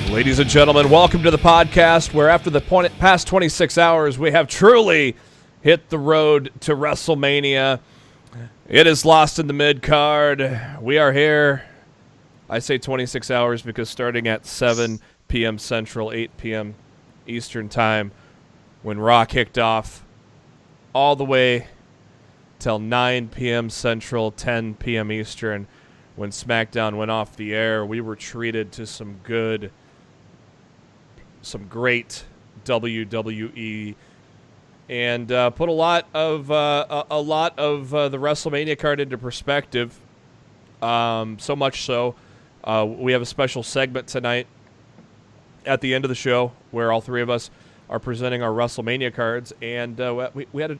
Ladies and gentlemen, welcome to the podcast where after the past 26 hours, we have truly hit the road to WrestleMania. It is lost in the mid-card. We are here. I say 26 hours because starting at 7 p.m. Central, 8 p.m. Eastern Time, when Raw kicked off, all the way till 9 p.m. Central, 10 p.m. Eastern, when SmackDown went off the air, we were treated to some great WWE, and put a lot of the WrestleMania card into perspective. So much so, we have a special segment tonight at the end of the show where all three of us are presenting our WrestleMania cards, and we had to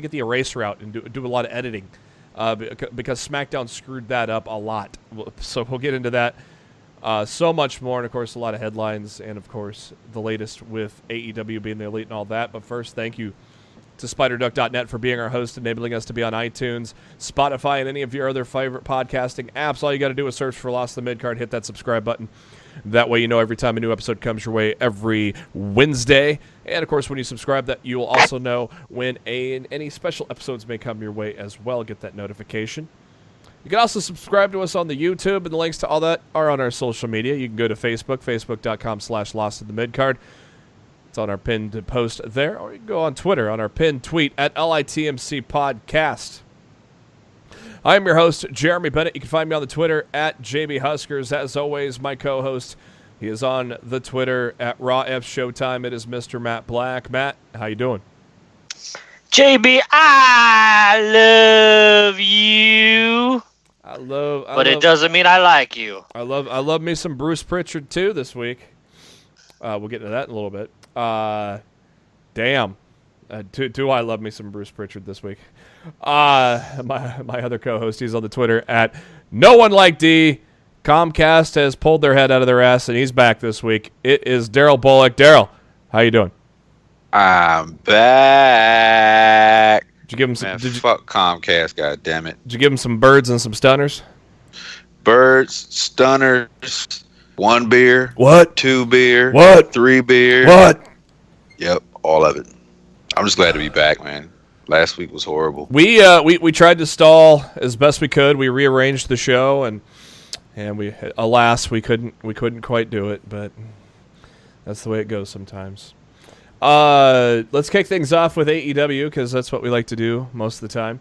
get the eraser out and do a lot of editing because SmackDown screwed that up a lot. So we'll get into that. So much more, and of course a lot of headlines, and of course the latest with AEW being the Elite and all that. But first, thank you to SpiderDuck.net for being our host, enabling us to be on iTunes, Spotify, and any of your other favorite podcasting apps. All you got to do is search for Lost in the Midcard, hit that subscribe button. That way you know every time a new episode comes your way every Wednesday. And of course when you subscribe, that you will also know when any special episodes may come your way as well. Get that notification. You can also subscribe to us on the YouTube, and the links to all that are on our social media. You can go to Facebook, facebook.com/LostInTheMidcard. It's on our pinned post there. Or you can go on Twitter on our pinned tweet at LITMC Podcast. I am your host, Jeremy Bennett. You can find me on the Twitter at JBHuskers. As always, my co-host, he is on the Twitter at RawF Showtime. It is Mr. Matt Black. Matt, how you doing? JB, I love you. But it doesn't mean I like you. I love me some Bruce Pritchard too this week. We'll get into that in a little bit. Damn. Do I love me some Bruce Pritchard this week? My other co-host, he's on the Twitter at No One Like D. Comcast has pulled their head out of their ass, and he's back this week. It is Darryl Bullock. Darryl, how you doing? I'm back. Did you give him some? Fuck Comcast, goddammit. Did you give him some birds and some stunners? Birds, stunners, 1 beer. What? 2 beer. What? 3 beer. What? Yep, all of it. I'm just glad to be back, man. Last week was horrible. We tried to stall as best we could. We rearranged the show, and we alas we couldn't quite do it, but that's the way it goes sometimes. Let's kick things off with AEW because that's what we like to do most of the time.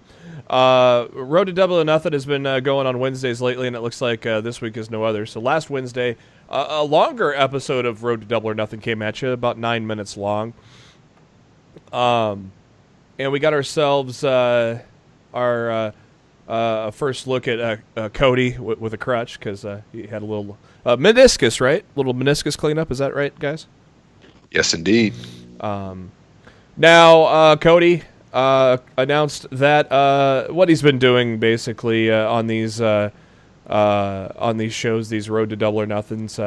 Road to Double or Nothing has been going on Wednesdays lately, and it looks like this week is no other. So last Wednesday, a longer episode of Road to Double or Nothing came at you, about 9 minutes long. And we got ourselves our first look at Cody with a crutch because he had a little meniscus, right? Little meniscus cleanup. Is that right, guys? Yes, indeed. Now, Cody announced that what he's been doing basically on these shows, these Road to Double or Nothings,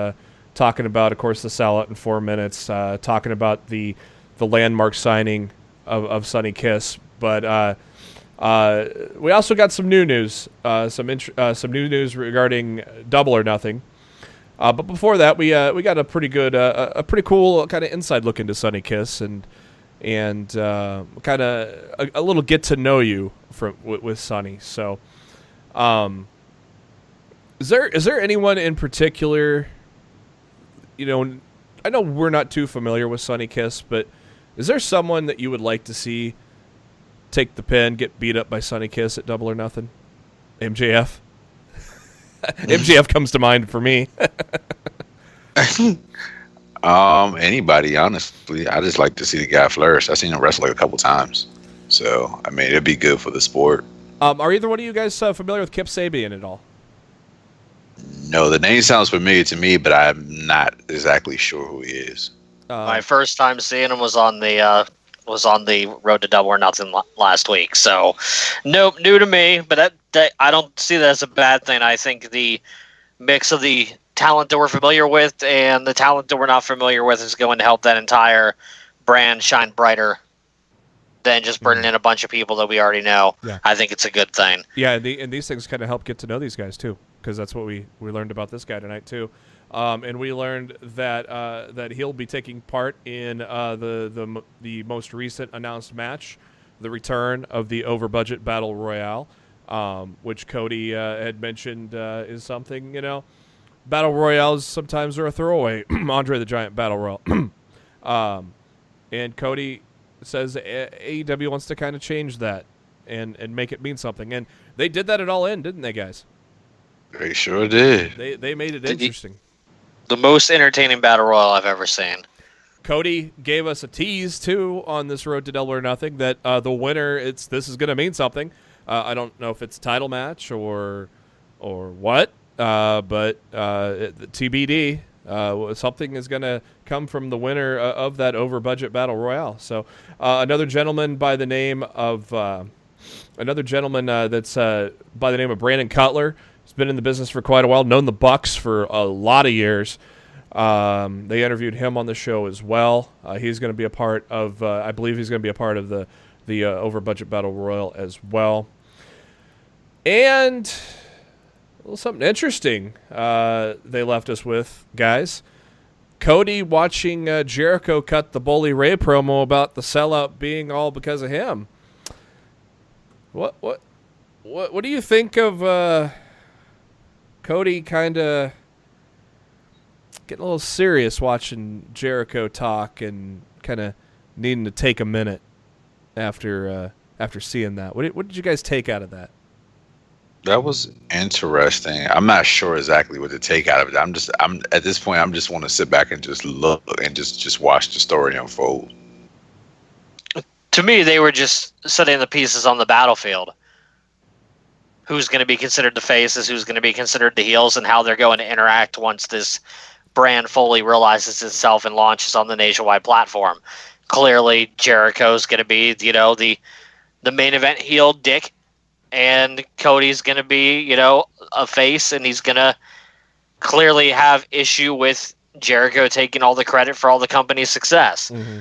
talking about, of course, the sellout in 4 minutes, talking about the landmark signing of Sonny Kiss, but we also got some new news, some new news regarding Double or Nothing. But before that, we got a pretty good, a pretty cool kind of inside look into Sonny Kiss, and kind of a little get to know you with Sonny. So, is there anyone in particular? You know, I know we're not too familiar with Sonny Kiss, but is there someone that you would like to see take the pin, get beat up by Sonny Kiss at Double or Nothing? MJF. MJF comes to mind for me. Anybody, honestly. I just like to see the guy flourish. I've seen him wrestle like a couple times. So, I mean, it'd be good for the sport. Are either one of you guys familiar with Kip Sabian at all? No, the name sounds familiar to me, but I'm not exactly sure who he is. My first time seeing him was on the was on the road to Double or Nothing last week. So, nope, new to me, but that I don't see that as a bad thing. I think the mix of the talent that we're familiar with and the talent that we're not familiar with is going to help that entire brand shine brighter than just bringing in a bunch of people that we already know. Yeah. I think it's a good thing. Yeah, and these things kind of help get to know these guys too, because that's what we learned about this guy tonight too. And we learned that that he'll be taking part in the most recent announced match, the return of the over budget battle royale, which Cody had mentioned is something, battle royales sometimes are a throwaway. Andre the Giant battle royal, and Cody says AEW wants to kind of change that and make it mean something, and they did that at All In, didn't they, guys? They sure did. They made it interesting. The most entertaining battle royal I've ever seen. Cody gave us a tease too on this road to Double or Nothing that the winner, this is going to mean something. I don't know if it's a title match or what, but TBD. Something is going to come from the winner of that over budget battle royale. So another gentleman by the name of that's by the name of Brandon Cutler. He's been in the business for quite a while, known the Bucks for a lot of years. They interviewed him on the show as well. He's going to be a part of, I believe he's going to be a part of the over budget battle royal as well. And something interesting they left us with, guys. Cody watching Jericho cut the Bully Ray promo about the sellout being all because of him. What do you think of Cody kind of getting a little serious watching Jericho talk and kind of needing to take a minute after seeing that? What did you guys take out of that? That was interesting. I'm not sure exactly what to take out of it. I'm at this point, I'm just want to sit back and just look and just watch the story unfold. To me, they were just setting the pieces on the battlefield. Who's going to be considered the faces, who's going to be considered the heels, and how they're going to interact once this brand fully realizes itself and launches on the nationwide platform. Clearly, Jericho's going to be, the main event heel dick, and Cody's going to be, a face, and he's going to clearly have issue with Jericho taking all the credit for all the company's success. Mm-hmm.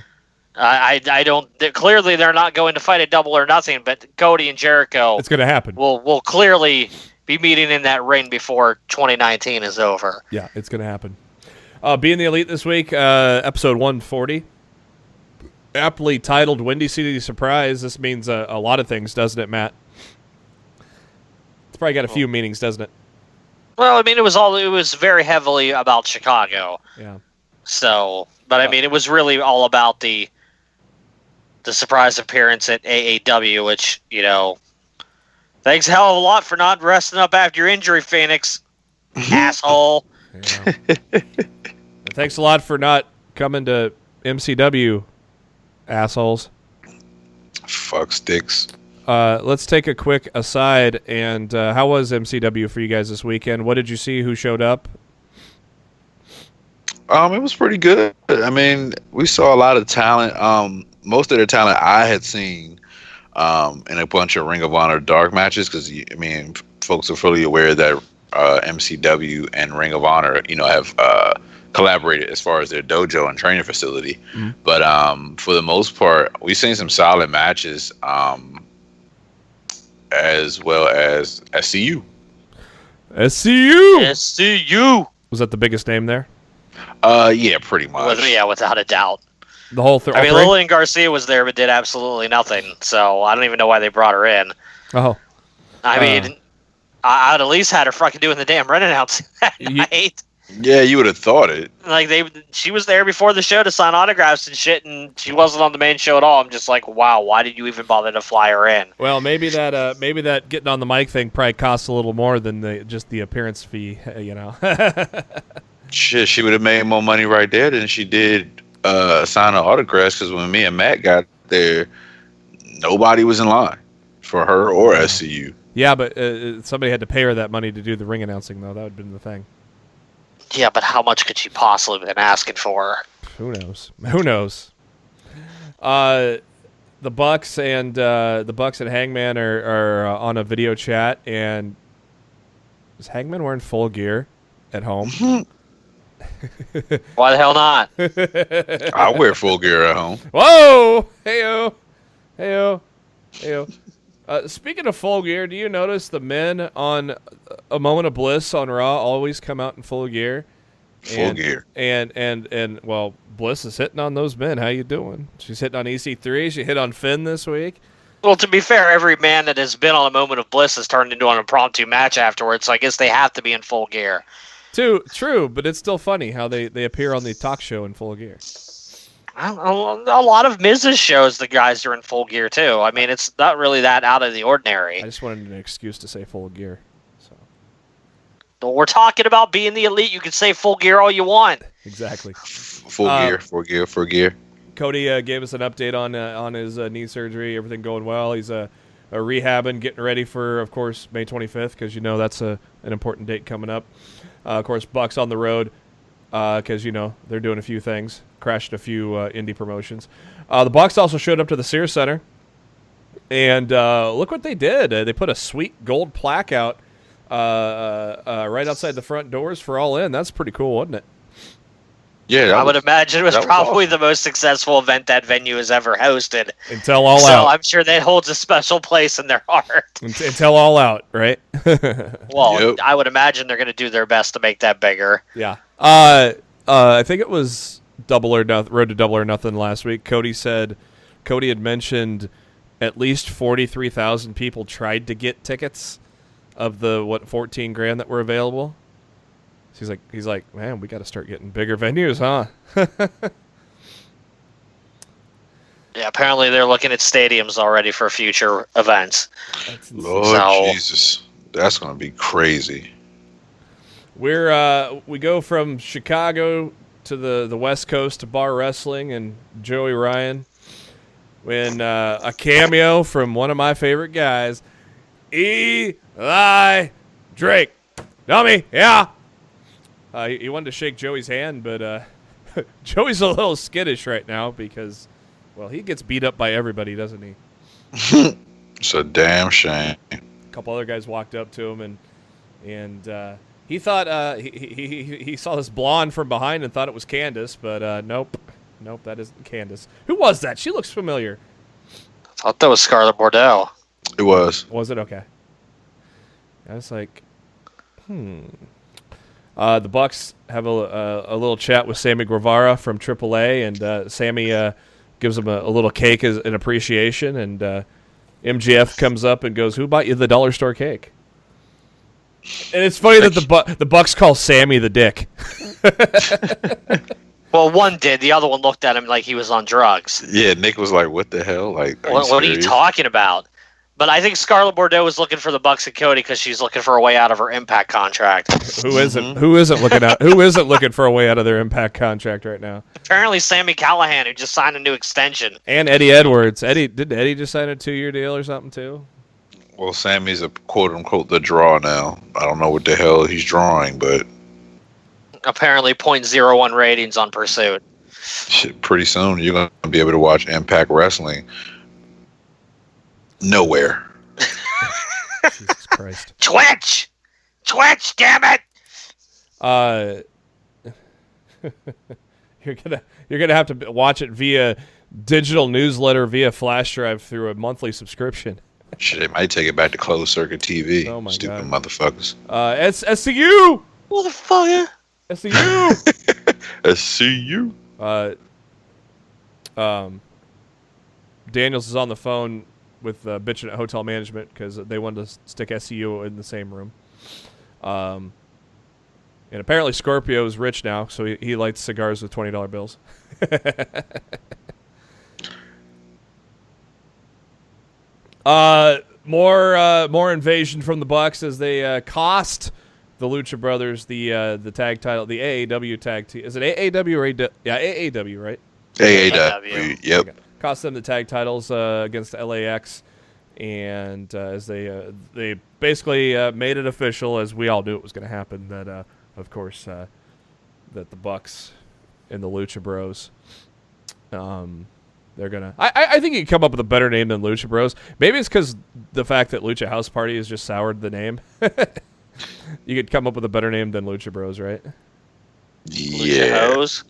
I don't. Clearly, they're not going to fight a Double or Nothing, but Cody and Jericho. It's going to happen. Will clearly be meeting in that ring before 2019 is over. Yeah, it's going to happen. Being the Elite this week, episode 140, aptly titled "Windy City Surprise." This means a lot of things, doesn't it, Matt? It's probably got a few meanings, doesn't it? Well, I mean, it was very heavily about Chicago. Yeah. So, but I mean, it was really all about the surprise appearance at AAW, which, thanks a hell of a lot for not resting up after your injury, Phoenix. Asshole. Yeah. Thanks a lot for not coming to MCW, assholes. Fuck sticks. Let's take a quick aside. And how was MCW for you guys this weekend? What did you see? Who showed up? It was pretty good. I mean, we saw a lot of talent. Most of the talent I had seen in a bunch of Ring of Honor dark matches, because folks are fully aware that MCW and Ring of Honor, have collaborated as far as their dojo and training facility. Mm-hmm. But for the most part, we've seen some solid matches, as well as SCU. SCU. Was that the biggest name there? Yeah, pretty much. Yeah, without a doubt. The whole thing. Lillian Garcia was there, but did absolutely nothing. So I don't even know why they brought her in. Oh. I mean, I'd at least had her fucking doing the damn run announcing that night. Yeah, you would have thought it. She was there before the show to sign autographs and shit, and she wasn't on the main show at all. I'm just like, wow, why did you even bother to fly her in? Well, maybe that getting on the mic thing probably costs a little more than just the appearance fee, Shit, she would have made more money right there than she did sign her autographs, because when me and Matt got there, nobody was in line for her or SCU. Yeah, but somebody had to pay her that money to do the ring announcing, though. That would have been the thing. Yeah, but how much could she possibly have been asking for? Who knows? the Bucks and Hangman are on a video chat, and is Hangman wearing full gear at home? Why the hell not? I wear full gear at home. Whoa! Heyo! Heyo! Heyo! Speaking of full gear, do you notice the men on A Moment of Bliss on Raw always come out in full gear? Full gear. And well, Bliss is hitting on those men. How you doing? She's hitting on EC3. She hit on Finn this week. Well, to be fair, every man that has been on A Moment of Bliss has turned into an impromptu match afterwards, so I guess they have to be in full gear. True, but it's still funny how they appear on the talk show in full gear. A lot of Miz's shows, the guys are in full gear, too. I mean, it's not really that out of the ordinary. I just wanted an excuse to say full gear. So. But we're talking about being the elite. You can say full gear all you want. Exactly. Full gear. Cody gave us an update on his knee surgery. Everything going well. He's rehabbing, getting ready for, of course, May 25th, because you know that's an important date coming up. Of course, Bucks on the road, because you know they're doing a few things, crashed a few indie promotions. The Bucks also showed up to the Sears Center, and look what they did. They put a sweet gold plaque out right outside the front doors for All In. That's pretty cool, wasn't it? Yeah, I would imagine it was probably awesome. the most successful event that venue has ever hosted. Until All Out. So I'm sure that holds a special place in their heart. Until All Out, right? Well, Yep. I would imagine they're going to do their best to make that bigger. Yeah. I think it was Road to Double or Nothing last week. Cody had mentioned at least 43,000 people tried to get tickets of the 14 grand that were available. He's like, man, we got to start getting bigger venues, huh? Yeah, apparently they're looking at stadiums already for future events. Lord Jesus, that's gonna be crazy. We go from Chicago to the West Coast to bar wrestling and Joey Ryan, when a cameo from one of my favorite guys, Eli Drake, dummy, yeah. He wanted to shake Joey's hand, but Joey's a little skittish right now because, well, he gets beat up by everybody, doesn't he? It's a damn shame. A couple other guys walked up to him, and he thought he saw this blonde from behind and thought it was Candace, but nope, that isn't Candace. Who was that? She looks familiar. I thought that was Scarlett Bordeaux. It was. Was it? Okay. I was like, The Bucks have a little chat with Sammy Guevara from AAA, and Sammy gives him a little cake as an appreciation, and MJF comes up and goes, "Who bought you the dollar store cake?" And it's funny that the Bucks call Sammy the dick. Well, one did. The other one looked at him like he was on drugs. Yeah, Nick was like, "What the hell? Like, What are you talking about?" But I think Scarlett Bordeaux was looking for the Bucks and Cody because she's looking for a way out of her Impact contract. Who isn't? Who isn't looking for a way out of their Impact contract right now? Apparently, Sammy Callahan, who just signed a new extension. And Eddie Edwards. Did Eddie just sign a 2-year deal or something too? Well, Sammy's a quote unquote the draw now. I don't know what the hell he's drawing, but Apparently, .01 ratings on Pursuit. shit, pretty soon you're gonna be able to watch Impact Wrestling nowhere. Jesus Christ. Twitch, damn it! You're gonna have to watch it via digital newsletter, via flash drive through a monthly subscription. Shit, they might take it back to closed circuit TV. Oh my Stupid God. motherfuckers. SCU. Motherfucker. SCU. SCU. Daniels is on the phone with bitching at hotel management because they wanted to stick SCU in the same room. And apparently Scorpio is rich now, so he lights cigars with $20 bills. More invasion from the Bucks as they cost the Lucha Brothers the tag title, the AAW tag team. Is it AAW or AAW, right? AAW. Yep. Okay. Cost them the tag titles against LAX, and as they basically made it official, as we all knew it was going to happen, that of course that the Bucks and the Lucha Bros They're gonna. I think you can come up with a better name than Lucha Bros. Maybe it's because the fact that Lucha House Party has just soured the name. You could come up with a better name than Lucha Bros, right? Yeah. Lucha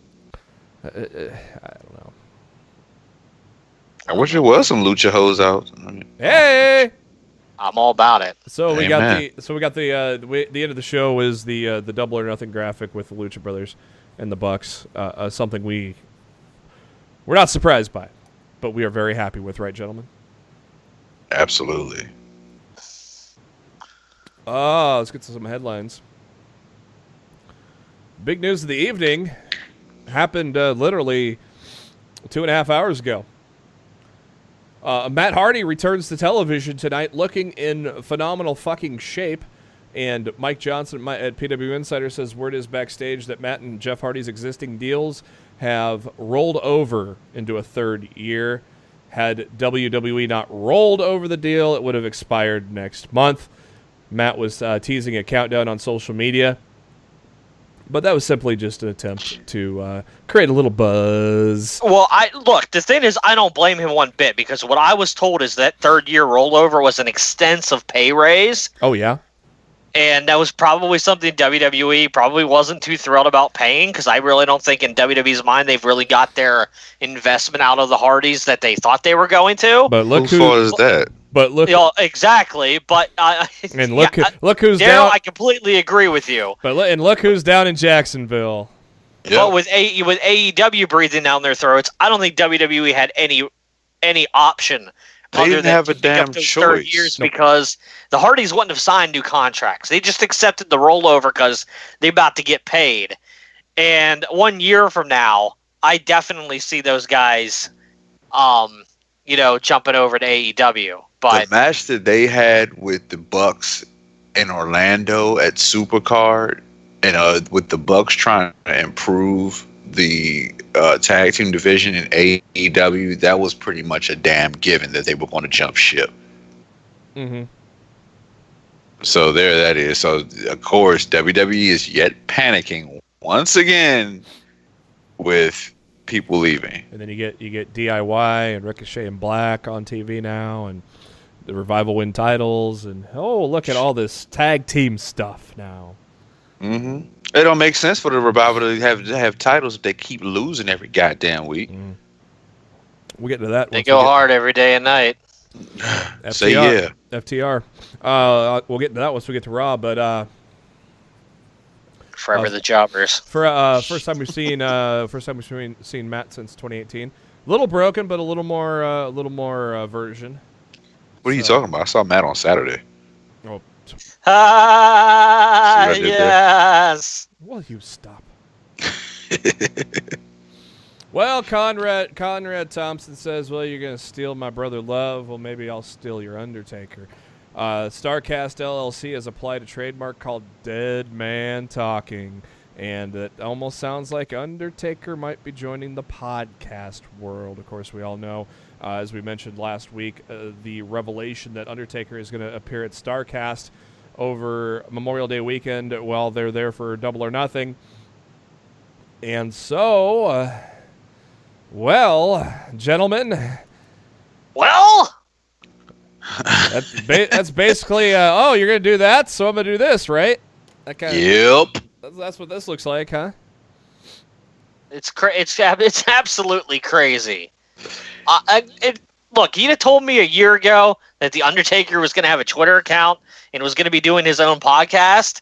I don't know. I wish there was some lucha hoes out. Hey. I'm all about it. So we Amen. got the end of the show is the Double or Nothing graphic with the Lucha Brothers and the Bucks. Something we're not surprised by, but we are very happy with, right, gentlemen? Absolutely. Let's get to some headlines. Big news of the evening happened literally 2.5 hours ago. Matt Hardy returns to television tonight looking in phenomenal fucking shape. And Mike Johnson at PW Insider says word is backstage that Matt and Jeff Hardy's existing deals have rolled over into a third year. Had WWE not rolled over the deal, it would have expired next month. Matt was teasing a countdown on social media. But that was simply just an attempt to create a little buzz. Well, the thing is, I don't blame him one bit, because what I was told is that third year rollover was an extensive pay raise. Oh, yeah? And that was probably something WWE probably wasn't too thrilled about paying, because I really don't think in WWE's mind they've really got their investment out of the Hardys that they thought they were going to. But look Whose fault is that? But look, exactly. But and look who's Darryl, down. I completely agree with you. But look who's down in Jacksonville. Yep. But with AEW breathing down their throats, I don't think WWE had any option. They didn't have a damn those choice. 3 years because the Hardys wouldn't have signed new contracts. They just accepted the rollover because they're about to get paid. And 1 year from now, I definitely see those guys, jumping over to AEW. But the match that they had with the Bucks in Orlando at Supercard, and with the Bucks trying to improve the tag team division in AEW, that was pretty much a damn given that they were going to jump ship. Mm-hmm. So there that is. So of course WWE is yet panicking once again with people leaving. And then you get DIY and Ricochet and Black on TV now, and the Revival win titles, and look at all this tag team stuff now. Mm-hmm. It don't make sense for the Revival to have titles if they keep losing every goddamn week. Mm. We'll get to that. they go hard every day and night. FTR, Say yeah. FTR. We'll get to that once we get to Raw, but Forever the jobbers. first time we've seen Matt since 2018. A little broken, but a little more version. What are you talking about? I saw Matt on Saturday. Oh, Ah, See what I did there? yes. will you stop? Well, Conrad Thompson says, well, you're going to steal my brother Love. Well, maybe I'll steal your Undertaker. StarCast LLC has applied a trademark called Dead Man Talking, and it almost sounds like Undertaker might be joining the podcast world. Of course, we all know, as we mentioned last week, the revelation that Undertaker is going to appear at StarCast over Memorial Day weekend while they're there for Double or Nothing. And so, well, gentlemen, Well, that's basically, you're going to do that, so I'm going to do this, right? That kind Yep. That's what this looks like, huh? it's absolutely crazy. Look, he'd have told me a year ago that The Undertaker was going to have a Twitter account and was going to be doing his own podcast.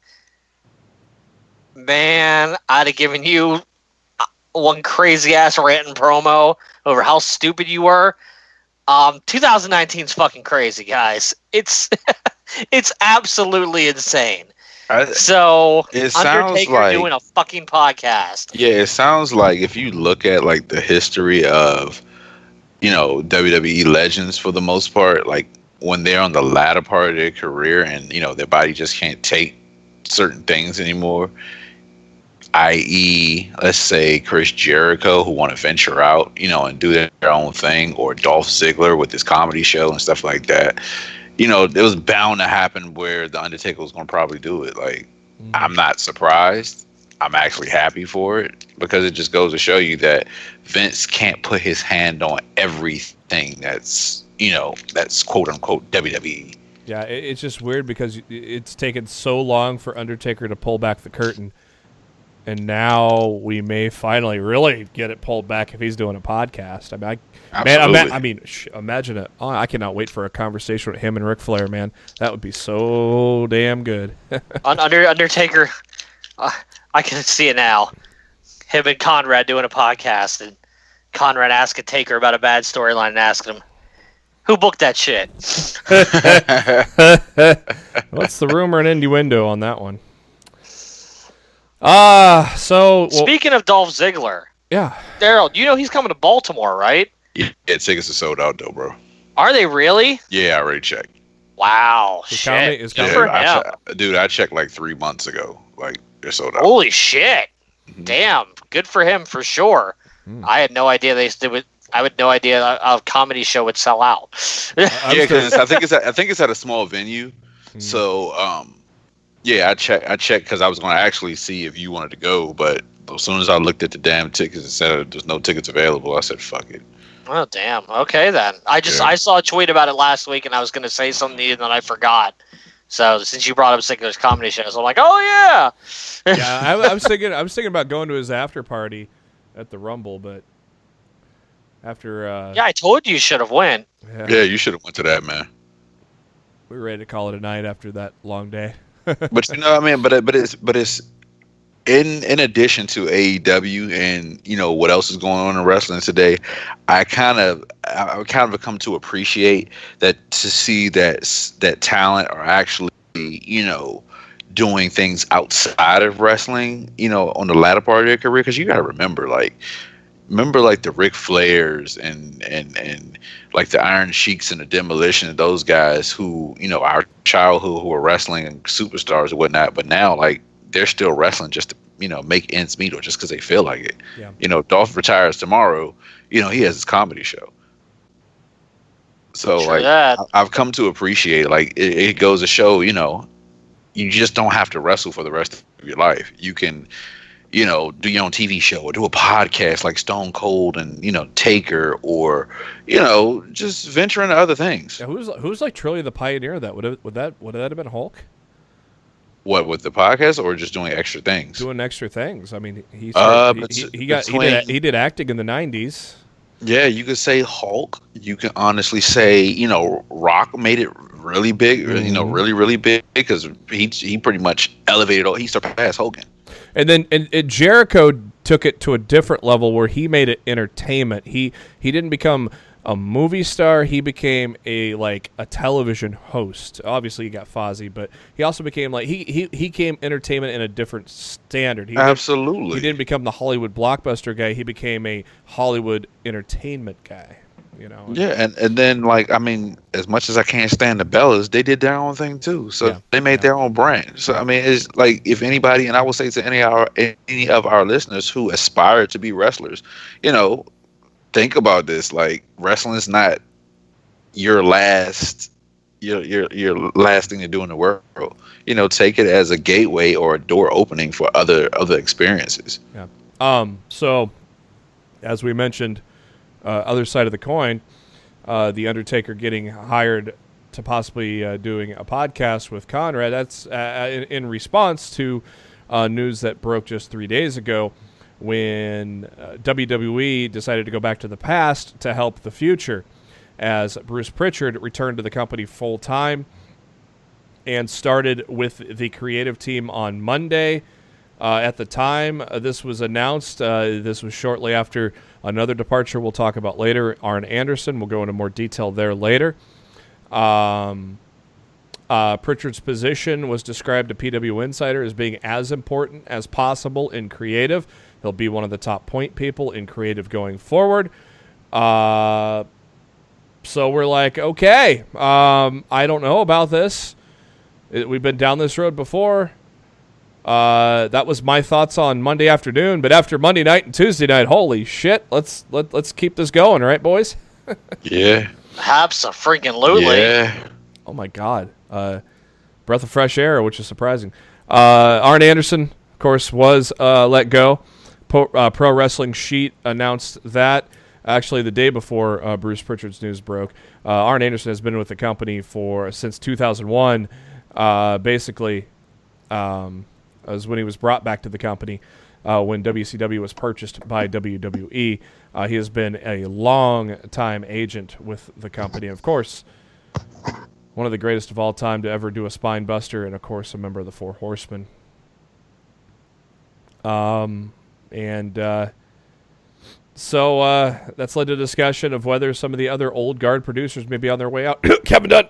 Man, I'd have given you one crazy-ass rant and promo over how stupid you were. 2019's fucking crazy, guys. It's it's absolutely insane. So, It sounds Undertaker like doing a fucking podcast. Yeah, it sounds like if you look at like the history of, WWE legends for the most part, like when they're on the latter part of their career and, their body just can't take certain things anymore, i.e., let's say Chris Jericho, who want to venture out, and do their own thing, or Dolph Ziggler with his comedy show and stuff like that. It was bound to happen where the Undertaker was going to probably do it. Like, I'm not surprised. I'm actually happy for it because it just goes to show you that Vince can't put his hand on everything that's quote unquote WWE. Yeah, it's just weird because it's taken so long for Undertaker to pull back the curtain, and now we may finally really get it pulled back if he's doing a podcast. Imagine it. Oh, I cannot wait for a conversation with him and Ric Flair, man. That would be so damn good. Undertaker, I can see it now. Him and Conrad doing a podcast, and Conrad asking Taker about a bad storyline and asking him, who booked that shit? What's the rumor and innuendo on that one? Speaking of Dolph Ziggler, yeah, Darryl, you know he's coming to Baltimore, right? Yeah, tickets are sold out though, bro. Are they really? Yeah, I already checked. Wow, Is shit. comedy- For him. I checked like 3 months ago. Like they're sold out. Holy shit! Damn, good for him for sure. I had no idea I had no idea a comedy show would sell out. Yeah, because I think it's at a small venue. So yeah, I checked because I was going to actually see if you wanted to go, but as soon as I looked at the damn tickets and said there's no tickets available, I said fuck it. Oh damn. Okay then. I saw a tweet about it last week, and I was going to say something to you, and then I forgot. So since you brought up Ziggler's comedy shows, I'm like, oh yeah. Yeah, I was thinking about going to his after party at the Rumble, but after yeah, I told you should have went. Yeah, you should have went to that, man. We were ready to call it a night after that long day. But you know what I mean? But it's in addition to AEW and what else is going on in wrestling today, I kind of come to appreciate that, to see that talent are actually doing things outside of wrestling, on the latter part of their career, because you got to remember the Ric Flairs and like the Iron Sheiks and the Demolition and those guys who, our childhood, who were wrestling and superstars and whatnot, but now like they're still wrestling just to, make ends meet or just because they feel like it. Yeah. Dolph retires tomorrow, he has his comedy show. So True like that. I've come to appreciate it goes to show, you just don't have to wrestle for the rest of your life. You can do your own TV show or do a podcast like Stone Cold and Taker, or just venture into other things. Yeah, who's like truly the pioneer of that? Would that have been Hulk? What, with the podcast or just doing extra things? Doing extra things. I mean, he did acting in the 90s. Yeah, you could say Hulk. You can honestly say Rock made it really big. Really really big, because he pretty much elevated. He surpassed Hogan. And then and Jericho took it to a different level where he made it entertainment. He didn't become a movie star. He became a television host. Obviously, he got Fozzy, but he also became he came entertainment in a different standard. Absolutely. He didn't become the Hollywood blockbuster guy. He became a Hollywood entertainment guy. Yeah, and then as much as I can't stand the Bellas, they did their own thing too. So they made their own brand. So I mean, it's like, if anybody, and I will say to any of our listeners who aspire to be wrestlers, think about this. Like, wrestling is not your last last thing to do in the world. Take it as a gateway or a door opening for other experiences. Yeah. So, as we mentioned, other side of the coin, the Undertaker getting hired to possibly doing a podcast with Conrad. That's in response to news that broke just 3 days ago, when WWE decided to go back to the past to help the future, as Bruce Pritchard returned to the company full-time and started with the creative team on Monday. At the time this was announced, this was shortly after another departure we'll talk about later, Arn Anderson. We'll go into more detail there later. Pritchard's position was described to PW Insider as being as important as possible in creative. He'll be one of the top point people in creative going forward. So we're like, okay, I don't know about this. We've been down this road before. That was my thoughts on Monday afternoon, but after Monday night and Tuesday night, holy shit, let's keep this going, right, boys? Yeah. Absolutely. Yeah. Oh my God. Breath of fresh air, which is surprising. Arn Anderson course, was let go. Pro Wrestling Sheet announced that actually the day before Bruce Pritchard's news broke. Arn Anderson has been with the company since 2001. Basically, as when he was brought back to the company when WCW was purchased by WWE. He has been a long-time agent with the company. Of course, one of the greatest of all time to ever do a spine buster, and of course, a member of the Four Horsemen. So that's led to a discussion of whether some of the other old guard producers may be on their way out. Kevin Dunn.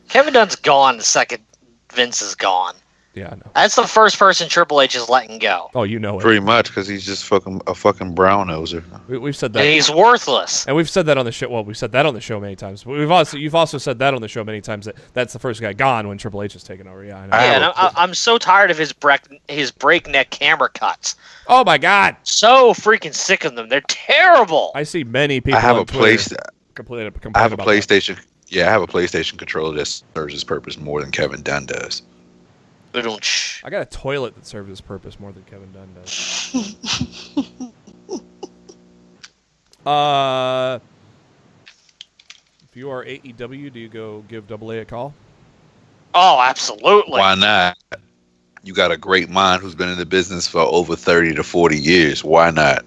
Kevin Dunn's gone the second Vince is gone. Yeah, I know. That's the first person Triple H is letting go. Oh, you know it. Pretty much, because he's just a fucking brown noser. We've said that. And he's worthless. And we've said that on the show. Well, we've said that on the show many times. But you've also said that on the show many times that's the first guy gone when Triple H is taken over. Yeah, I know. Yeah, and I'm so tired of his breakneck camera cuts. Oh my God! So freaking sick of them. They're terrible. I see many people. I have on a Twitter I have a about PlayStation. That. Yeah, I have a PlayStation controller that serves its purpose more than Kevin Dunn does. I got a toilet that serves its purpose more than Kevin Dunn does. If you are AEW, do you go give Double A call? Oh, absolutely. Why not? You got a great mind who's been in the business for over 30 to 40 years. Why not?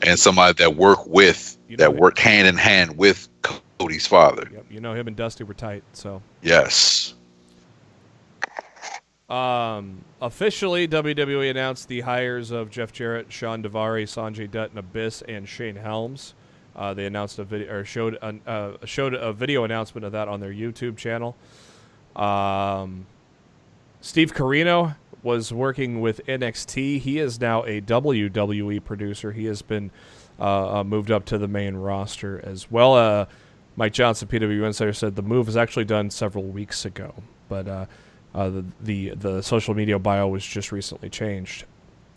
And somebody that worked hand in hand with Cody's father. Yep, you know him and Dusty were tight, so. Yes. Officially, WWE announced the hires of Jeff Jarrett, Sean Daivari, Sanjay Dutt, and Abyss, and Shane Helms. They announced showed a video announcement of that on their YouTube channel. Steve Corino was working with NXT. He is now a WWE producer. He has been moved up to the main roster as well. Mike Johnson, PW Insider, said the move was actually done several weeks ago, but the social media bio was just recently changed.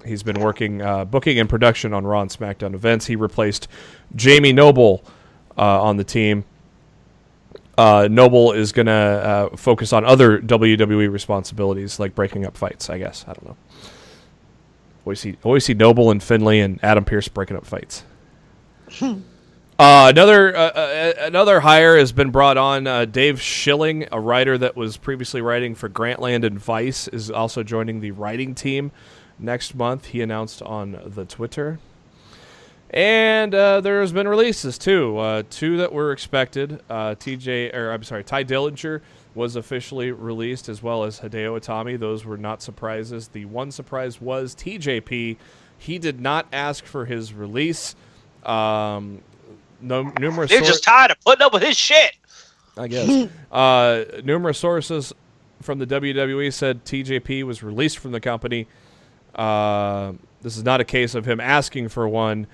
He's been working booking and production on Raw and SmackDown events. He replaced Jamie Noble on the team. Noble is going to focus on other WWE responsibilities, like breaking up fights, I guess. I don't know. Always see Noble and Finlay and Adam Pearce breaking up fights. Another hire has been brought on. Dave Schilling, a writer that was previously writing for Grantland and Vice, is also joining the writing team next month. He announced on the Twitter. And there's been releases too. Two that were expected. Ty Dillinger was officially released, as well as Hideo Itami. Those were not surprises. The one surprise was TJP. He did not ask for his release. Numerous. They're just tired of putting up with his shit. I guess. Numerous sources from the WWE said TJP was released from the company. This is not a case of him asking for one.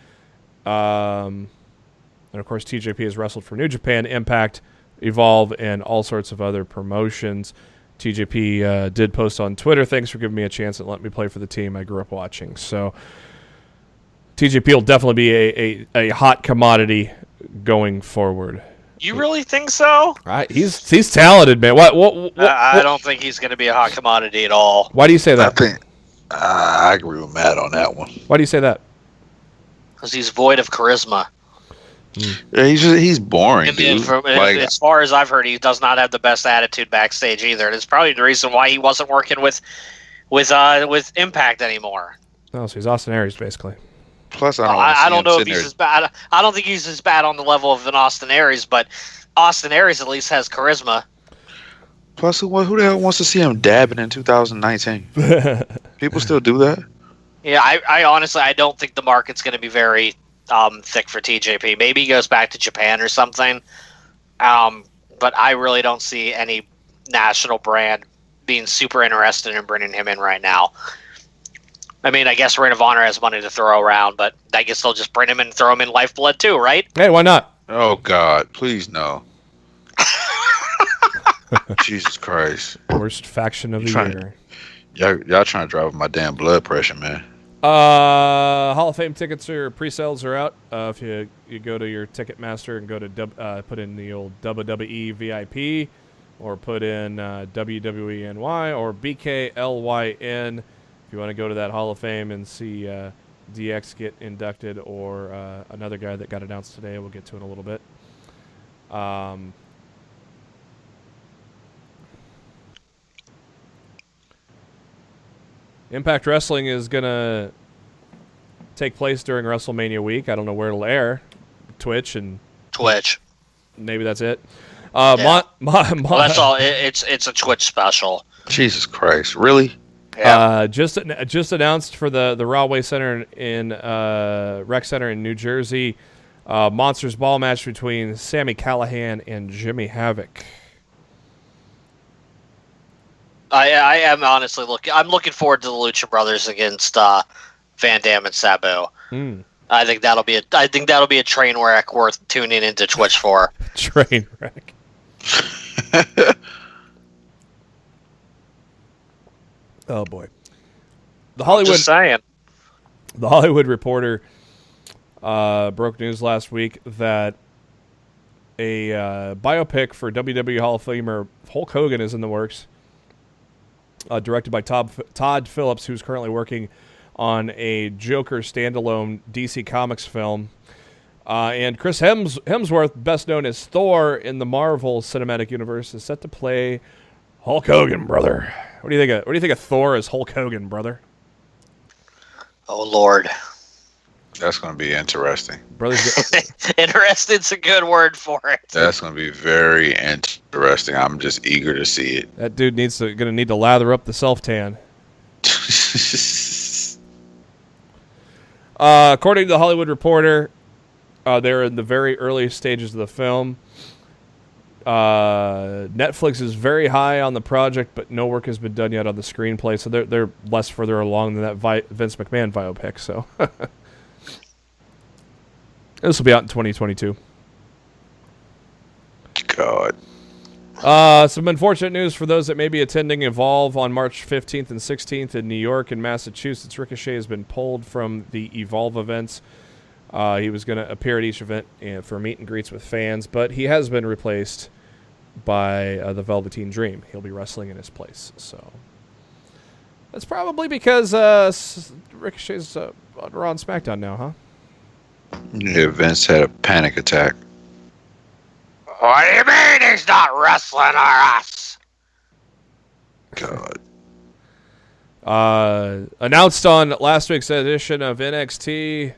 And of course, TJP has wrestled for New Japan, Impact, Evolve, and all sorts of other promotions. TJP did post on Twitter, "Thanks for giving me a chance and letting me play for the team I grew up watching." So TJP will definitely be a hot commodity going forward. You really think so? He's talented, man. What? I don't think he's going to be a hot commodity at all. Why do you say that? I think I agree with Matt on that one. Why do you say that? Because he's void of charisma. Yeah, he's boring, dude. As far as I've heard, he does not have the best attitude backstage either. And it's probably the reason why he wasn't working with Impact anymore. No, so he's Austin Aries, basically. Plus, I don't know if he's as bad. I don't think he's as bad on the level of an Austin Aries, but Austin Aries at least has charisma. Plus, who the hell wants to see him dabbing in 2019? People still do that? Yeah, I honestly don't think the market's going to be very thick for TJP. Maybe he goes back to Japan or something. But I really don't see any national brand being super interested in bringing him in right now. I mean, I guess Ring of Honor has money to throw around, but I guess they'll just bring him in and throw him in Lifeblood too, right? Hey, why not? Oh, God. Please, no. Jesus Christ. Worst faction of the year. Y'all trying to drive up my damn blood pressure, man. Hall of Fame tickets pre-sales are out. If you go to your Ticketmaster and go to put in the old WWE VIP, or put in WWENY or BKLYN if you want to go to that Hall of Fame and see DX get inducted, or another guy that got announced today. We'll get to in a little bit. Impact Wrestling is going to take place during WrestleMania week. I don't know where it'll air. Twitch. Maybe that's it. Yeah. Well, that's all. It's a Twitch special. Jesus Christ, really? Yeah. Just announced for the Rahway Center in Rec Center in New Jersey. Monsters Ball match between Sami Callihan and Jimmy Havoc. I am honestly looking forward to the Lucha Brothers against Van Dam and Sabu. I think that'll be a train wreck worth tuning into Twitch for. Train wreck. Oh boy. Just saying. The Hollywood Reporter broke news last week that a biopic for WWE Hall of Famer Hulk Hogan is in the works. Directed by Todd Phillips, who's currently working on a Joker standalone DC Comics film. And Chris Hemsworth, best known as Thor in the Marvel Cinematic Universe, is set to play Hulk Hogan, brother. What do you think of Thor as Hulk Hogan, brother? Oh Lord, that's going to be interesting. Interesting's a good word for it. That's going to be very interesting. I'm just eager to see it. That dude going to need to lather up the self-tan. According to the Hollywood Reporter, they're in the very early stages of the film. Netflix is very high on the project, but no work has been done yet on the screenplay, so they're less further along than that Vince McMahon biopic. So this will be out in 2022. God. Some unfortunate news for those that may be attending Evolve on March 15th and 16th in New York and Massachusetts. Ricochet has been pulled from the Evolve events. He was going to appear at each event for meet and greets with fans, but he has been replaced by the Velveteen Dream. He'll be wrestling in his place. So that's probably because Ricochet's on Raw and SmackDown now, huh? Yeah, Vince had a panic attack. What do you mean he's not wrestling us? God. Announced on last week's edition of NXT,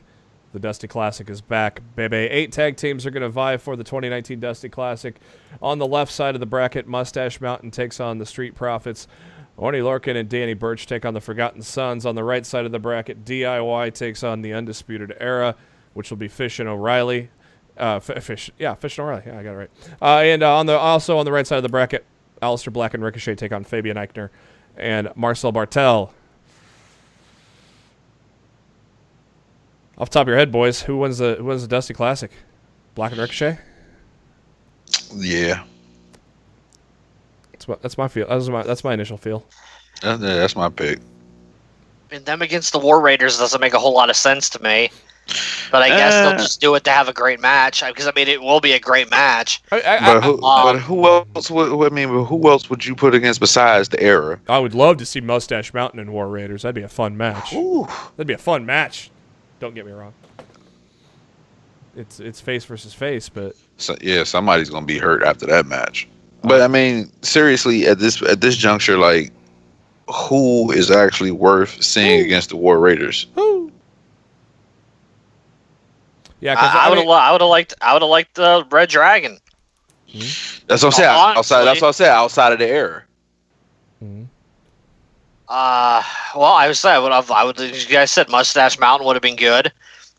the Dusty Classic is back, baby. 8 tag teams are going to vie for the 2019 Dusty Classic. On the left side of the bracket, Mustache Mountain takes on the Street Profits. Orny Lorcan and Danny Burch take on the Forgotten Sons. On the right side of the bracket, DIY takes on the Undisputed Era, which will be Fish and O'Reilly. Fish and O'Reilly. Yeah, I got it right. And also on the right side of the bracket, Aleister Black and Ricochet take on Fabian Eichner and Marcel Bartel. Off the top of your head, boys, who wins the Dusty Classic? Black and Ricochet? Yeah. That's my feel. That's my initial feel. That's my pick. And them against the War Raiders doesn't make a whole lot of sense to me. But I guess they'll just do it to have a great match, because I mean it will be a great match. But who else? Who else would you put against besides the Era? I would love to see Mustache Mountain and War Raiders. That'd be a fun match. Ooh. That'd be a fun match. Don't get me wrong. It's face versus face, but somebody's gonna be hurt after that match. But I mean, seriously, at this juncture, like, who is actually worth seeing against the War Raiders? Who? Yeah, I would have liked the Red Dragon. Mm-hmm. That's what I'm saying. That's what I said. Outside of the Era. Mm-hmm. Well, I would. You guys said Mustache Mountain would have been good.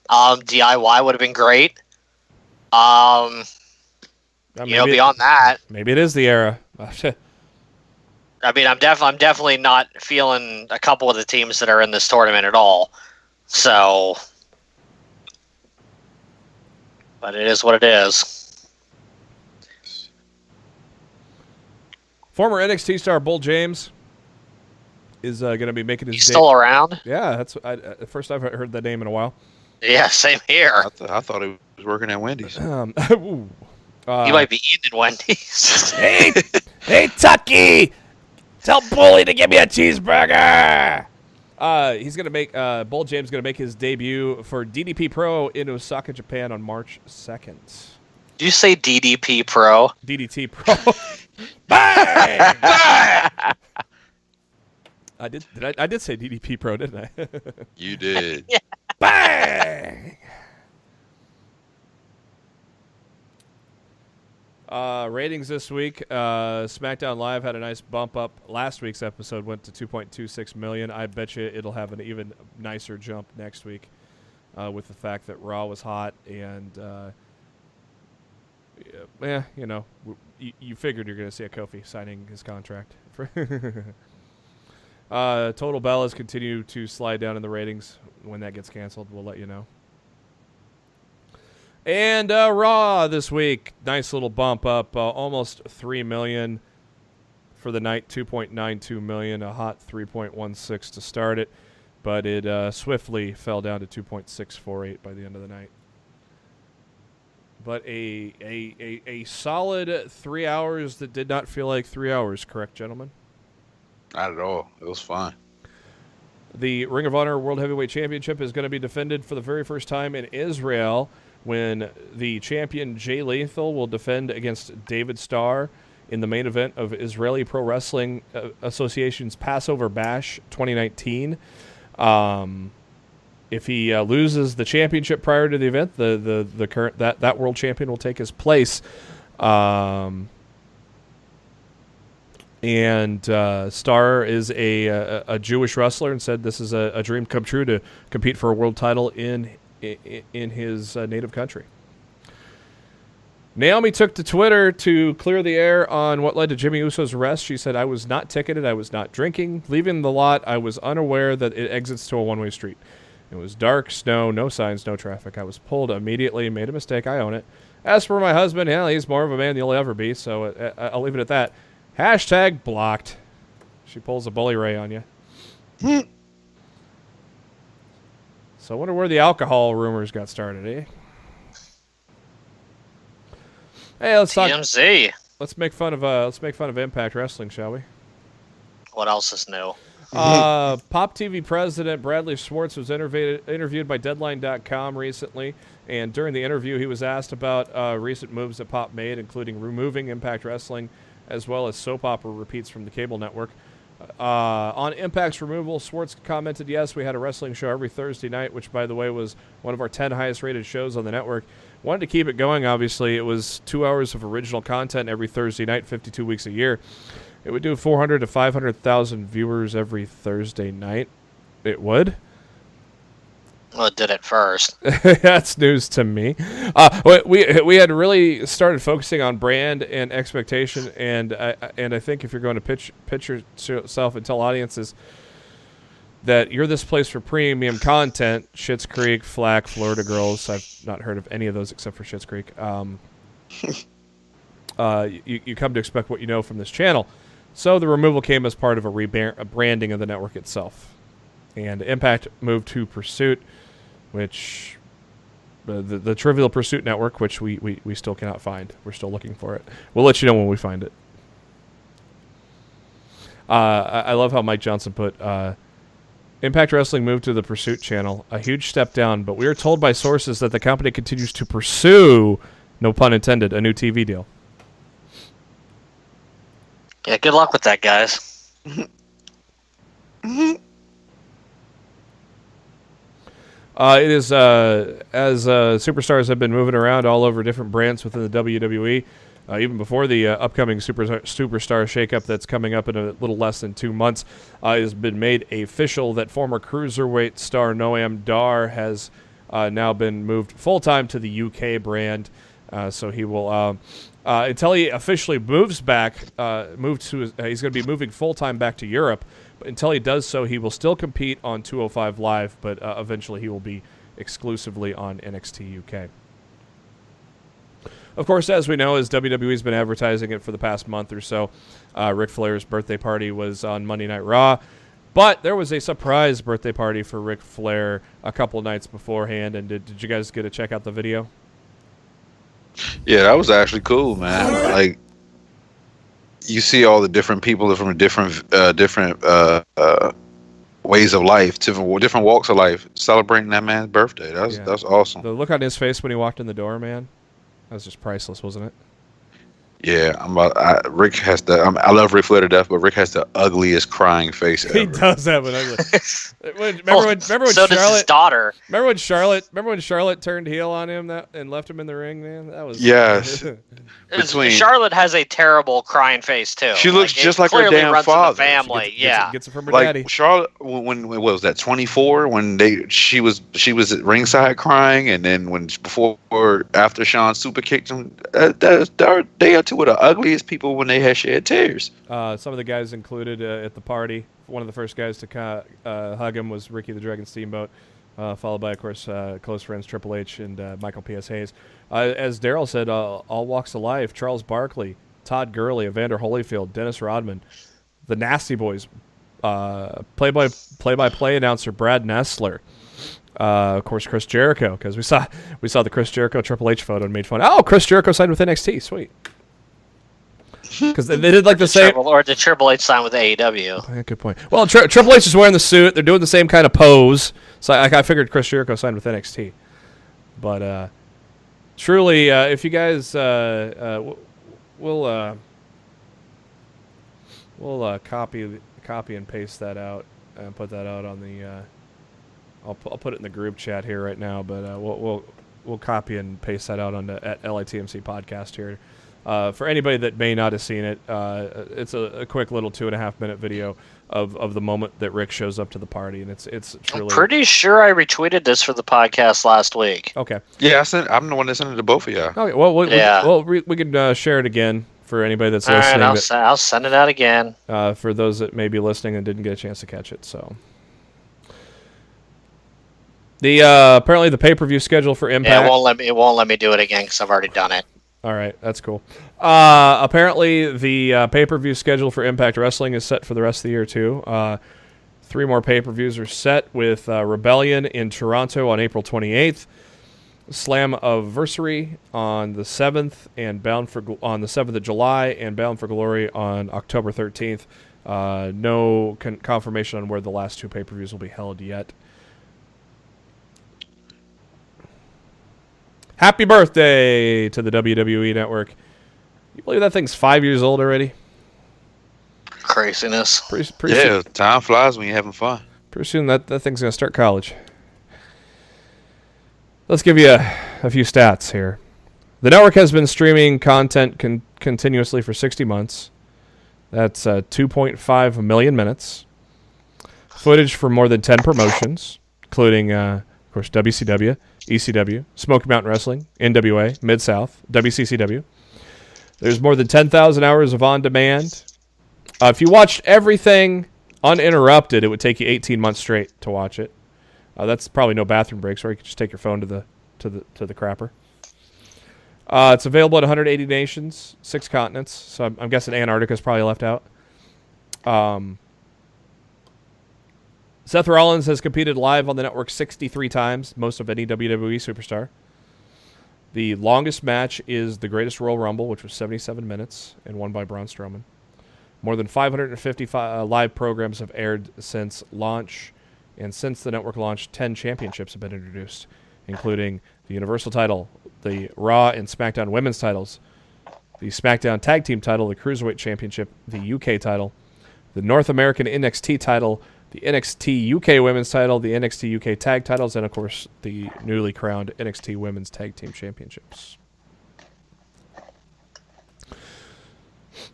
DIY would have been great. Beyond that, maybe it is the Era. I mean, I'm definitely not feeling a couple of the teams that are in this tournament at all. So, but it is what it is. Former NXT star Bull James is going to be making his. He's still around? Yeah, that's first I've heard that name in a while. Yeah, same here. I thought he was working at Wendy's. He might be eating at Wendy's. Hey, Hey, Tucky! Tell Bully to give me a cheeseburger! He's going to make, Bull James going to make his debut for DDP Pro in Osaka, Japan on March 2nd. Did you say DDP Pro? DDT Pro. Bang! I did say DDP Pro, didn't I? You did. Yeah. Bang! Ratings this week. SmackDown Live had a nice bump up. Last week's episode went to 2.26 million. I bet you it'll have an even nicer jump next week with the fact that Raw was hot and, yeah, you know, you figured you're going to see a Kofi signing his contract. Total Bellas continue to slide down in the ratings. When that gets canceled, we'll let you know. And Raw this week, nice little bump up, almost 3 million for the night, 2.92 million, a hot 3.16 to start it, but it swiftly fell down to 2.648 by the end of the night. But a solid 3 hours that did not feel like 3 hours, correct, gentlemen? Not at all. It was fun. The Ring of Honor World Heavyweight Championship is going to be defended for the very first time in Israel when the champion Jay Lethal will defend against David Starr in the main event of Israeli Pro Wrestling Association's Passover Bash 2019. If he loses the championship prior to the event, the current that world champion will take his place. And Starr is a Jewish wrestler and said this is a dream come true to compete for a world title in his native country. Naomi took to Twitter to clear the air on what led to Jimmy Uso's arrest. She said, "I was not ticketed. I was not drinking. Leaving the lot, I was unaware that it exits to a one-way street. It was dark, snow, no signs, no traffic. I was pulled immediately, made a mistake. I own it. As for my husband, yeah, he's more of a man than you'll ever be, so I'll leave it at that. Hashtag blocked." She pulls a bully ray on you. So I wonder where the alcohol rumors got started, eh? Hey, let's talk. TMZ. Let's make fun of Impact Wrestling, shall we? What else is new? Pop TV president Bradley Schwartz was interviewed by Deadline.com recently, and during the interview, he was asked about recent moves that Pop made, including removing Impact Wrestling, as well as soap opera repeats from the cable network. On Impact's removal, Schwartz commented, "Yes, we had a wrestling show every Thursday night," which, by the way, was one of our 10 highest-rated shows on the network. Wanted to keep it going, obviously. It was 2 hours of original content every Thursday night, 52 weeks a year. It would do 400 to 500,000 viewers every Thursday night. It would. Well, it did it first. That's news to me. We had really started focusing on brand and expectation, and I think if you're going to pitch yourself and tell audiences that you're this place for premium content, Schitt's Creek, Flack, Florida Girls. I've not heard of any of those except for Schitt's Creek. You come to expect what you know from this channel. So the removal came as part of a rebranding of the network itself. And Impact moved to Pursuit, which the Trivial Pursuit network, which we still cannot find. We're still looking for it. We'll let you know when we find it. I love how Mike Johnson put, Impact Wrestling moved to the Pursuit channel, a huge step down, but we are told by sources that the company continues to pursue, no pun intended, a new TV deal. Yeah, good luck with that, guys. It is, as superstars have been moving around all over different brands within the WWE, even before the upcoming superstar shakeup that's coming up in a little less than 2 months, it has been made official that former cruiserweight star Noam Dar has now been moved full-time to the UK brand. So he will, until he officially moves back, he's going to be moving full-time back to Europe. But until he does so, he will still compete on 205 Live, but eventually he will be exclusively on NXT UK. Of course, as we know, as WWE's been advertising it for the past month or so, Ric Flair's birthday party was on Monday Night Raw. But there was a surprise birthday party for Ric Flair a couple nights beforehand. And did you guys get to check out the video? Yeah, that was actually cool, man. Like, you see all the different people from different ways of life, different walks of life, celebrating that man's birthday. That's awesome. The look on his face when he walked in the door, man, that was just priceless, wasn't it? Yeah, Rick has the. I love Ric Flair to death, but Rick has the ugliest crying face ever. He does have an ugly. Remember when so Charlotte? does his daughter. Remember when Charlotte turned heel on him and left him in the ring, man? That was yes. Charlotte has a terrible crying face too. She looks just like her damn runs father. In the family, gets it from her daddy. Charlotte, when what was that 24? When she was at ringside crying, and then after Sean super kicked him, they are two of the ugliest people when they had shed tears. Some of the guys included at the party. One of the first guys to hug him was Ricky the Dragon Steamboat, followed by, of course, close friends Triple H and Michael P.S. Hayes. As Darryl said, all walks of life: Charles Barkley, Todd Gurley, Evander Holyfield, Dennis Rodman, the Nasty Boys, play-by-play announcer Brad Nessler, of course Chris Jericho, because we saw the Chris Jericho Triple H photo and made fun. Oh, Chris Jericho signed with NXT, sweet. Because they did like the same. Or did Triple H sign with AEW? Yeah, good point. Well, Triple H is wearing the suit. They're doing the same kind of pose. So I figured Chris Jericho signed with NXT. But truly, if you guys, we'll copy and paste that out and put that out on the. I'll put it in the group chat here right now. But we'll copy and paste that out on at LITMC podcast here. For anybody that may not have seen it, it's a quick little 2.5-minute video of the moment that Rick shows up to the party, and it's truly. I'm pretty sure I retweeted this for the podcast last week. Okay. Yeah, I'm the one that sent it to both of y'all. Okay. Well, we can share it again for anybody that's listening. All right, I'll send it out again. For those that may be listening and didn't get a chance to catch it, so. The apparently the pay-per-view schedule for Impact. Yeah, it won't let me do it again because I've already done it. All right, that's cool. Apparently, the pay-per-view schedule for Impact Wrestling is set for the rest of the year, too. 3 more pay-per-views are set with Rebellion in Toronto on April 28th, Slammiversary on the 7th, and on the 7th of July, and Bound for Glory on October 13th. No confirmation on where the last 2 pay-per-views will be held yet. Happy birthday to the WWE Network. You believe that thing's 5 years old already? Craziness. Pretty Yeah, time flies when you're having fun. Pretty soon that thing's going to start college. Let's give you a few stats here. The network has been streaming content continuously for 60 months. That's 2.5 million minutes. Footage for more than 10 promotions, including, of course, WCW, ECW, Smoky Mountain Wrestling, NWA, Mid-South, WCCW. There's more than 10,000 hours of on-demand. If you watched everything uninterrupted, it would take you 18 months straight to watch it. That's probably no bathroom breaks, or you could just take your phone to the crapper. It's available in 180 nations, 6 continents. So I'm guessing Antarctica's probably left out. Seth Rollins has competed live on the network 63 times, most of any WWE superstar. The longest match is the Greatest Royal Rumble, which was 77 minutes and won by Braun Strowman. More than 550 live programs have aired since launch, and since the network launched, 10 championships have been introduced, including the Universal title, the Raw and SmackDown women's titles, the SmackDown Tag Team title, the Cruiserweight Championship, the UK title, the North American NXT title, the NXT UK Women's title, the NXT UK Tag titles, and, of course, the newly crowned NXT Women's Tag Team Championships.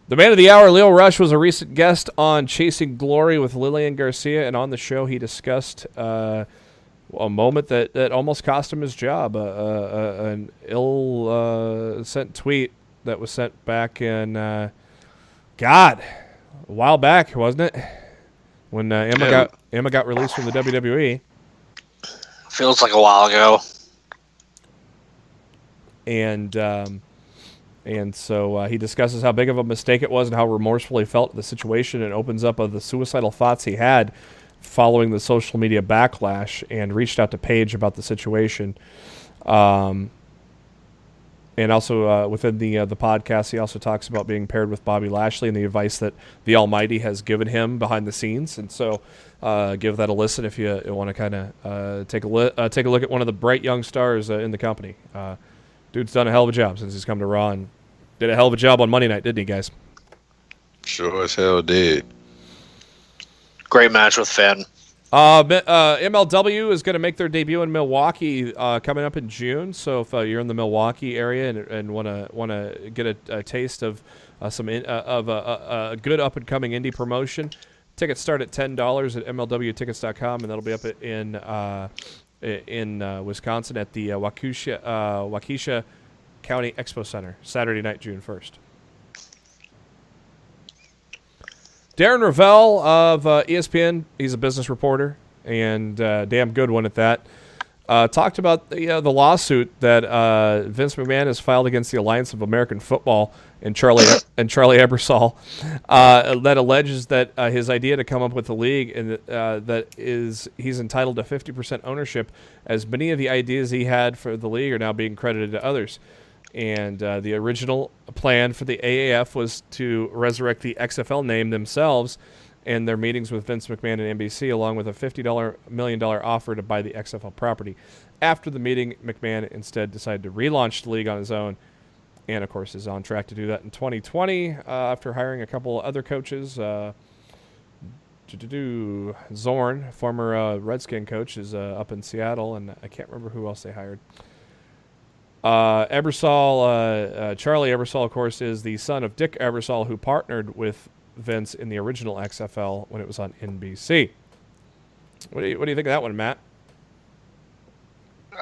The man of the hour, Leo Rush, was a recent guest on Chasing Glory with Lillian Garcia, and on the show he discussed a moment that almost cost him his job, an ill-sent tweet that was sent back in, a while back, wasn't it? When Emma got released from the WWE. Feels like a while ago. And so he discusses how big of a mistake it was and how remorseful he felt at the situation, and opens up of the suicidal thoughts he had following the social media backlash, and reached out to Paige about the situation. And also within the podcast, he also talks about being paired with Bobby Lashley and the advice that the Almighty has given him behind the scenes. And so give that a listen if you want to kind of take a look at one of the bright young stars in the company. Dude's done a hell of a job since he's come to Raw and did a hell of a job on Monday night, didn't he, guys? Sure as hell did. Great match with Finn. MLW is going to make their debut in Milwaukee coming up in June. So if you're in the Milwaukee area and want to get a taste of a good up and coming indie promotion, tickets start at $10 at MLWtickets.com, and that'll be up in Wisconsin at the Waukesha County Expo Center, Saturday night, June 1st. Darren Ravel of ESPN, he's a business reporter, and damn good one at that, talked about the lawsuit that Vince McMahon has filed against the Alliance of American Football and Charlie Ebersol that alleges that his idea to come up with a league and he's entitled to 50% ownership, as many of the ideas he had for the league are now being credited to others. And the original plan for the AAF was to resurrect the XFL name themselves, and their meetings with Vince McMahon and NBC, along with a $50 million offer to buy the XFL property. After the meeting, McMahon instead decided to relaunch the league on his own, and of course is on track to do that in 2020 after hiring a couple other coaches. Zorn, former Redskin coach, is up in Seattle, and I can't remember who else they hired. Ebersol, Charlie Ebersol, of course, is the son of Dick Ebersol, who partnered with Vince in the original XFL when it was on NBC. What do you think of that one, Matt?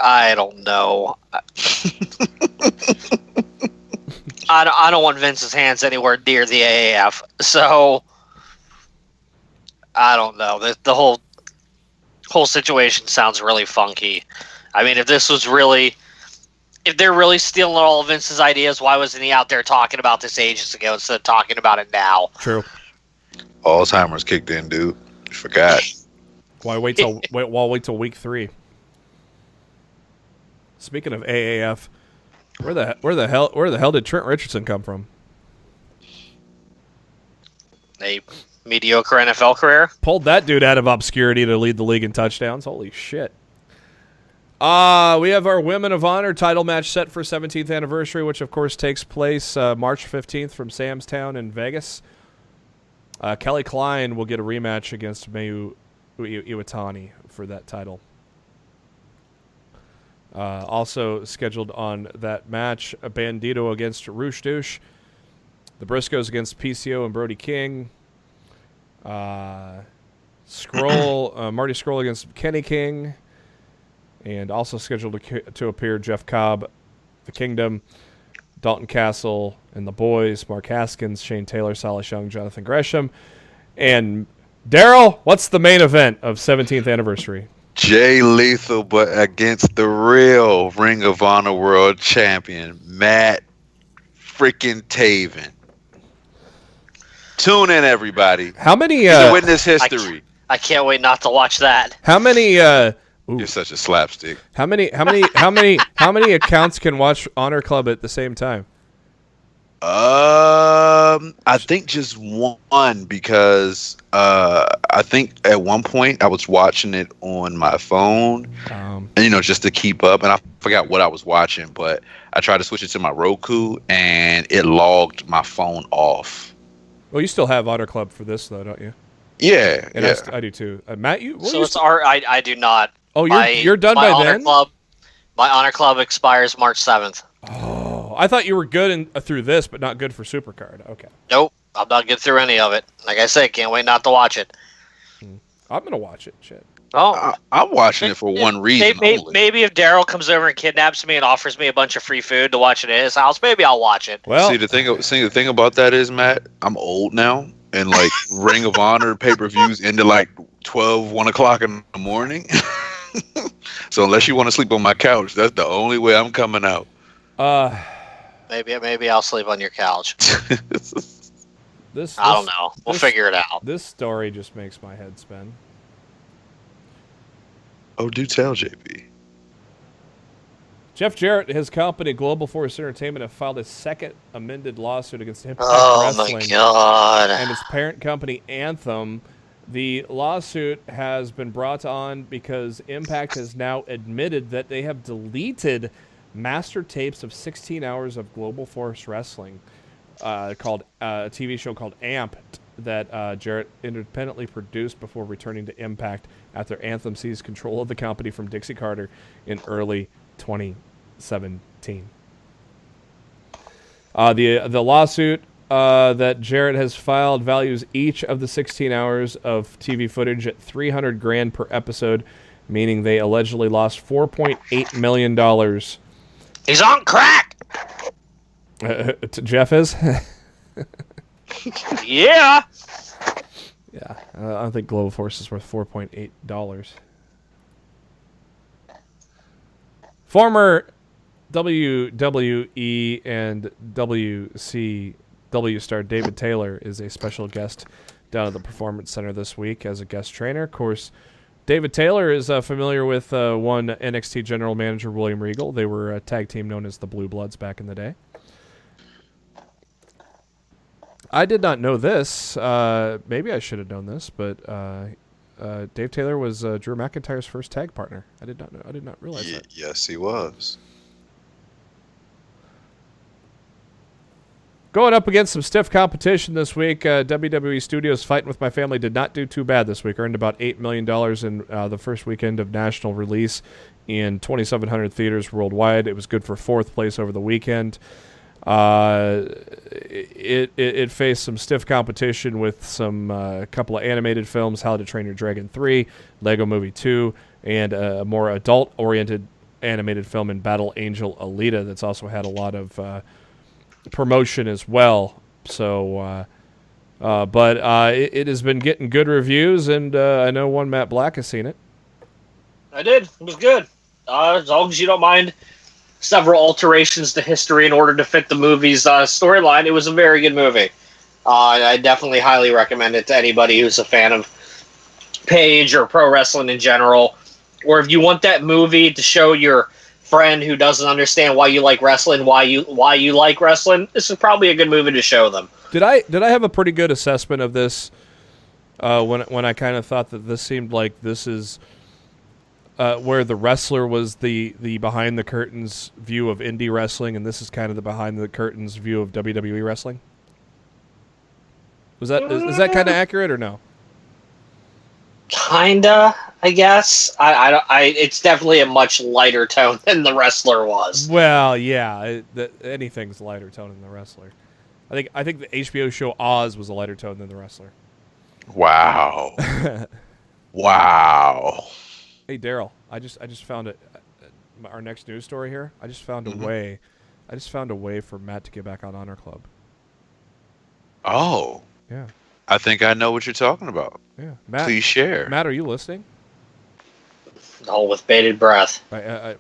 I don't know. I don't want Vince's hands anywhere near the AAF, so I don't know. The whole situation sounds really funky. I mean, if they're really stealing all of Vince's ideas, why wasn't he out there talking about this ages ago instead of talking about it now? True. Alzheimer's kicked in, dude. You forgot. Why wait till week 3? Speaking of AAF, where the hell did Trent Richardson come from? A mediocre NFL career. Pulled that dude out of obscurity to lead the league in touchdowns. Holy shit. We have our Women of Honor title match set for 17th anniversary, which of course takes place March 15th from Sam's Town in Vegas. Kelly Klein will get a rematch against Mayu Iwatani for that title. Also scheduled on that match, Bandito against Roosh Douche, the Briscoes against PCO and Brody King, Marty Scurll against Kenny King, and also scheduled to appear Jeff Cobb, The Kingdom, Dalton Castle, and The Boys, Mark Haskins, Shane Taylor, Silas Young, Jonathan Gresham, and Darryl. What's the main event of 17th anniversary? Jay Lethal, but against the real Ring of Honor World Champion, Matt freaking Taven. Tune in, everybody. How many? Witness history. I can't wait not to watch that. How many? You're such a slapstick. How many accounts can watch Honor Club at the same time? I think just one, because I think at one point I was watching it on my phone, and just to keep up, and I forgot what I was watching, but I tried to switch it to my Roku and it logged my phone off. Well, you still have Honor Club for this though, don't you? Yeah, and yeah. I do too. Matt, you? I do not. Oh, you're done by then? My Honor Club expires March 7th. Oh, I thought you were good through this, but not good for Supercard. Okay. Nope, I'm not good through any of it. Like I said, can't wait not to watch it. I'm gonna watch it. Shit. Oh, I'm watching it for one reason. Maybe if Darryl comes over and kidnaps me and offers me a bunch of free food to watch it at his house, maybe I'll watch it. Well, the thing about that is, Matt, I'm old now, and like Ring of Honor pay-per-views into like 1 o'clock in the morning. So unless you want to sleep on my couch, that's the only way I'm coming out. Maybe I'll sleep on your couch. I don't know. We'll figure it out. This story just makes my head spin. Oh, do tell, JP. Jeff Jarrett, his company, Global Force Entertainment, have filed a second amended lawsuit against Impact Oh Wrestling my god. and its parent company, Anthem. The lawsuit has been brought on because Impact has now admitted that they have deleted master tapes of 16 hours of Global Force Wrestling, called a TV show called Amped, that Jarrett independently produced before returning to Impact after Anthem seized control of the company from Dixie Carter in early 2017. The lawsuit that Jarrett has filed values each of the 16 hours of TV footage at $300,000 per episode, meaning they allegedly lost $4.8 million. He's on crack. Jeff is. Yeah. Yeah, I don't think Global Force is worth $4.8. Former WWE and WCW star David Taylor is a special guest down at the Performance Center this week as a guest trainer. Of course, David Taylor is familiar with one NXT general manager, William Regal. They were a tag team known as the Blue Bloods back in the day. I did not know this. Maybe I should have known this, but Dave Taylor was Drew McIntyre's first tag partner. I did not know. I did not realize that. Yes, he was. Going up against some stiff competition this week, WWE Studios Fighting With My Family did not do too bad this week. Earned about $8 million in the first weekend of national release in 2,700 theaters worldwide. It was good for fourth place over the weekend. It faced some stiff competition with some couple of animated films, How to Train Your Dragon 3, Lego Movie 2, and a more adult-oriented animated film in Battle Angel Alita that's also had a lot of promotion as well. So, but it has been getting good reviews, and I know one Matt Black has seen it. I did. It was good. As long as you don't mind several alterations to history in order to fit the movie's storyline, it was a very good movie. I definitely highly recommend it to anybody who's a fan of Paige or pro wrestling in general, or if you want that movie to show your friend who doesn't understand why you like wrestling, why you like wrestling, this is probably a good movie to show them. Did I have a pretty good assessment of this when I kind of thought that this seemed like this is where the wrestler was the behind the curtains view of indie wrestling, and this is kind of the behind the curtains view of WWE wrestling? Is that kind of accurate or no? Kinda, I guess. It's definitely a much lighter tone than the wrestler was. Well, yeah, anything's lighter tone than the wrestler. I think the HBO show Oz was a lighter tone than the wrestler. Wow. Wow. Hey Darryl, I just found it. Our next news story here. I just found a way. I just found a way for Matt to get back on Honor Club. Oh. Yeah. I think I know what you're talking about. Yeah. Matt, please share. Matt, are you listening? All with bated breath.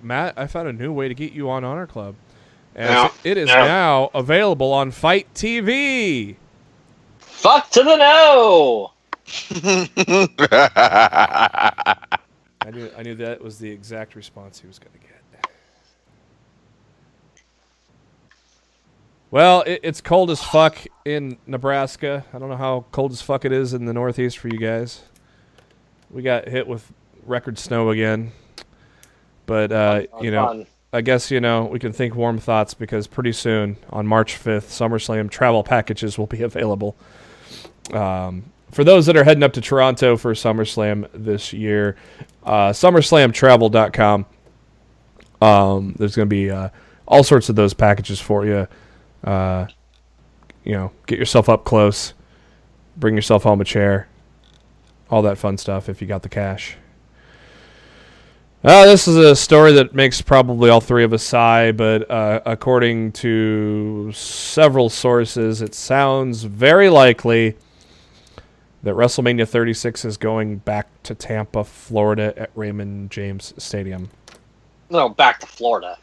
Matt, I found a new way to get you on Honor Club. And it is now available on Fight TV. Fuck to the no. I knew that was the exact response he was going to get. Well, it's cold as fuck in Nebraska. I don't know how cold as fuck it is in the Northeast for you guys. We got hit with record snow again. But, fun. I guess, we can think warm thoughts because pretty soon, on March 5th, SummerSlam travel packages will be available. For those that are heading up to Toronto for SummerSlam this year, SummerSlamTravel.com. There's going to be all sorts of those packages for you. Get yourself up close, bring yourself home a chair, all that fun stuff if you got the cash. This is a story that makes probably all three of us sigh, but according to several sources, it sounds very likely that WrestleMania 36 is going back to Tampa, Florida at Raymond James Stadium. No, back to Florida.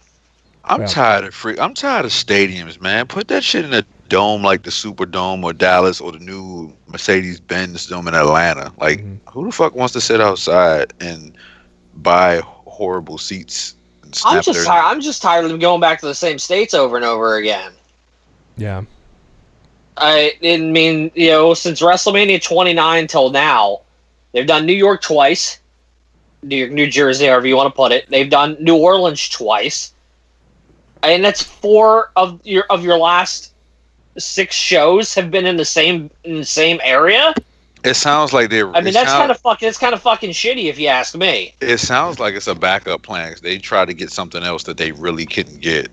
I'm tired of stadiums, man. Put that shit in a dome like the Superdome or Dallas or the new Mercedes-Benz Dome in Atlanta. Like, who the fuck wants to sit outside and buy horrible seats snap their. I'm just tired of them going back to the same states over and over again. Yeah. I mean, since WrestleMania 29 till now, they've done New York twice, New Jersey, however you want to put it. They've done New Orleans twice, and that's 4 of your last 6 shows have been in the same area. It sounds like they're. I mean, that's kind of fucking shitty, if you ask me. It sounds like it's a backup plan. They try to get something else that they really couldn't get.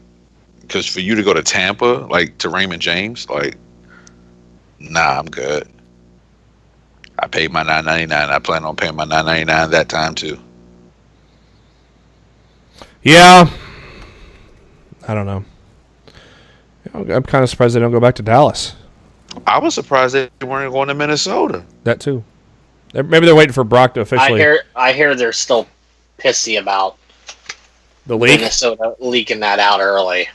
Because for you to go to Tampa, like to Raymond James, like, nah, I'm good. I paid my $9.99. I plan on paying my $9.99 that time too. Yeah. I don't know. I'm kind of surprised they don't go back to Dallas. I was surprised they weren't going to Minnesota. That too. Maybe they're waiting for Brock to officially. I hear they're still pissy about the leak. Minnesota leaking that out early.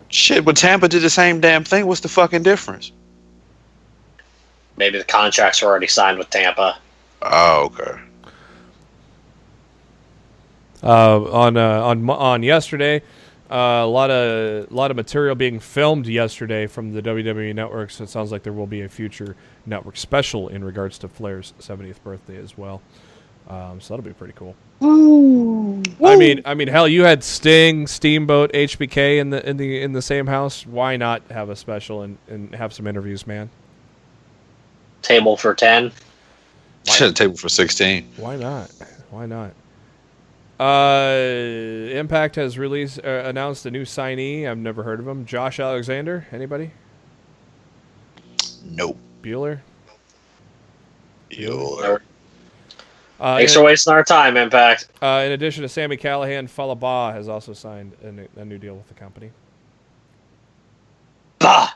Shit, but Tampa did the same damn thing. What's the fucking difference? Maybe the contracts were already signed with Tampa. Oh, okay. On yesterday, a lot of material being filmed yesterday from the WWE Network. So it sounds like there will be a future network special in regards to Flair's 70th birthday as well. So that'll be pretty cool. Woo. I mean, hell, you had Sting, Steamboat, HBK in the same house. Why not have a special and have some interviews, man? Table for 10. Table for 16. Why not? Impact has announced a new signee. I've never heard of him. Josh Alexander. Anybody? Nope. Bueller. Thanks for wasting our time, Impact. In addition to Sami Callihan, Falaba has also signed a new deal with the company. Bah!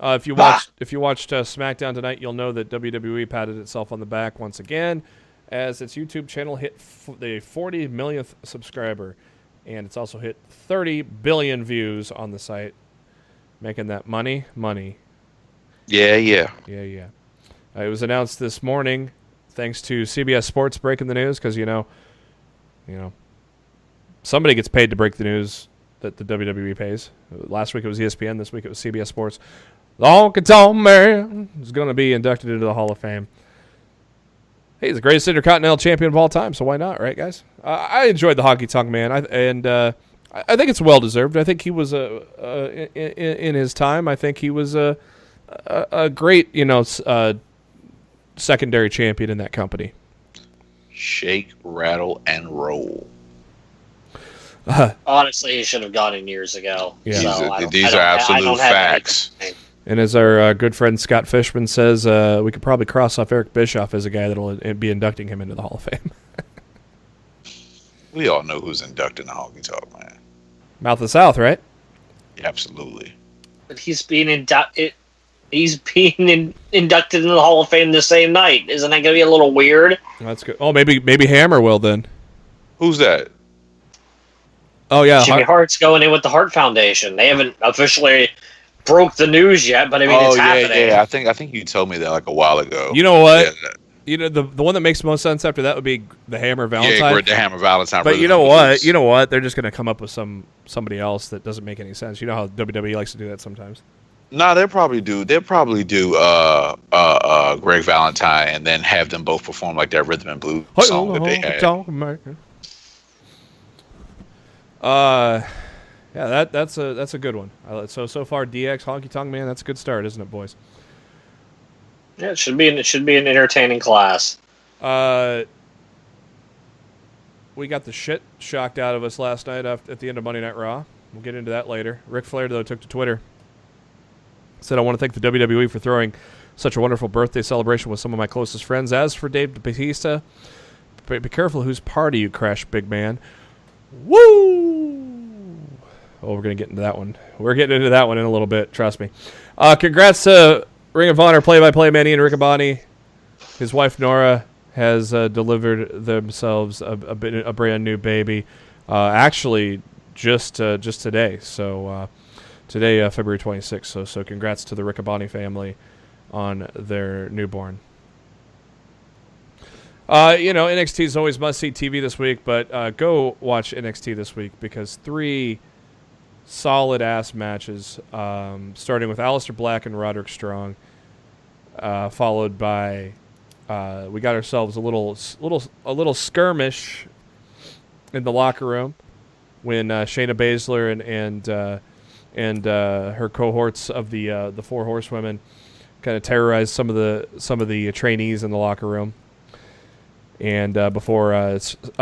If you watched SmackDown tonight, you'll know that WWE patted itself on the back once again as its YouTube channel hit the 40 millionth subscriber, and it's also hit 30 billion views on the site, making that money. Yeah. It was announced this morning, thanks to CBS Sports breaking the news, because you know, somebody gets paid to break the news that the WWE pays. Last week it was ESPN. This week it was CBS Sports. The Honky Tonk Man is going to be inducted into the Hall of Fame. Hey, he's the greatest Intercontinental Champion of all time, so why not, right, guys? I enjoyed the Honky Tonk Man, I think it's well deserved. I think he was in his time. I think he was a great, secondary champion in that company. Shake, rattle, and roll. Honestly, he should have gone in years ago. Yeah. So These are absolute facts. And as our good friend Scott Fishman says, we could probably cross off Eric Bischoff as a guy that will be inducting him into the Hall of Fame. We all know who's inducting the Honky Tonk Man. Mouth of the South, right? Absolutely. But he's being inducted into the Hall of Fame the same night. Isn't that going to be a little weird? That's good. Oh, maybe Hammer will then. Who's that? Oh yeah, Jimmy Hart's going in with the Hart Foundation. They haven't officially broke the news yet, but I mean it's happening. Yeah. I think you told me that like a while ago. You know what? Yeah. The one that makes most sense after that would be the Hammer Valentine. Yeah, the Hammer Valentine. But you know what? You know what? They're just going to come up with somebody else that doesn't make any sense. You know how WWE likes to do that sometimes. No, they'll probably do Greg Valentine and then have them both perform like that rhythm and blues song that they had. Yeah, that's a good one. So far, DX Honky Tonk Man, that's a good start, isn't it, boys? Yeah, it should be an entertaining class. We got the shit shocked out of us last night at the end of Monday Night Raw. We'll get into that later. Ric Flair, though, took to Twitter. Said, I want to thank the WWE for throwing such a wonderful birthday celebration with some of my closest friends. As for Dave Bautista, be careful whose party you crash, big man. Woo! Oh, we're going to get into that one. We're getting into that one in a little bit, trust me. Congrats to Ring of Honor play-by-play man Ian Riccaboni. His wife, Nora, has delivered themselves a brand new baby. Actually, just today. So today, February 26th. So congrats to the Riccaboni family on their newborn. NXT is always must-see TV this week, but go watch NXT this week because 3 solid-ass matches, starting with Aleister Black and Roderick Strong, followed by we got ourselves a little skirmish in the locker room when Shayna Baszler and her cohorts of the 4 horsewomen kind of terrorized some of the trainees in the locker room. And before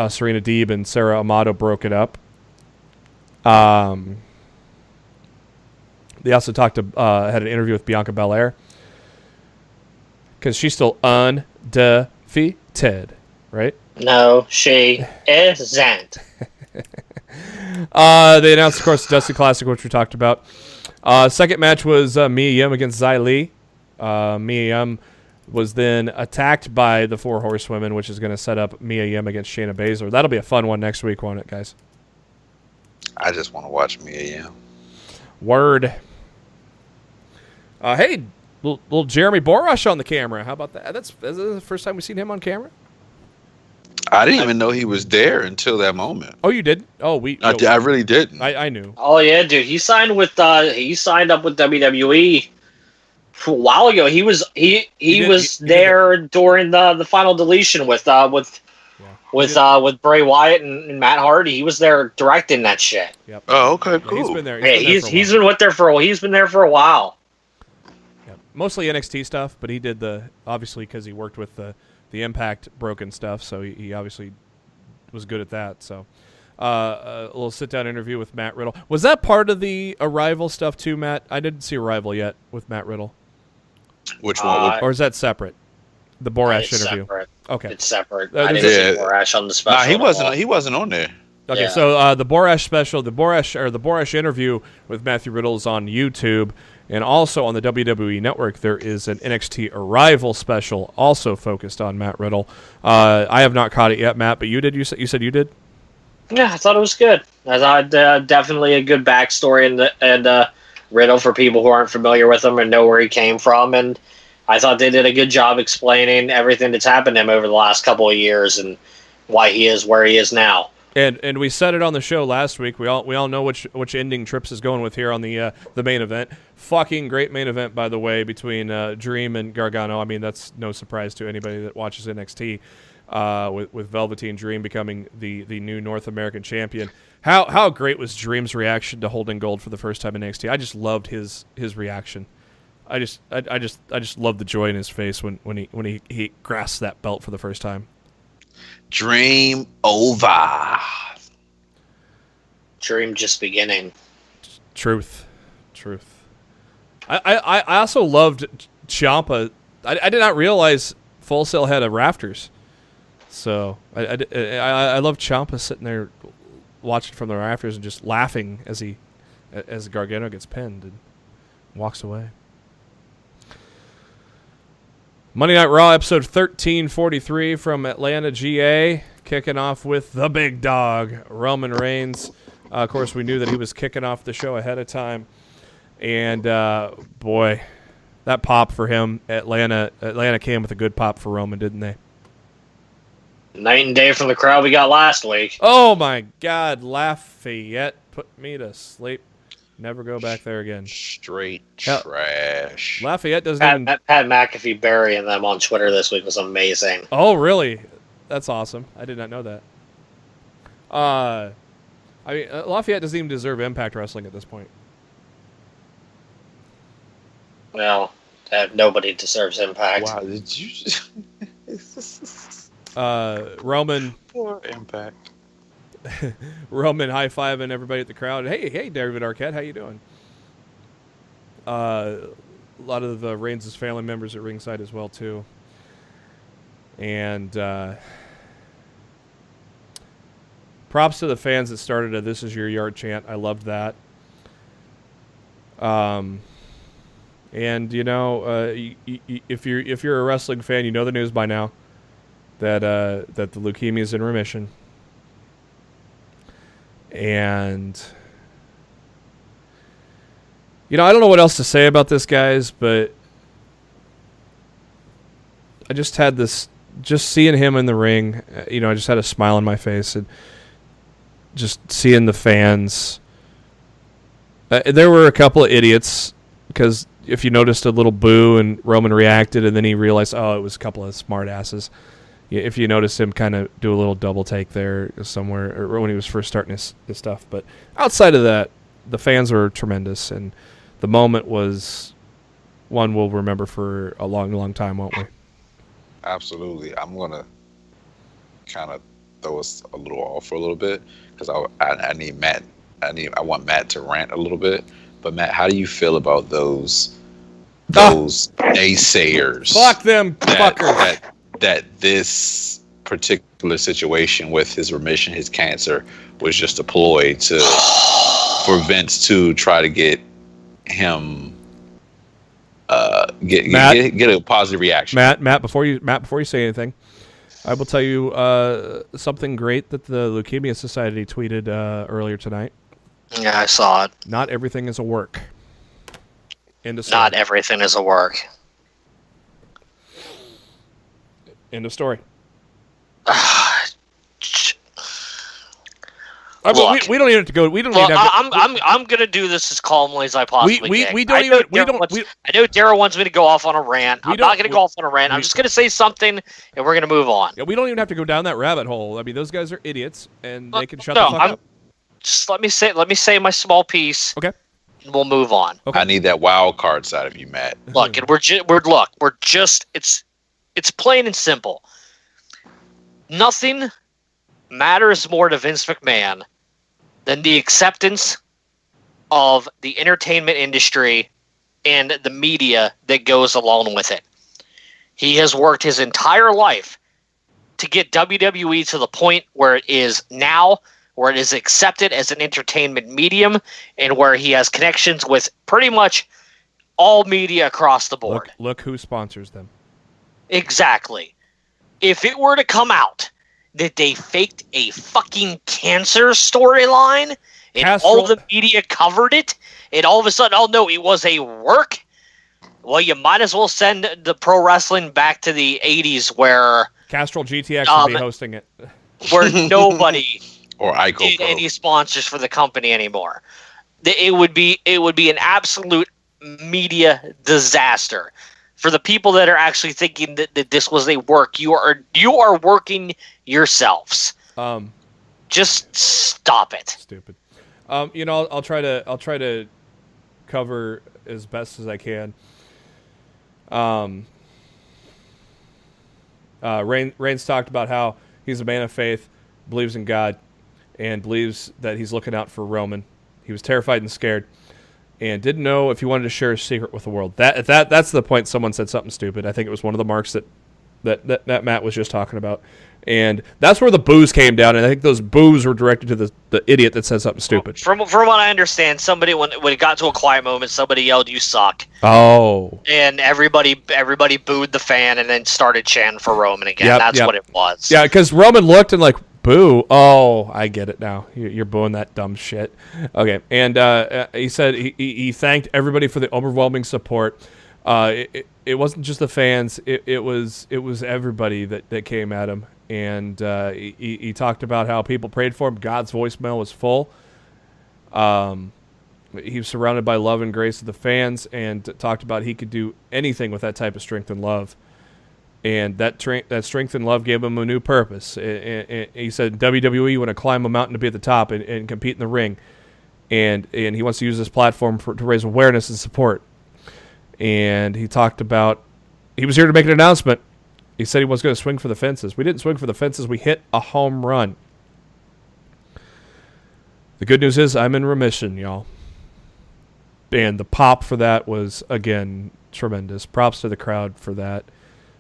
Serena Deeb and Sarah Amato broke it up. They also had an interview with Bianca Belair because she's still undefeated, right? No, she isn't. They announced, of course, the Dusty Classic, which we talked about. Second match was Mia Yim against Xia Li. Mia Yim was then attacked by the 4 horsewomen, which is going to set up Mia Yim against Shayna Baszler. That'll be a fun one next week, won't it, guys? I just want to watch Mia Yim. Word. Hey, little Jeremy Borash on the camera. How about that? That's the first time we've seen him on camera. I didn't even know he was there until that moment. Oh, you did? Oh, I really didn't. I knew. Oh yeah, dude. He signed up with WWE a while ago. He was there during the final deletion with Bray Wyatt and Matt Hardy. He was there directing that shit. Yep. Oh, okay, cool. He's been there. He's been there for a while. Yep. Mostly NXT stuff, but he did obviously because he worked with the Impact broken stuff, so he obviously was good at that. So a little sit-down interview with Matt Riddle. Was that part of the Arrival stuff too, Matt? I didn't see Arrival yet with Matt Riddle. Which one? Or is that separate? The Borash interview. Separate. Okay, It's separate. I didn't see Borash on the special. Nah, he wasn't on there. Okay, Yeah. so the Borash special, the Borash interview with Matthew Riddle is on YouTube, and also on the WWE Network there is an NXT Arrival special also focused on Matt Riddle. I have not caught it yet, Matt, but you did. You said you did. Yeah, I thought it was good. I thought definitely a good backstory and Riddle for people who aren't familiar with him and know where he came from, and I thought they did a good job explaining everything that's happened to him over the last couple of years and why he is where he is now. And we said it on the show last week. We all know which ending Trips is going with here on the main event. Fucking great main event, by the way, between Dream and Gargano. I mean, that's no surprise to anybody that watches NXT. With Velveteen Dream becoming the new North American champion. How great was Dream's reaction to holding gold for the first time in NXT? I just loved his reaction. I just loved the joy in his face when he grasped that belt for the first time. Dream over. Dream just beginning. Truth. I also loved Ciampa. I did not realize Full Sail had a rafters. So I love Ciampa sitting there watching from the rafters and just laughing as Gargano gets pinned and walks away. Monday Night Raw episode 1343 from Atlanta, GA, kicking off with the big dog, Roman Reigns. Of course, we knew that he was kicking off the show ahead of time. And, boy, that pop for him, Atlanta came with a good pop for Roman, didn't they? Night and day from the crowd we got last week. Oh, my God. Lafayette put me to sleep. Never go back there again. Straight trash. Lafayette doesn't even... Pat McAfee burying them on Twitter this week was amazing. Oh, really? That's awesome. I did not know that. I mean, Lafayette doesn't even deserve Impact Wrestling at this point. Well, nobody deserves Impact. Wow, did you just... Roman... Poor Impact. Roman high-fiving everybody at the crowd. Hey, David Arquette, how you doing? A lot of the Reigns' family members at ringside as well, too. And props to the fans that started a "This Is Your Yard" chant. I loved that. And you know, if you're a wrestling fan, you know the news by now that the leukemia is in remission. And, you know, I don't know what else to say about this, guys, but I just had this just seeing him in the ring, I just had a smile on my face, and just seeing the fans. There were a couple of idiots, because if you noticed a little boo and Roman reacted, and then he realized, it was a couple of smart asses. If you noticed him kind of do a little double take there somewhere, or when he was first starting his stuff. But outside of that, the fans were tremendous, and the moment was one we'll remember for a long, long time, won't we? Absolutely. I'm gonna kind of throw us a little off for a little bit, because I need Matt. I want Matt to rant a little bit. But Matt, how do you feel about those naysayers? Fuck them fuckers. That this particular situation with his remission, his cancer, was just a ploy for Vince to try to get him get a positive reaction. Matt, before you say anything, I will tell you something great that the Leukemia Society tweeted earlier tonight. Yeah, I saw it. Not everything is a work. End of story. Not everything is a work. End of story. Look, we don't even have to go. We don't. Look, need to have to, I'm gonna do this as calmly as I possibly can. We don't even. We don't. I know Darryl wants me to go off on a rant. I'm not gonna go off on a rant. I'm just gonna say something, and we're gonna move on. Yeah, we don't even have to go down that rabbit hole. I mean, those guys are idiots, and they can shut the fuck up. Just let me say my small piece. Okay. And we'll move on. Okay. I need that wild card side of you, Matt. Look, and it's plain and simple. Nothing matters more to Vince McMahon than the acceptance of the entertainment industry and the media that goes along with it. He has worked his entire life to get WWE to the point where it is now, where it is accepted as an entertainment medium, and where he has connections with pretty much all media across the board. Look who sponsors them. Exactly. If it were to come out that they faked a fucking cancer storyline and all the media covered it, and all of a sudden, oh no, it was a work, well, you might as well send the pro wrestling back to the 80s where Castrol GTX should be hosting it. Where nobody or did any sponsors for the company anymore. It would be an absolute media disaster. For the people that are actually thinking that this was a work, you are working yourselves. Just stop it. Stupid. I'll try to cover as best as I can. Reigns talked about how he's a man of faith, believes in God, and believes that he's looking out for Roman. He was terrified and scared, and didn't know if he wanted to share his secret with the world. That's the point. Someone said something stupid. I think it was one of the marks that Matt was just talking about. And that's where the boos came down, and I think those boos were directed to the idiot that said something stupid. From what I understand, somebody when it got to a quiet moment, somebody yelled, "You suck!" Oh. And everybody booed the fan, and then started chanting for Roman again. That's what it was. Yeah, because Roman looked and like, boo. Oh, I get it now. You're booing that dumb shit. Okay, and he said he thanked everybody for the overwhelming support. It wasn't just the fans. It was everybody that came at him. And he talked about how people prayed for him. God's voicemail was full. He was surrounded by love and grace of the fans, and talked about he could do anything with that type of strength and love. And that strength and love gave him a new purpose. He said, WWE, you want to climb a mountain to be at the top and compete in the ring. And he wants to use this platform to raise awareness and support. And he talked about he was here to make an announcement. He said he was going to swing for the fences. We didn't swing for the fences. We hit a home run. The good news is I'm in remission, y'all. And the pop for that was, again, tremendous. Props to the crowd for that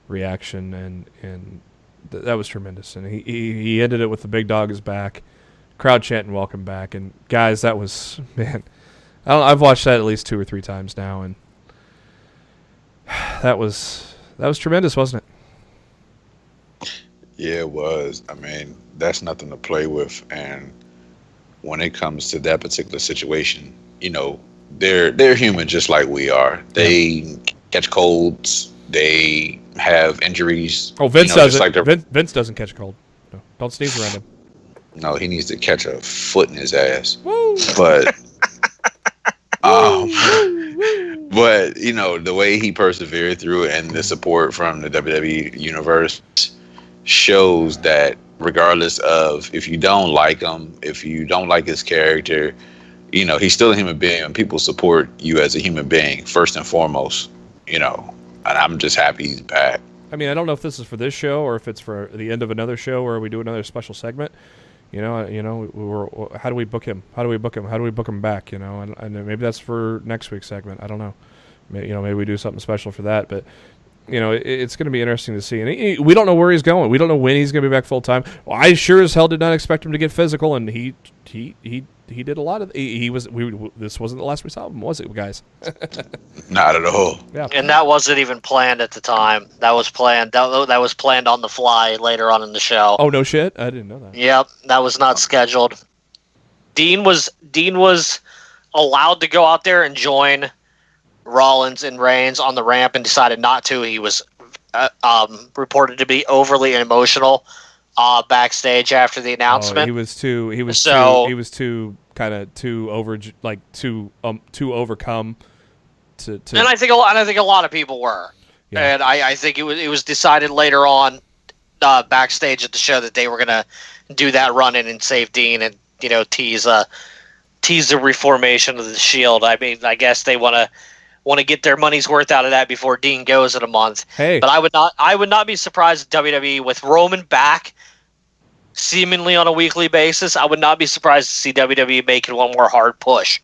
reaction, and that was tremendous. And he ended it with the big dog is back. Crowd chanting welcome back. And, guys, that was, man, I've watched that at least 2 or 3 times now, and that was tremendous, wasn't it? Yeah, it was. I mean, that's nothing to play with. And when it comes to that particular situation, they're human just like we are. They catch colds. They have injuries. Oh, Vince just doesn't. Vince doesn't catch a cold. No, don't sneeze around him. No, he needs to catch a foot in his ass. Woo! But Woo! but the way he persevered through it and the support from the WWE universe shows that regardless of if you don't like him, if you don't like his character, he's still a human being, and people support you as a human being first and foremost. And I'm just happy he's back. I mean, I don't know if this is for this show or if it's for the end of another show where we do another special segment. How do we book him? How do we book him? How do we book him back? And maybe that's for next week's segment. I don't know. Maybe we do something special for that. But it's going to be interesting to see. And we don't know where he's going. We don't know when he's going to be back full time. Well, I sure as hell did not expect him to get physical, and he did a lot of. This wasn't the last we saw of him, was it, guys? Not at all. Yeah. And that wasn't even planned at the time. That was planned. That was planned on the fly later on in the show. Oh no shit! I didn't know that. Yep, that was not scheduled. Dean was allowed to go out there and join Rollins and Reigns on the ramp and decided not to. He was reported to be overly emotional backstage after the announcement. He was too overcome to. And I think a lot of people were. Yeah. And I think it was decided later on backstage at the show that they were gonna do that run in and save Dean and tease the reformation of the Shield. I mean, I guess they want to get their money's worth out of that before Dean goes in a month. Hey, but I would not be surprised if WWE with Roman back seemingly on a weekly basis. I would not be surprised to see WWE making one more hard push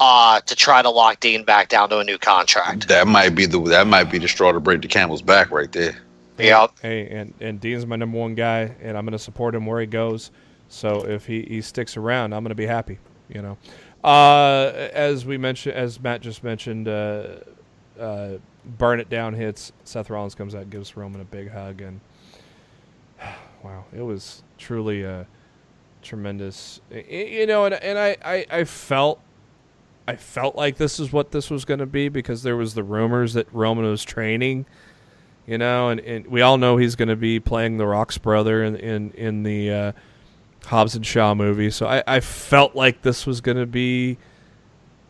to try to lock Dean back down to a new contract. That might be the straw to break the camel's back right there. Yep. Hey, and Dean's my number one guy, and I'm going to support him where he goes. So if he sticks around, I'm going to be happy. As Matt just mentioned, Burn It Down hits. Seth Rollins comes out and gives Roman a big hug, and wow, it was truly tremendous. And I felt like this is what this was going to be because there was the rumors that Roman was training, and we all know he's going to be playing The Rock's brother in the Hobbs and Shaw movie. So I felt like this was going to be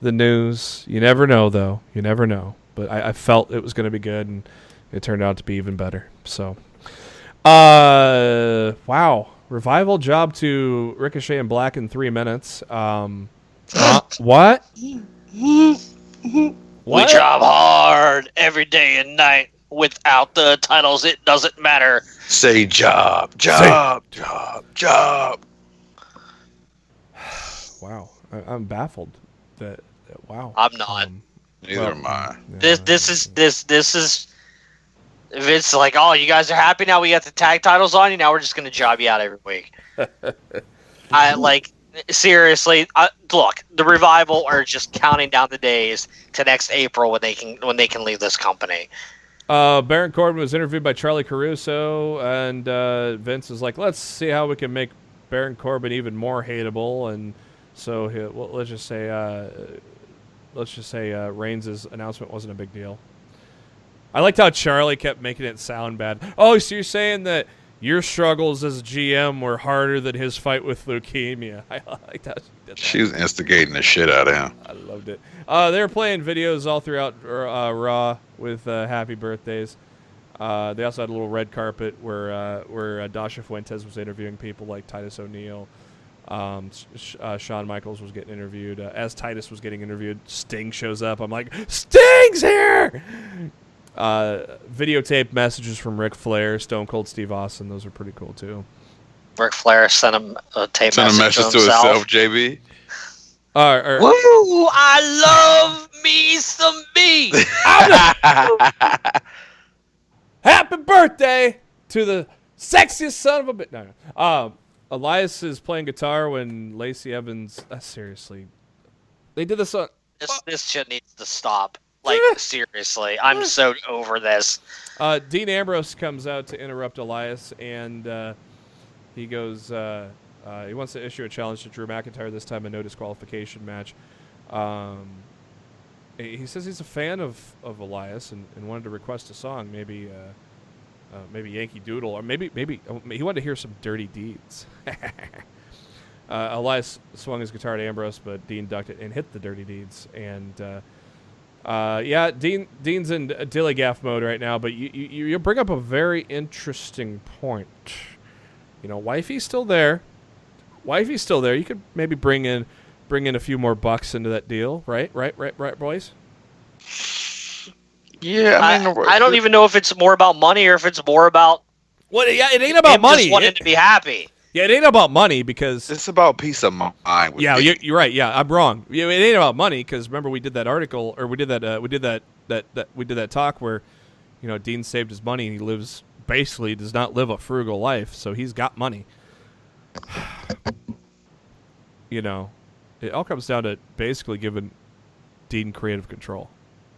the news. You never know, though. You never know. But I felt it was going to be good, and it turned out to be even better. So, wow. Revival job to Ricochet and Black in 3 minutes. What? We job hard every day and night. Without the titles, it doesn't matter. Say job. Wow, I'm baffled. Wow. I'm not. Neither am I. This is. If it's like, oh, you guys are happy now, we got the tag titles on you. Now we're just gonna job you out every week. Seriously. Look, the Revival are just counting down the days to next April when they can leave this company. Baron Corbin was interviewed by Charlie Caruso, and Vince is like, let's see how we can make Baron Corbin even more hateable. And so let's just say Reigns' announcement wasn't a big deal. I liked how Charlie kept making it sound bad. Oh, so you're saying that your struggles as a GM were harder than his fight with leukemia. I liked how she did that. She was instigating the shit out of him. I loved it. They were playing videos all throughout Raw with happy birthdays. They also had a little red carpet where Dasha Fuentes was interviewing people like Titus O'Neil. Shawn Michaels was getting interviewed. As Titus was getting interviewed, Sting shows up. I'm like, Sting's here! Videotape messages from Ric Flair, Stone Cold Steve Austin. Those are pretty cool, too. Ric Flair sent him a tape Send message a message to himself, JB. Woo! I love me some me. Happy birthday to the sexiest son of a bitch. No. Elias is playing guitar when Lacey Evans. Seriously, they did this on. This shit needs to stop. Like, seriously, I'm so over this. Dean Ambrose comes out to interrupt Elias, and he goes. He wants to issue a challenge to Drew McIntyre, this time a no disqualification match. And He says he's a fan of Elias and wanted to request a song, maybe Yankee Doodle, or maybe he wanted to hear some Dirty Deeds. Elias swung his guitar to Ambrose, but Dean ducked it and hit the Dirty Deeds. And Dean's in dilly gaff mode right now. But you bring up a very interesting point. You know, Wifey's still there. You could maybe bring in a few more bucks into that deal, right, boys? Yeah, I mean, I don't even know if it's more about money or if it's more about. Well, yeah, it ain't about money. Just wanting to be happy. Yeah, it ain't about money because it's about peace of mind. Yeah, you're right. Yeah, I'm wrong. Yeah, it ain't about money because remember we did that article or we did that talk where, you know, Dean saved his money and he does not live a frugal life, so he's got money. You know, it all comes down to basically giving Dean creative control,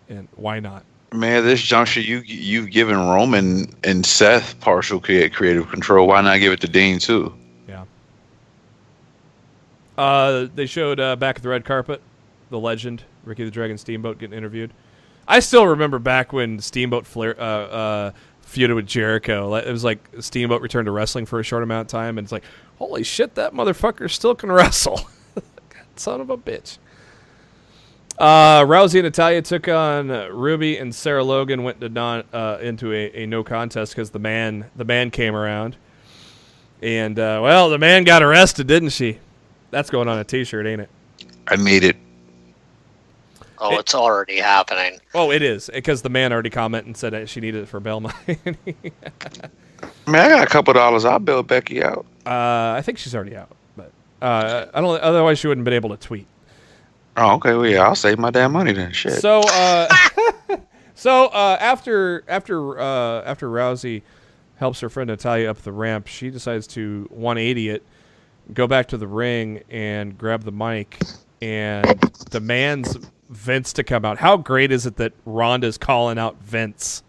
and why not? Man, at this juncture, you've given Roman and Seth partial creative control. Why not give it to Dean too? Yeah. They showed back at the red carpet, the legend Ricky the Dragon Steamboat getting interviewed. I still remember back when Steamboat feuded with Jericho. It was like Steamboat returned to wrestling for a short amount of time, and it's like, holy shit, that motherfucker still can wrestle. Son of a bitch. Rousey and Natalya took on Ruby, and Sarah Logan went into a no contest because the man came around, and the man got arrested, didn't she? That's going on a T-shirt, ain't it? I need it. Oh, it's already happening. Oh, it is because the man already commented and said that she needed it for bail money. Man, I got a couple $. I'll bail Becky out. I think she's already out, but I don't. Otherwise, she wouldn't have been able to tweet. Oh, okay. Well, yeah, I'll save my damn money then. Shit. So, after Rousey helps her friend Natalya up the ramp, she decides to 180 it, go back to the ring, and grab the mic, and demands Vince to come out. How great is it that Ronda's calling out Vince?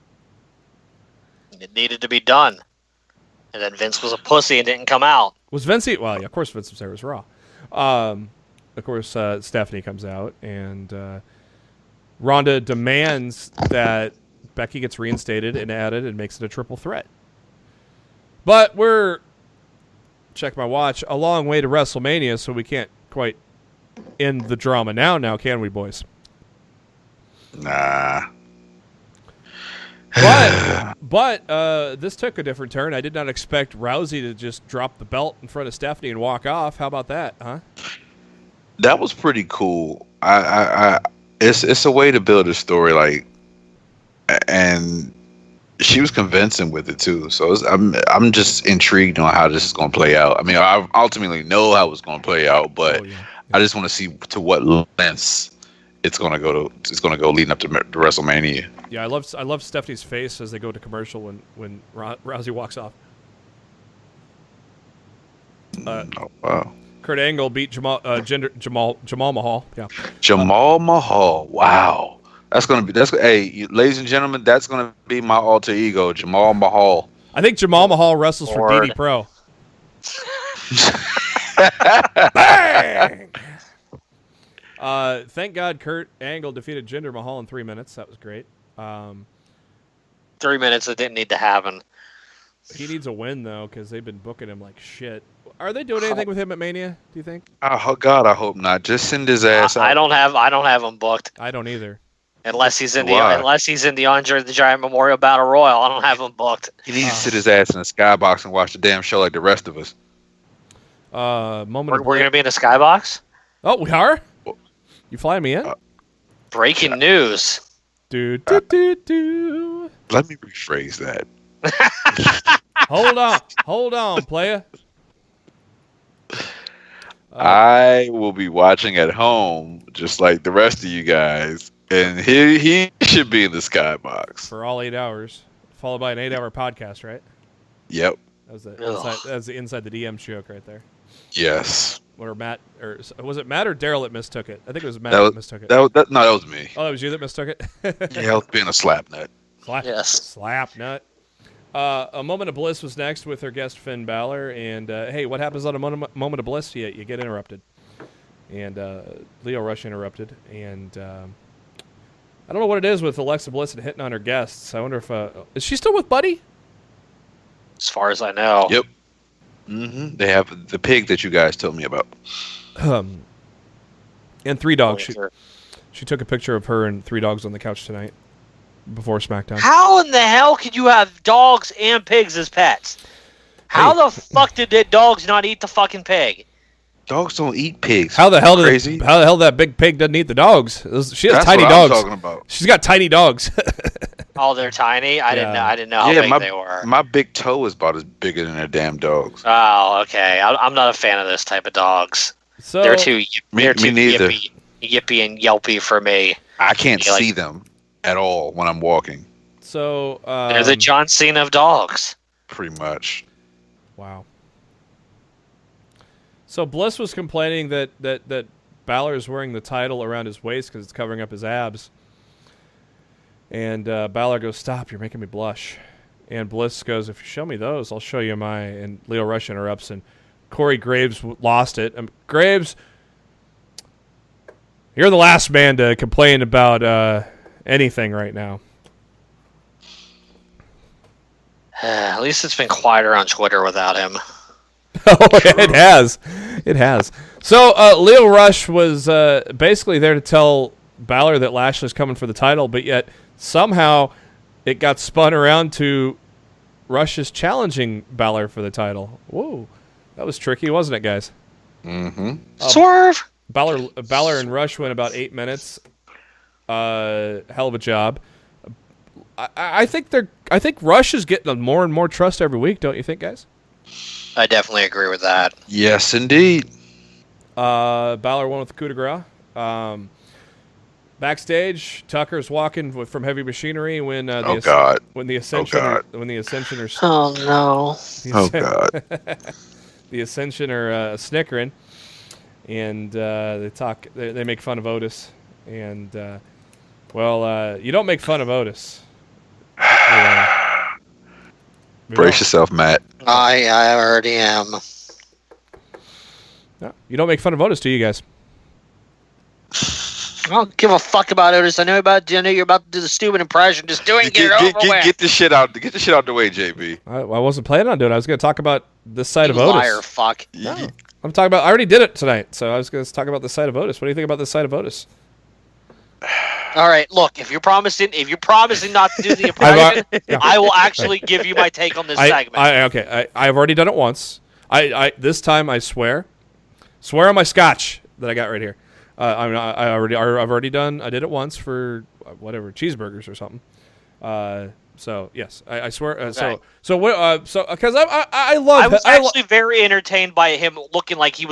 It needed to be done, and then Vince was a pussy and didn't come out. Was Vince? Well, yeah, of course Vince was there. It was Raw. Of course, Stephanie comes out, and Ronda demands that Becky gets reinstated and added and makes it a triple threat. But we're, check my watch, a long way to WrestleMania, so we can't quite end the drama now, can we, boys? Nah. But this took a different turn. I did not expect Rousey to just drop the belt in front of Stephanie and walk off. How about that, huh? That was pretty cool. It's a way to build a story, like, and she was convincing with it too. So I'm just intrigued on how this is going to play out. I mean, I ultimately know how it's going to play out, but I just want to see to what lengths it's going to go. It's going to go leading up to WrestleMania. Yeah, I love Stephanie's face as they go to commercial when Rousey walks off. Oh wow. Kurt Angle beat Jamal Mahal. Yeah. Jamal Mahal. Wow. Hey, ladies and gentlemen, that's gonna be my alter ego, Jamal Mahal. I think Jamal Mahal wrestles for DD Pro. Bang! Thank God Kurt Angle defeated Jinder Mahal in 3 minutes. That was great. 3 minutes that didn't need to happen. He needs a win though, because they've been booking him like shit. Are they doing anything with him at Mania? Do you think? Oh God, I hope not. Just send his ass out. I don't have him booked. I don't either. Unless he's in the Andre the Giant Memorial Battle Royal, I don't have him booked. He needs to sit his ass in a skybox and watch the damn show like the rest of us. We're gonna be in a skybox. Oh, we are. You flying me in? Breaking news. Do. Let me rephrase that. Hold on, playa. I will be watching at home, just like the rest of you guys, and he should be in the skybox for all 8 hours, followed by an 8-hour podcast, right? Yep. That was the inside the DM joke right there. Yes. Or Matt, or was it Matt or Darryl that mistook it? I think it was Matt that mistook it. No, that was me. Oh, that was you that mistook it. Yeah, I was being a slap nut. Slap nut. A Moment of Bliss was next with her guest Finn Balor, and hey, what happens on a Moment of Bliss? You get interrupted, and Leo Rush interrupted, and I don't know what it is with Alexa Bliss and hitting on her guests. I wonder if is she still with Buddy? As far as I know. Yep. Mm-hmm. They have the pig that you guys told me about. And 3 dogs. She took a picture of her and 3 dogs on the couch tonight before SmackDown. How in the hell could you have dogs and pigs as pets? How the fuck did the dogs not eat the fucking pig? Dogs don't eat pigs. How the hell Crazy? how the hell that big pig doesn't eat the dogs? She has That's tiny what dogs. I'm talking about. She's got tiny dogs. Oh, they're tiny? I didn't know how big they were. My big toe is about as bigger than their damn dogs. Oh, okay. I'm not a fan of this type of dogs. So They're too Me neither. yippy and yelpy for me. I can't see them at all when I'm walking. So They're the John Cena of dogs. Pretty much. Wow. So Bliss was complaining that Balor is wearing the title around his waist because it's covering up his abs. And Balor goes, "Stop, you're making me blush." And Bliss goes, "If you show me those, I'll show you my..." And Leo Rush interrupts, and Corey Graves lost it. Graves, you're the last man to complain about anything right now. At least it's been quieter on Twitter without him. Oh, it has. It has. So Leo Rush was basically there to tell Balor that Lashley's coming for the title, but yet somehow it got spun around to Rush is challenging Balor for the title. Whoa. That was tricky, wasn't it, guys? Mm-hmm. Swerve! Balor and Rush went about 8 minutes. Hell of a job. I think Rush is getting more and more trust every week, don't you think, guys? I definitely agree with that. Yes, indeed. Balor won with the coup de grace. Backstage, Tucker's walking from Heavy Machinery when the Ascension are Oh no! The Ascension are snickering, and they make fun of Otis, and you don't make fun of Otis. Brace yourself, Matt. I already am. No, you don't make fun of Otis, do you guys? I don't give a fuck about Otis. I know you're about to do the stupid impression. Just do it and get it over with. Get the shit out. Get the shit out the way, JB. I wasn't planning on doing it. I was going to talk about this side of You Otis. liar, fuck. No, I'm talking about. I already did it tonight, so I was going to talk about the side of Otis. What do you think about the side of Otis? All right, look. If you're promising not to do the impression, I will actually give you my take on this segment. I've already done it once. This time I swear on my scotch that I got right here. I've already done. I did it once for whatever cheeseburgers or something. So yes, I swear. Okay. Because I love. I was actually very entertained by him looking like he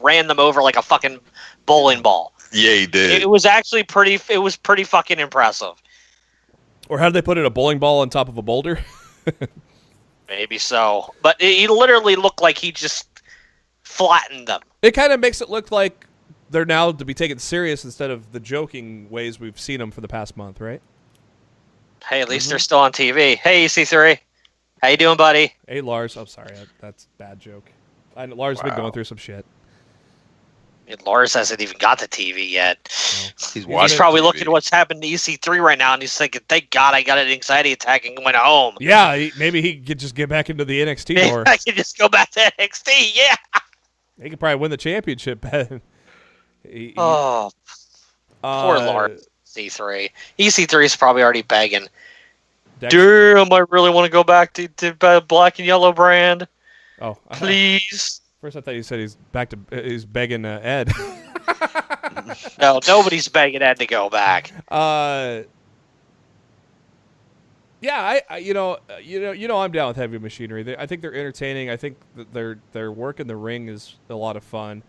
ran them over like a fucking bowling ball. Yeah, he did. It was actually pretty fucking impressive. Or how did they put it? A bowling ball on top of a boulder? Maybe so, but he literally looked like he just flattened them. It kind of makes it look like they're now to be taken serious instead of the joking ways we've seen them for the past month, right? Hey, at least they're still on TV. Hey, EC3. How you doing, buddy? Hey, Lars. I'm sorry. That's a bad joke. Lars has been going through some shit. Lars hasn't even got the TV yet. No. He's probably looking at what's happened to EC3 right now, and he's thinking, thank God I got an anxiety attack and went home. Yeah, maybe he could just get back into the NXT door. I could just go back to NXT, yeah. He could probably win the championship. Poor Lars. EC3. EC3 is probably already begging. Damn, I really want to go back to black and yellow brand. Oh, please. First, I thought you said he's begging Ed. No, nobody's begging Ed to go back. Yeah, I'm down with Heavy Machinery. I think they're entertaining. I think that their work in the ring is a lot of fun.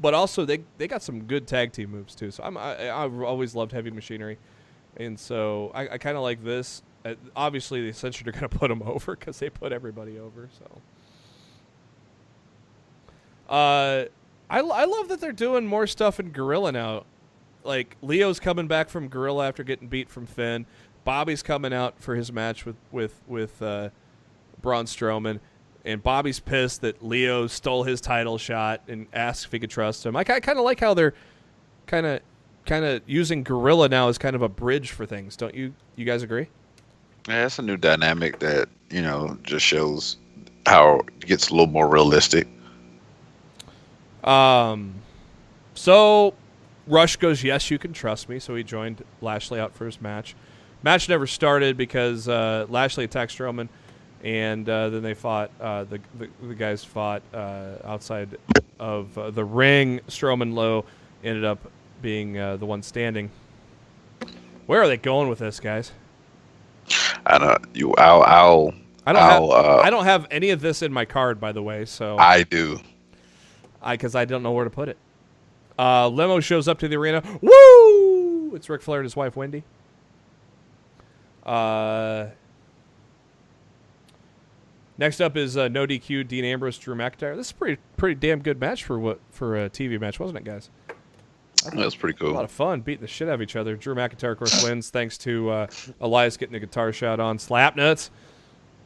But also they got some good tag team moves too. So I've always loved Heavy Machinery, and so I kind of like this. Obviously, the Ascension are going to put them over because they put everybody over. So I love that they're doing more stuff in Gorilla now. Like Leo's coming back from Gorilla after getting beat from Finn. Bobby's coming out for his match with Braun Strowman. And Bobby's pissed that Leo stole his title shot and asked if he could trust him. I kind of like how they're kind of kind of using Gorilla now as kind of a bridge for things. Don't you guys agree? Yeah, it's a new dynamic that, just shows how it gets a little more realistic. So Rush goes, yes, you can trust me. So he joined Lashley out for his match. Match never started because Lashley attacked Strowman, and then they fought. The guys fought outside of the ring. Strowman low ended up being the one standing. Where are they going with this, guys? I don't. I don't have any of this in my card, by the way. So I do. Because I don't know where to put it. Limo shows up to the arena. Woo! It's Ric Flair and his wife Wendy. Next up is no DQ, Dean Ambrose, Drew McIntyre. This is a pretty damn good match for a TV match, wasn't it, guys? That was pretty cool. A lot of fun, beating the shit out of each other. Drew McIntyre, of course, wins thanks to Elias getting a guitar shot on Slapnuts.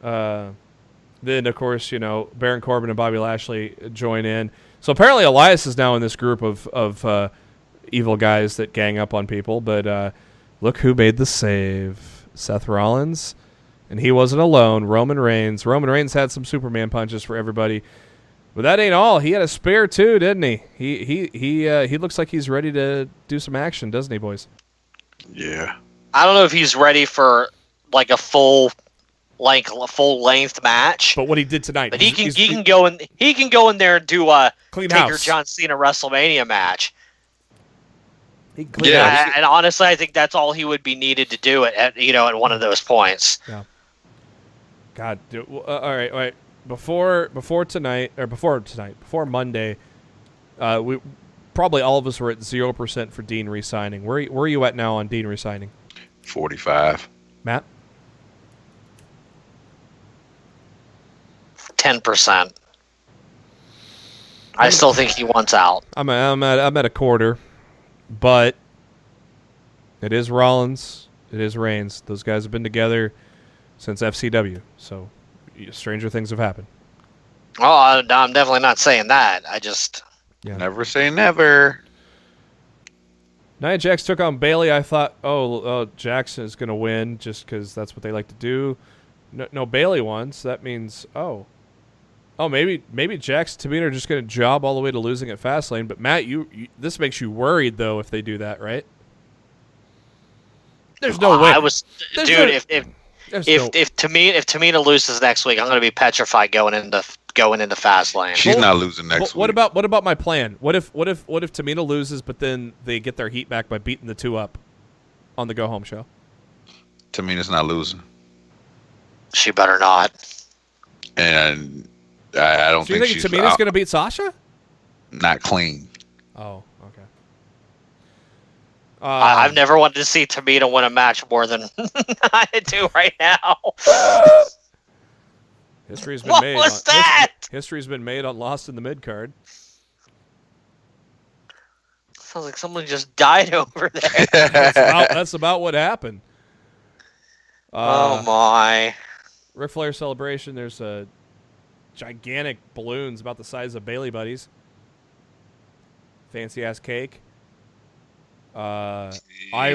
Then, of course, Baron Corbin and Bobby Lashley join in. So apparently Elias is now in this group of evil guys that gang up on people. But look who made the save. Seth Rollins. And he wasn't alone. Roman Reigns. Roman Reigns had some Superman punches for everybody. But that ain't all. He had a spare too, didn't he? He looks like he's ready to do some action, doesn't he, boys? Yeah. I don't know if he's ready for like a full length match. But what he did tonight, but he can go in there and do a clean Taker house. John Cena WrestleMania match. Yeah. And honestly, I think that's all he would be needed to do at one of those points. Yeah. God, dude, all right. Before Monday, we probably all of us were at 0% for Dean re-signing. Where are you at now on Dean re-signing? 45. Matt? 10%. I still think he wants out. I'm at a quarter, but it is Rollins, it is Reigns. Those guys have been together since FCW, so stranger things have happened. Oh, I'm definitely not saying that. I just Never say never. Nia Jax took on Bayley. I thought, Jax is going to win just because that's what they like to do. No, Bayley won, so that means, maybe Jax and Tamina are just going to job all the way to losing at Fastlane. But Matt, you this makes you worried though if they do that, right? There's no way. If Tamina loses next week, I'm going to be petrified going into Fastlane. She's not losing next week. What about my plan? What if Tamina loses, but then they get their heat back by beating the two up on the go home show? Tamina's not losing. She better not. And I don't think she's Tamina's going to beat Sasha? Not clean. Oh, okay. I've never wanted to see Tamina win a match more than I do right now. History's been what made. Was that? History's been made on Lost in the Midcard. Sounds like someone just died over there. That's about what happened. Oh my! Ric Flair celebration. There's a gigantic balloons about the size of Bailey Buddies. Fancy ass cake. I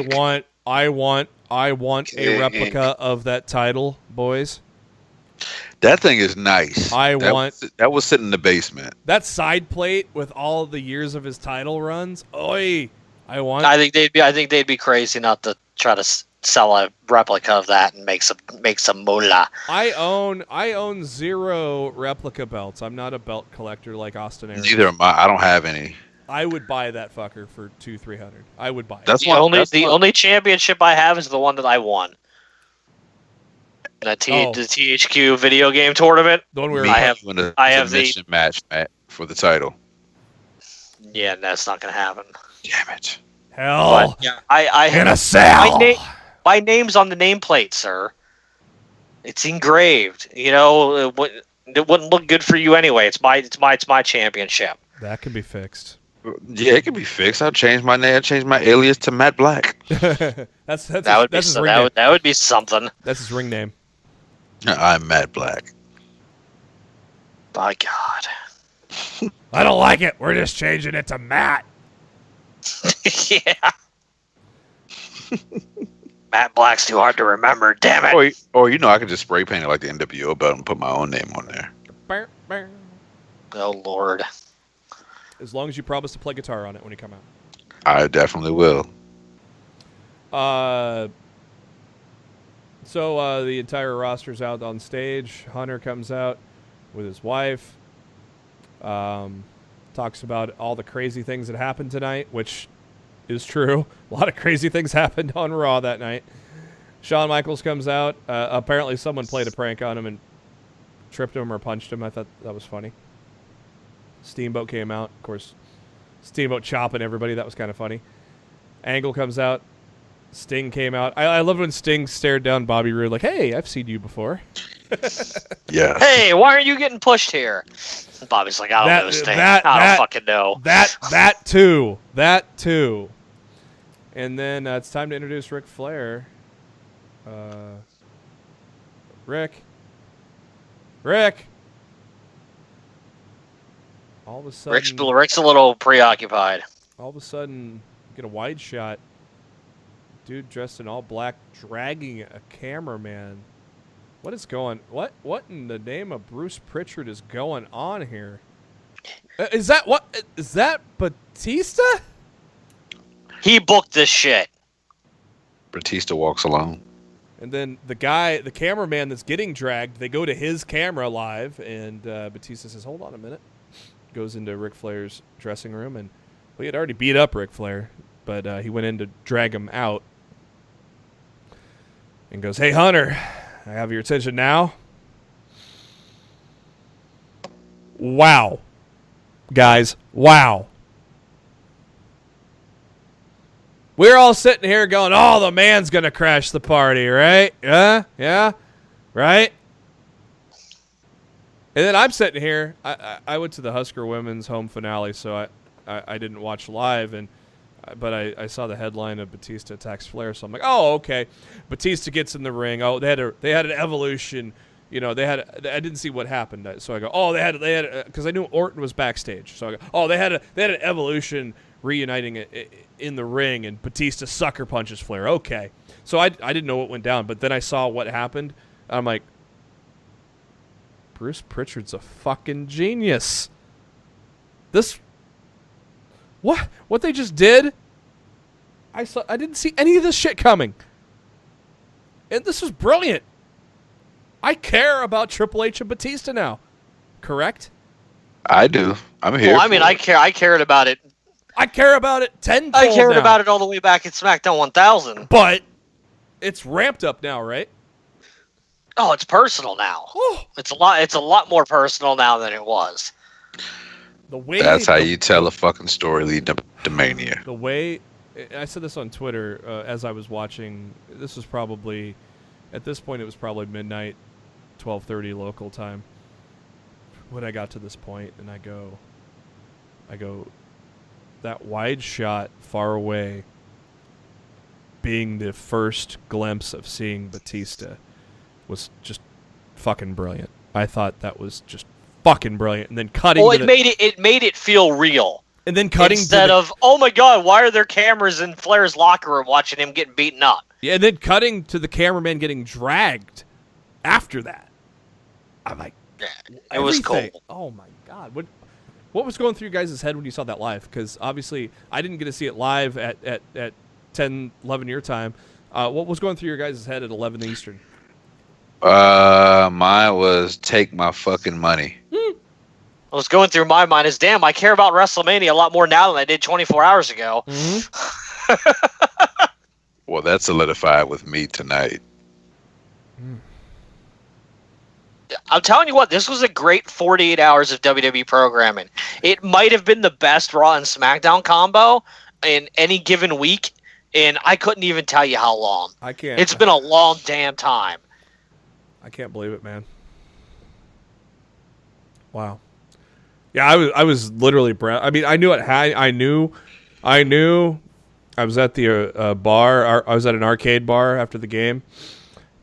want a replica of that title, boys. That thing is nice. That was sitting in the basement. That side plate with all the years of his title runs. Oi! I think they'd be crazy not to try to sell a replica of that and make some moolah. I own 0 replica belts. I'm not a belt collector like Austin Aries. Neither am I. I don't have any. I would buy that fucker for $200-300. I would buy it. That's the only championship I have is the one that I won. The THQ video game tournament. The one where I have the match for the title. Yeah, that's not gonna happen. Damn it! Hell, but, yeah, I in a cell. My name's on the nameplate, sir. It's engraved. You know, it wouldn't look good for you anyway. It's my championship. That can be fixed. Yeah, it can be fixed. I'll change my name. I'll change my alias to Matt Black. That's his ring name. That would be something. That's his ring name. I'm Matt Black. By God. I don't like it. We're just changing it to Matt. Yeah. Matt Black's too hard to remember. Damn it. Or I could just spray paint it like the NWO belt and put my own name on there. Oh, Lord. As long as you promise to play guitar on it when you come out. I definitely will. So the entire roster's out on stage. Hunter comes out with his wife. Talks about all the crazy things that happened tonight, which is true. A lot of crazy things happened on Raw that night. Shawn Michaels comes out. Apparently someone played a prank on him and tripped him or punched him. I thought that was funny. Steamboat came out. Of course, Steamboat chopping everybody. That was kind of funny. Angle comes out. Sting came out. I love when Sting stared down Bobby Roode like, hey, I've seen you before. Yeah. Hey, why aren't you getting pushed here? Bobby's like, I don't know, Sting. I don't fucking know. That too. And then it's time to introduce Ric Flair. Rick. All of a sudden, Rick's a little preoccupied. All of a sudden, get a wide shot. Dude dressed in all black, dragging a cameraman. What is going? What in the name of Bruce Pritchard is going on here? Is that Batista? He booked this shit. Batista walks alone. And then the cameraman that's getting dragged, they go to his camera live, and Batista says, hold on a minute. Goes into Ric Flair's dressing room, and he had already beat up Ric Flair, but he went in to drag him out. And goes, hey, Hunter, I have your attention now. Wow. Guys, wow. We're all sitting here going, oh, the man's going to crash the party, right? Yeah, right? And then I'm sitting here. I went to the Husker women's home finale, so I didn't watch live, but I saw the headline of Batista attacks Flair, so I'm like, oh, okay. Batista gets in the ring. Oh, they had an evolution. You know, I didn't see what happened, so I go, oh, they had because I knew Orton was backstage, so I go, oh, they had an evolution reuniting in the ring, and Batista sucker punches Flair. Okay, so I didn't know what went down, but then I saw what happened. I'm like, Bruce Pritchard's a fucking genius. What they just did, I didn't see any of this shit coming. And this was brilliant. I care about Triple H and Batista now. Correct? I do. I'm here. Well, I mean, I cared about it. I care about it tenfold I cared about it all the way back at SmackDown 1000. But it's ramped up now, right? Oh, it's personal now. Oh. It's a lot more personal now than it was. That's how you tell a fucking story leading up to Mania. The way I said this on Twitter as I was watching. This was probably at this point it was probably midnight, 12:30 local time. When I got to this point, and I go, that wide shot far away being the first glimpse of seeing Batista was just fucking brilliant. I thought that was just fucking brilliant. And then cutting. Well, it made it feel real. And then cutting instead of, oh my god, why are there cameras in Flair's locker room watching him getting beaten up? Yeah, and then cutting to the cameraman getting dragged after that. I'm like, yeah, it was cool. Oh my god, what was going through your guys' head when you saw that live? Because obviously I didn't get to see it live at 10, 11 your time. What was going through your guys' head at 11 Eastern? Mine was take my fucking money. What was going through my mind is, damn, I care about WrestleMania a lot more now than I did 24 hours ago. Mm-hmm. Well, that's solidified with me tonight. I'm telling you what, this was a great 48 hours of WWE programming. It might have been the best Raw and SmackDown combo in any given week, and I couldn't even tell you how long. I can't. It's been a long damn time. I can't believe it, man. Wow. Yeah, I was literally. I mean, I knew it. I knew. I was at the bar. I was at an arcade bar after the game,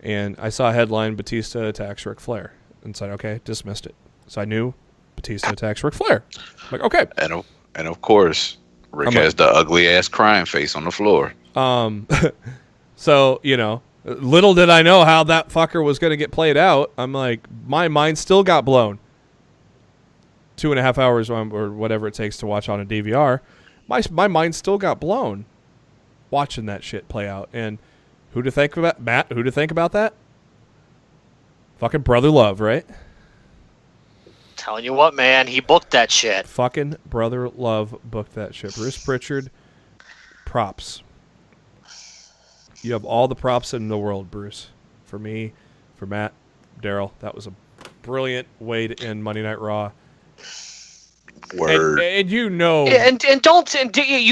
and I saw a headline: Batista attacks Ric Flair, and said, "Okay, dismissed it." So I knew Batista attacks Ric Flair. I'm like, okay. And of course, Rick has the ugly ass crying face on the floor. So, little did I know how that fucker was going to get played out. I'm like, my mind still got blown. 2.5 hours or whatever it takes to watch on a DVR. My mind still got blown watching that shit play out. And who to think about, Matt? Who to think about that? Fucking Brother Love, right? Telling you what, man, he booked that shit. Fucking Brother Love booked that shit. Bruce Pritchard, props. You have all the props in the world, Bruce. For me, for Matt, Darryl. That was a brilliant way to end Monday Night Raw. Word. And you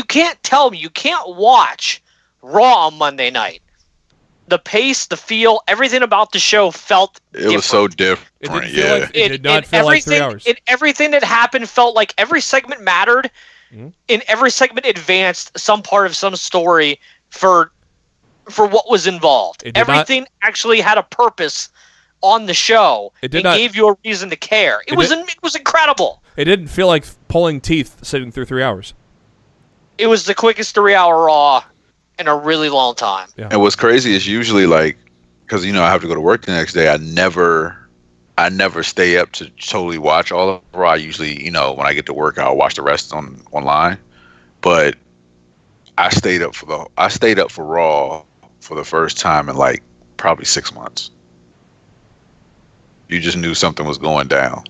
can't tell me you can't watch Raw on Monday night. The pace, the feel, everything about the show felt different. It was so different. It did not feel like 3 hours. Everything that happened felt like every segment mattered. Mm-hmm. And every segment advanced some part of some story for what was involved. Everything actually had a purpose on the show and gave you a reason to care. It was incredible. It didn't feel like pulling teeth sitting through 3 hours. It was the quickest 3-hour Raw in a really long time. Yeah. And what's crazy is usually because I have to go to work the next day. I never stay up to totally watch all of Raw. I usually, when I get to work, I'll watch the rest online. But I stayed up for Raw for the first time in probably 6 months. You just knew something was going down.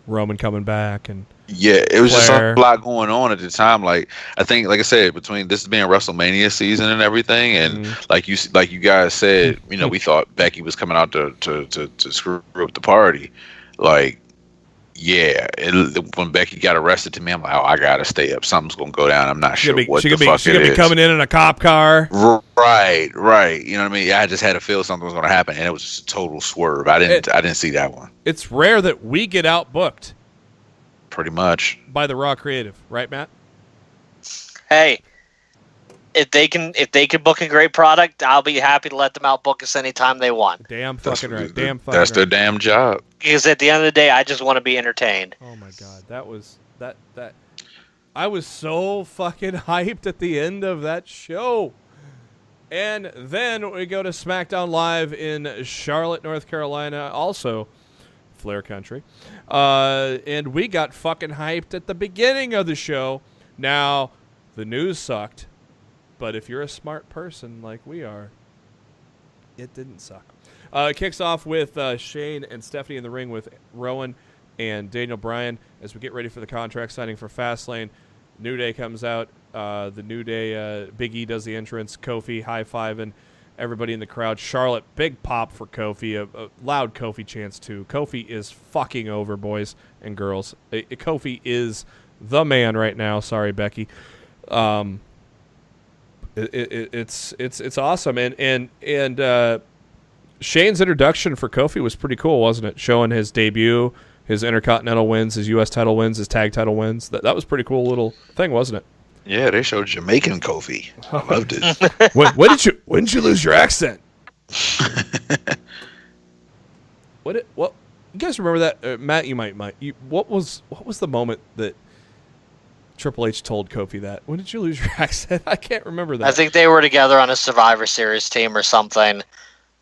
Roman coming back and yeah, it was Flair. just a lot going on at the time. I think, like I said, between this being WrestleMania season and everything, and like you guys said, we thought Becky was coming out to screw up the party. When Becky got arrested, to me, I'm like, oh, I gotta stay up. Something's gonna go down. I'm not sure what the fuck She's gonna be coming in a cop car. Right. You know what I mean? I just had a feel something was gonna happen, and it was just a total swerve. I didn't see that one. It's rare that we get outbooked. Pretty much by the Raw creative, right, Matt? Hey, if they can book a great product, I'll be happy to let them outbook us anytime they want. Damn fucking right. That's their damn job. Because at the end of the day, I just want to be entertained. Oh my god, that was that. I was so fucking hyped at the end of that show. And then we go to SmackDown Live in Charlotte, North Carolina, also Flair Country. And we got fucking hyped at the beginning of the show. Now, the news sucked, but if you're a smart person like we are, it didn't suck. It kicks off with Shane and Stephanie in the ring with Rowan and Daniel Bryan as we get ready for the contract signing for Fastlane. New Day comes out. The New Day, Big E does the entrance. Kofi high-fiving everybody in the crowd. Charlotte, big pop for Kofi. A loud Kofi chants, too. Kofi is fucking over, boys and girls. Kofi is the man right now. Sorry, Becky. It's awesome. And Shane's introduction for Kofi was pretty cool, wasn't it? Showing his debut, his Intercontinental wins, his U.S. title wins, his tag title wins. That was a pretty cool little thing, wasn't it? Yeah, they showed Jamaican Kofi. I loved it. When did you lose your accent? What you guys remember that? Matt, you might. What was the moment that Triple H told Kofi that? When did you lose your accent? I can't remember that. I think they were together on a Survivor Series team or something.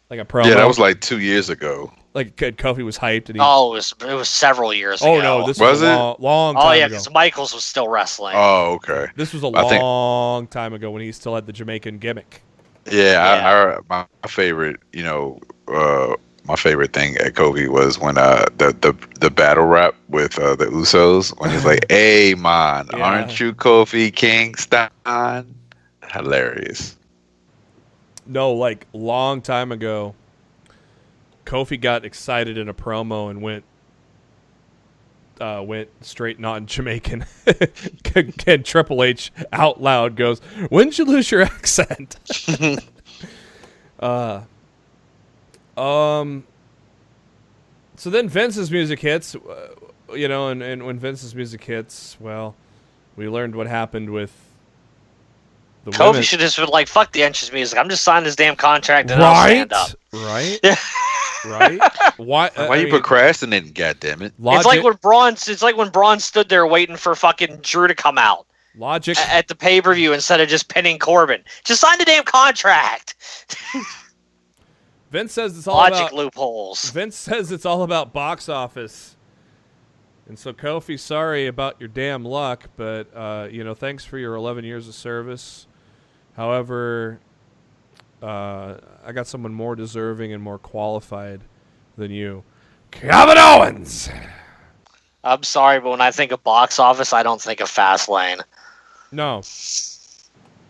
Like a promo? Yeah, that was 2 years ago. Like Kofi was hyped. And it was several years ago. Oh, no, this was a long time ago. Oh, yeah, because Michaels was still wrestling. Oh, okay. This was a long time ago when he still had the Jamaican gimmick. Yeah. My favorite, my favorite thing at Kofi was when the battle rap with the Usos, when he's like, hey, man, aren't you Kofi Kingston? Hilarious. No, long time ago, Kofi got excited in a promo and went straight non-Jamaican. And Triple H out loud goes, when did you lose your accent? So then Vince's music hits, and when Vince's music hits, well, we learned what happened with the Kofi women. should just been like, fuck the entrance music. I'm just signing this damn contract and I'll stand up. Right? Why you procrastinating, goddammit? It's like when Braun stood there waiting for fucking Drew to come out. Logic. at the pay-per-view instead of just pinning Corbin. Just sign the damn contract. Vince says it's all Logic about loopholes. Vince says it's all about box office. And so, Kofi, sorry about your damn luck, but, thanks for your 11 years of service. However, I got someone more deserving and more qualified than you. Kevin Owens! I'm sorry, but when I think of box office, I don't think of Fastlane. No.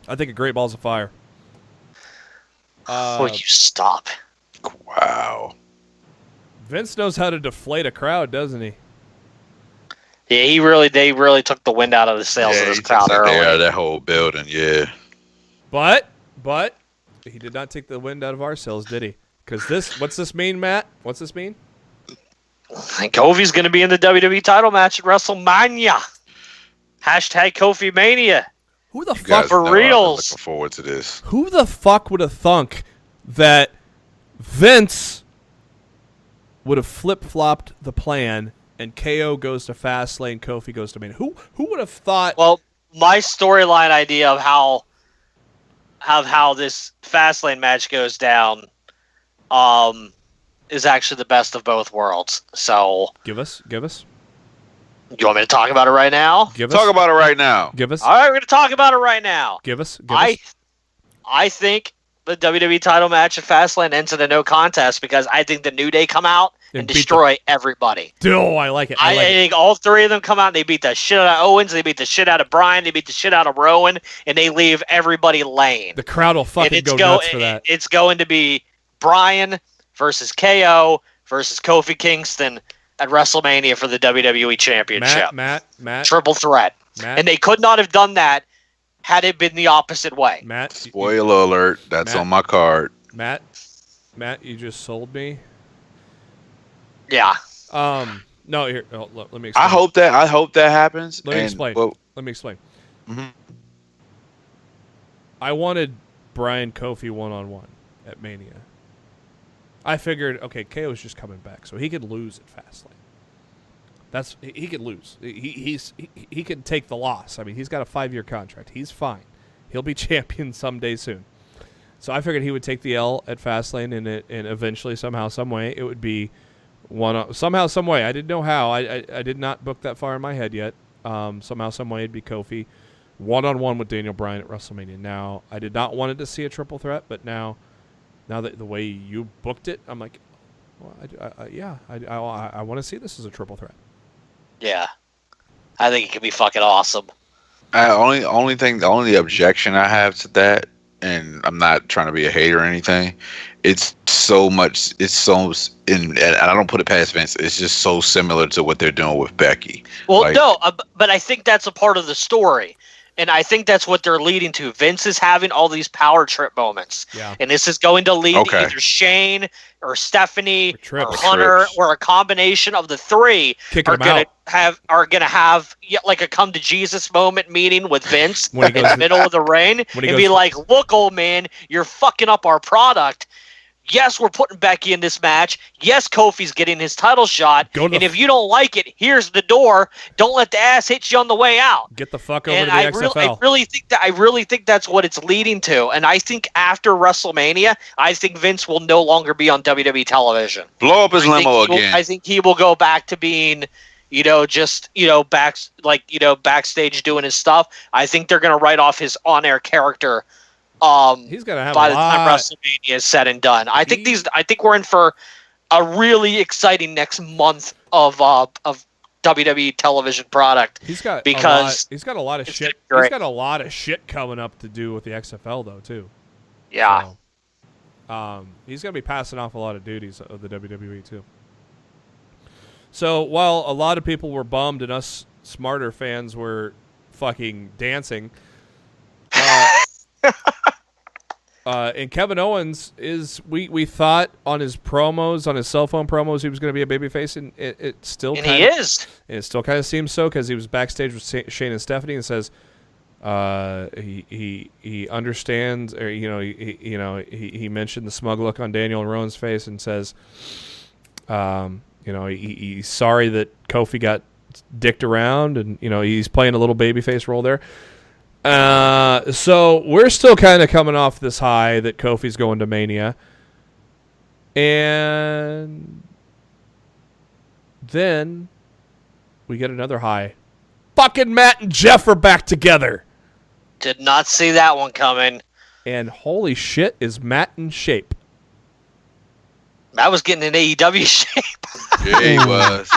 I think of Great Balls of Fire. Will you stop? Wow. Vince knows how to deflate a crowd, doesn't he? Yeah, they really took the wind out of the sails of this crowd early. Yeah, that whole building, yeah. But he did not take the wind out of our sails, did he? Because what's this mean, Matt? What's this mean? And Kofi's going to be in the WWE title match at WrestleMania. Hashtag Kofi Mania. Who the You fuck guys for know I've been reals. looking forward to this. Who the fuck would have thunk that Vince would have flip-flopped the plan and KO goes to Fastlane, Kofi goes to Mania? Who would have thought? Well, my storyline idea of how this Fastlane match goes down is actually the best of both worlds. So, Give us. you want me to talk about it right now? Talk about it right now. Give us. All right, we're going to talk about it right now. Give us. I think the WWE title match at Fastlane ends in a no contest because I think the New Day come out and beat destroy everybody. Oh, I like it. I think all three of them come out and they beat the shit out of Owens, they beat the shit out of Bryan, they beat the shit out of Rowan, and they leave everybody lame. The crowd will fucking go nuts for that. It's going to be Bryan versus KO versus Kofi Kingston at WrestleMania for the WWE Championship. Matt. Triple threat. Matt. And they could not have done that had it been the opposite way. Matt. Spoiler alert. That's Matt. on my card. Matt, you just sold me. Yeah. No, here. Let me explain. I hope that happens. Let me explain. Mhm. I wanted Bryan Kofi one-on-one at Mania. I figured, okay, KO's just coming back, so he could lose at Fastlane. He could lose. He can take the loss. I mean, he's got a 5-year contract. He's fine. He'll be champion someday soon. So I figured he would take the L at Fastlane, and eventually, somehow, some way, it would be somehow, some way. I didn't know how. I did not book that far in my head yet. Somehow, some way, it'd be Kofi one-on-one with Daniel Bryan at WrestleMania. Now, I did not want it to see a triple threat, but now that the way you booked it, I'm like, well, I want to see this as a triple threat. Yeah. I think it could be fucking awesome. The only objection I have to that, and I'm not trying to be a hater or anything, and I don't put it past Vince, it's just so similar to what they're doing with Becky. Well, no, but I think that's a part of the story. And I think that's what they're leading to. Vince is having all these power trip moments. Yeah. And this is going to lead to either Shane or Stephanie or Hunter or a combination of the three are going to have like a come to Jesus moment meeting with Vince in the middle of the ring and be like, look, old man, you're fucking up our product. Yes, we're putting Becky in this match. Yes, Kofi's getting his title shot. And if you don't like it, here's the door. Don't let the ass hit you on the way out. Get the fuck over to the XFL. I really think that's what it's leading to. And I think after WrestleMania, I think Vince will no longer be on WWE television. Blow up his limo again. I think he will go back to being, backstage doing his stuff. I think they're going to write off his on-air character. He's gonna have by the time WrestleMania is said and done. I think we're in for a really exciting next month of WWE television product. He's got a lot of shit. He's got a lot of shit coming up to do with the XFL though too. Yeah. So, he's gonna be passing off a lot of duties of the WWE too. So while a lot of people were bummed and us smarter fans were fucking dancing. And Kevin Owens we thought on his promos, on his cell phone promos, he was going to be a babyface, and it still he is. And it still kind of seems so because he was backstage with Shane and Stephanie and says he understands, or he mentioned the smug look on Daniel and Rowan's face and says he's sorry that Kofi got dicked around, and he's playing a little babyface role there. So we're still kind of coming off this high that Kofi's going to Mania. And then we get another high. Fucking Matt and Jeff are back together. Did not see that one coming. And holy shit, is Matt in shape. I was getting in AEW shape. Yeah, he was.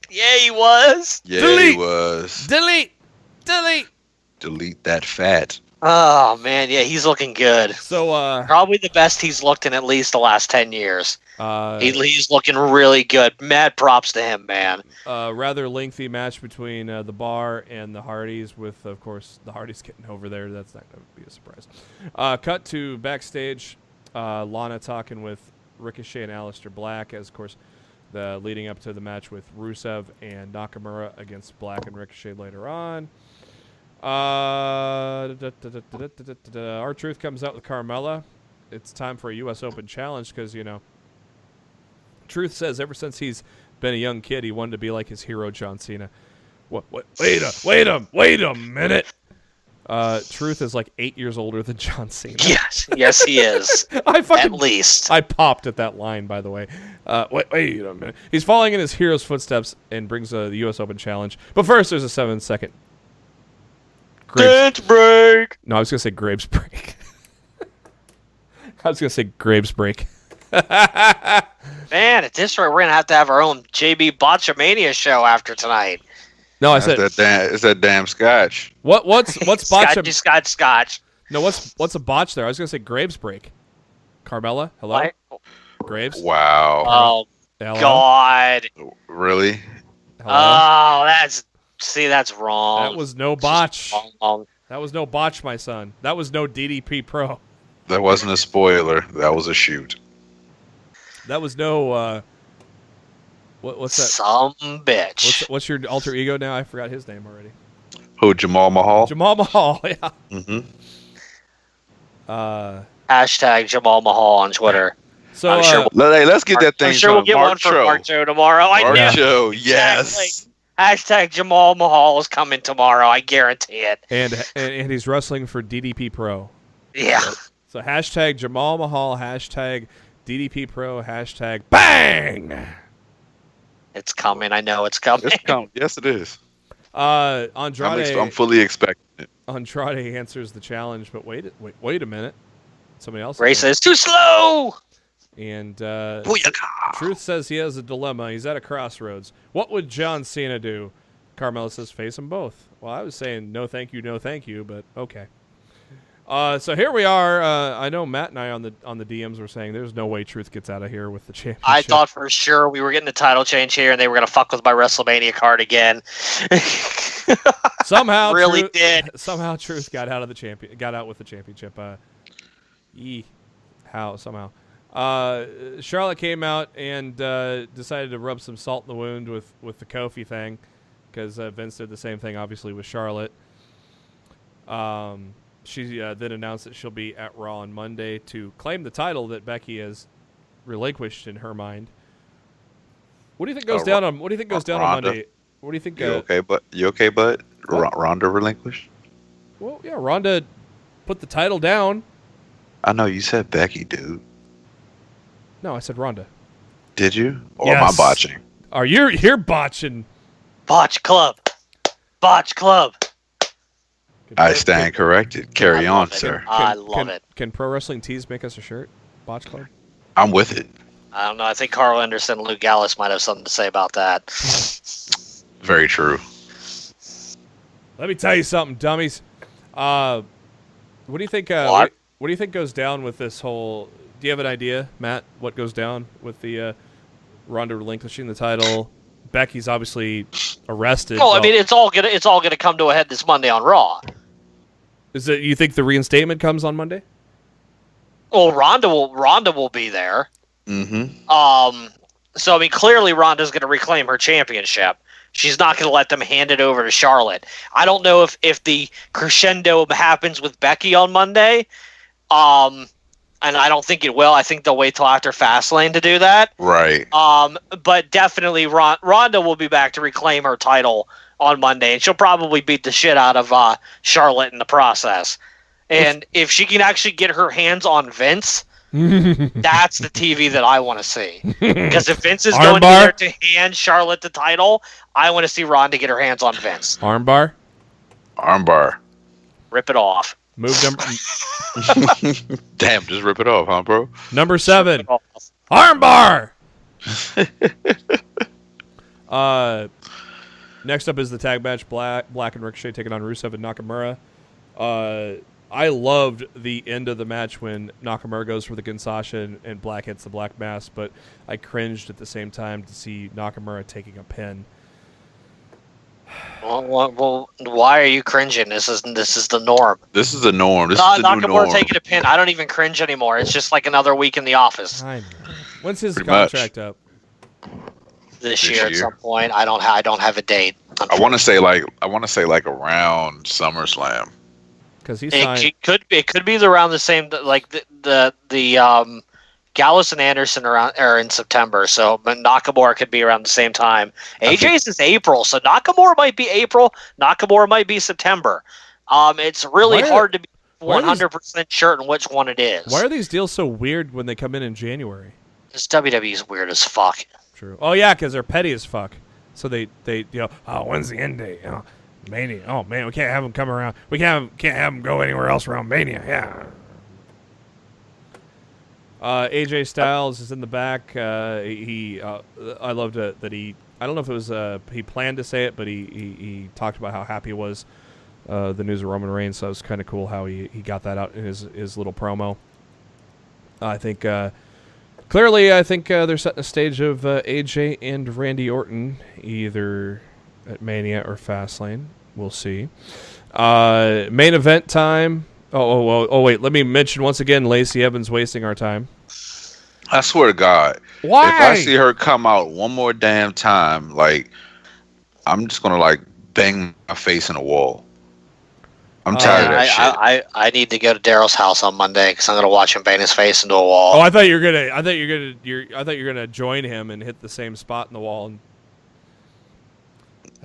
Yeah, he was. Yeah, Delete. he was. Delete. Delete that fat. Oh, man. Yeah, he's looking good. So, Probably the best he's looked in at least the last 10 years. He's looking really good. Mad props to him, man. Rather lengthy match between the Bar and the Hardys with, of course, the Hardys getting over there. That's not going to be a surprise. Cut to backstage. Lana talking with Ricochet and Aleister Black as, of course, the leading up to the match with Rusev and Nakamura against Black and Ricochet later on. R-Truth comes out with Carmella. It's time for a U.S. Open challenge because, you know, Truth says ever since he's been a young kid, he wanted to be like his hero, John Cena. Wait a minute. Truth is like 8 years older than John Cena. Yes, he is. At least. I popped at that line, by the way. Wait a minute. He's following in his hero's footsteps and brings the U.S. Open challenge. But first, there's a 7-second Dance break. No, I was going to say Graves break. I was going to say Graves break. Man, at this rate, we're going to have our own JB Botchamania show after tonight. No, I said it's that damn scotch. What's botch? Scotch. No, what's a botch there? I was going to say Graves break. Carmella, hello. What? Wow. Graves. Oh Hello? God. Really? Hello? Oh, that's wrong. That was no botch. Wrong. That was no botch, my son. That was no DDP Pro. That wasn't a spoiler. That was a shoot. That was no. What's that? Some bitch. What's your alter ego now? I forgot his name already. Who? Jamal Mahal. Jamal Mahal. Yeah. Mm-hmm. Hashtag Jamal Mahal on Twitter. So I'm sure Hey, let's get that thing. I'm sure we'll get Mark one for Show. Mark Show tomorrow. Mark I know. Show. Yes. Exactly. Hashtag Jamal Mahal is coming tomorrow. I guarantee it. and he's wrestling for DDP Pro. Yeah. So hashtag Jamal Mahal. Hashtag DDP Pro. Hashtag bang. It's coming. I know it's coming. It's coming. Yes, it is. Andrade. I'm fully expecting it. Andrade answers the challenge, but wait a minute. Somebody else. Ray says too slow. And Booyaka. Truth says he has a dilemma. He's at a crossroads. What would John Cena do? Carmella says face them both. Well, I was saying no thank you, but okay. So here we are. I know Matt and I on the DMs were saying there's no way Truth gets out of here with the championship. I thought for sure we were getting a title change here and they were going to fuck with my WrestleMania card again. Somehow really did. Somehow Truth got out with the championship. How somehow. Charlotte came out and decided to rub some salt in the wound with the Kofi thing because Vince did the same thing, obviously, with Charlotte. She then announced that she'll be at Raw on Monday to claim the title that Becky has relinquished in her mind. What do you think goes down on? What do you think goes down on Monday? What do you think? You okay, bud? Ronda relinquished? Well, yeah, Ronda put the title down. I know you said Becky, dude. No, I said Ronda. Did you? Or yes. am I botching? Are you're botching? Botch Club. I stand corrected. Carry on, sir. I love it. Can Pro Wrestling Tees make us a shirt? Botch Club? I'm with it. I don't know. I think Carl Anderson and Luke Gallows might have something to say about that. Very true. Let me tell you something, dummies. What do you think? What do you think goes down with this whole? Do you have an idea, Matt? What goes down with the Ronda relinquishing the title? Becky's obviously arrested. Well, I mean, it's all gonna come to a head this Monday on Raw. Is it? You think the reinstatement comes on Monday? Well, Ronda will be there. Mm-hmm. So I mean, clearly Ronda's going to reclaim her championship. She's not going to let them hand it over to Charlotte. I don't know if the crescendo happens with Becky on Monday. And I don't think it will. I think they'll wait till after Fastlane to do that. Right. But definitely Ronda will be back to reclaim her title on Monday, and she'll probably beat the shit out of Charlotte in the process. And if she can actually get her hands on Vince, that's the TV that I want to see. Because if Vince is going to be there to hand Charlotte the title, I want to see Ronda get her hands on Vince. Armbar? Armbar. Rip it off. Move number... Damn, just rip it off, huh, bro? Number 7. Armbar! Next up is the tag match, Black and Ricochet taking on Rusev and Nakamura. I loved the end of the match when Nakamura goes for the Kinshasa and Black hits the Black Mass, but I cringed at the same time to see Nakamura taking a pin. Well, why are you cringing? This is the norm. This is the norm. This is the new norm. Nakamura taking a pin. I don't even cringe anymore. It's just like another week in the office. I know. When's his Pretty contract up? This year at some point. I don't have a date. I want to say like around SummerSlam. Because he signed. It could be around the same, like the Gallows and Anderson are in September, so but Nakamura could be around the same time. AJ's is April, so Nakamura might be April. Nakamura might be September. It's really hard to be 100% certain which one it is. Why are these deals so weird when they come in January? This WWE's weird as fuck. True. Oh yeah, because they're petty as fuck. So they when's the end date? Mania. Oh man, we can't have them come around. We can't have them go anywhere else around Mania. Yeah. AJ Styles is in the back. I loved it that he. I don't know if it was he planned to say it, but he talked about how happy he was. The news of Roman Reigns. So it was kind of cool how he got that out in his little promo. I think clearly they're setting a stage of AJ and Randy Orton either at Mania or Fastlane. We'll see. Main event time. Oh, wait. Let me mention once again, Lacey Evans wasting our time. I swear to God. Why? If I see her come out one more damn time, like, I'm just going to, like, bang my face in a wall. I'm tired of that shit. I need to go to Darryl's house on Monday because I'm going to watch him bang his face into a wall. Oh, I thought you were gonna join him and hit the same spot in the wall. And,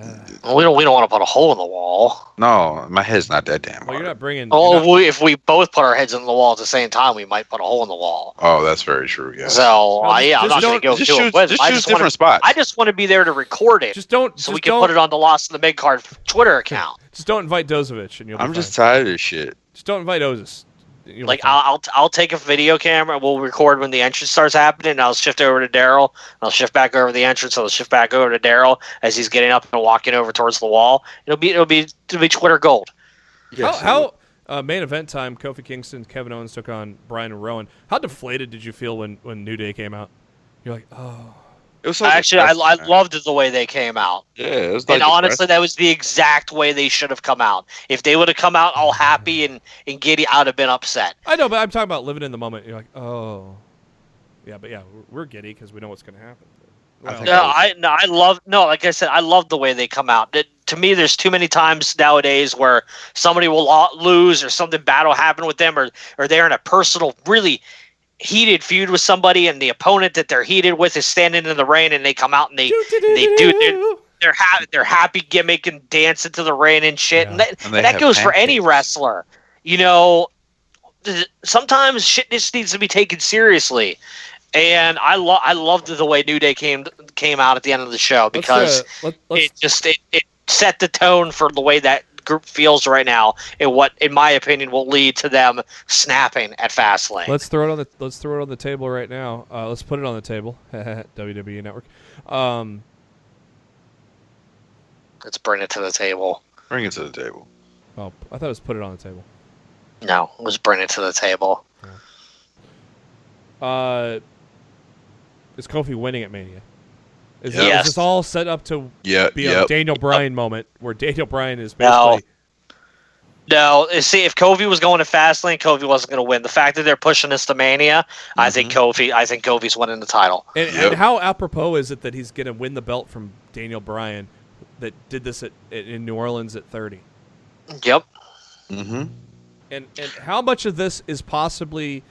we don't want to put a hole in the wall. No, my head's not that damn hard. Well, you're not bringing. If we both put our heads in the wall at the same time, we might put a hole in the wall. Oh, that's very true. Yeah. So I'm not going to go do it with him. Just choose different spots. I just want to be there to record it. So we can put it on the Lost in the Midcard Twitter account. Just don't invite Dozovich, and you'll be I'm just tired of this shit. Just don't invite Ozus. Like I'll take a video camera. We'll record when the entrance starts happening. And I'll shift over to Darryl. I'll shift back over the entrance. I'll shift back over to Darryl as he's getting up and walking over towards the wall. It'll be Twitter gold. Yes, how main event time? Kofi Kingston, Kevin Owens took on Bryan and Rowan. How deflated did you feel when New Day came out? You're like, oh. It was actually, I loved the way they came out. Yeah, it was like and honestly, that was the exact way they should have come out. If they would have come out all happy and giddy, I'd have been upset. I know, but I'm talking about living in the moment. You're like, oh, yeah, but yeah, we're giddy because we know what's going to happen. Well, like I said, I love the way they come out. To me, there's too many times nowadays where somebody will lose or something bad will happen with them, or they're in a personal, really heated feud with somebody, and the opponent that they're heated with is standing in the rain, and they come out and they're happy gimmick and dance into the rain and shit, yeah. and that goes for any wrestler. Sometimes shit just needs to be taken seriously, and I loved the way New Day came out at the end of the show because it set the tone for the way that group feels right now, and what, in my opinion, will lead to them snapping at Fastlane. Let's throw it on the table right now. Let's put it on the table. WWE Network. Let's bring it to the table. Bring it to the table. Oh, I thought it was put it on the table. No, let's bring it to the table. Yeah. Is Kofi winning at Mania? Is this all set up to be a Daniel Bryan moment where Daniel Bryan is basically... No, see, if Kofi was going to Fastlane, Kofi wasn't going to win. The fact that they're pushing this to Mania, I think Kofi's winning the title. And how apropos is it that he's going to win the belt from Daniel Bryan that did this in New Orleans at 30? Yep. Mm-hmm. And how much of this is possibly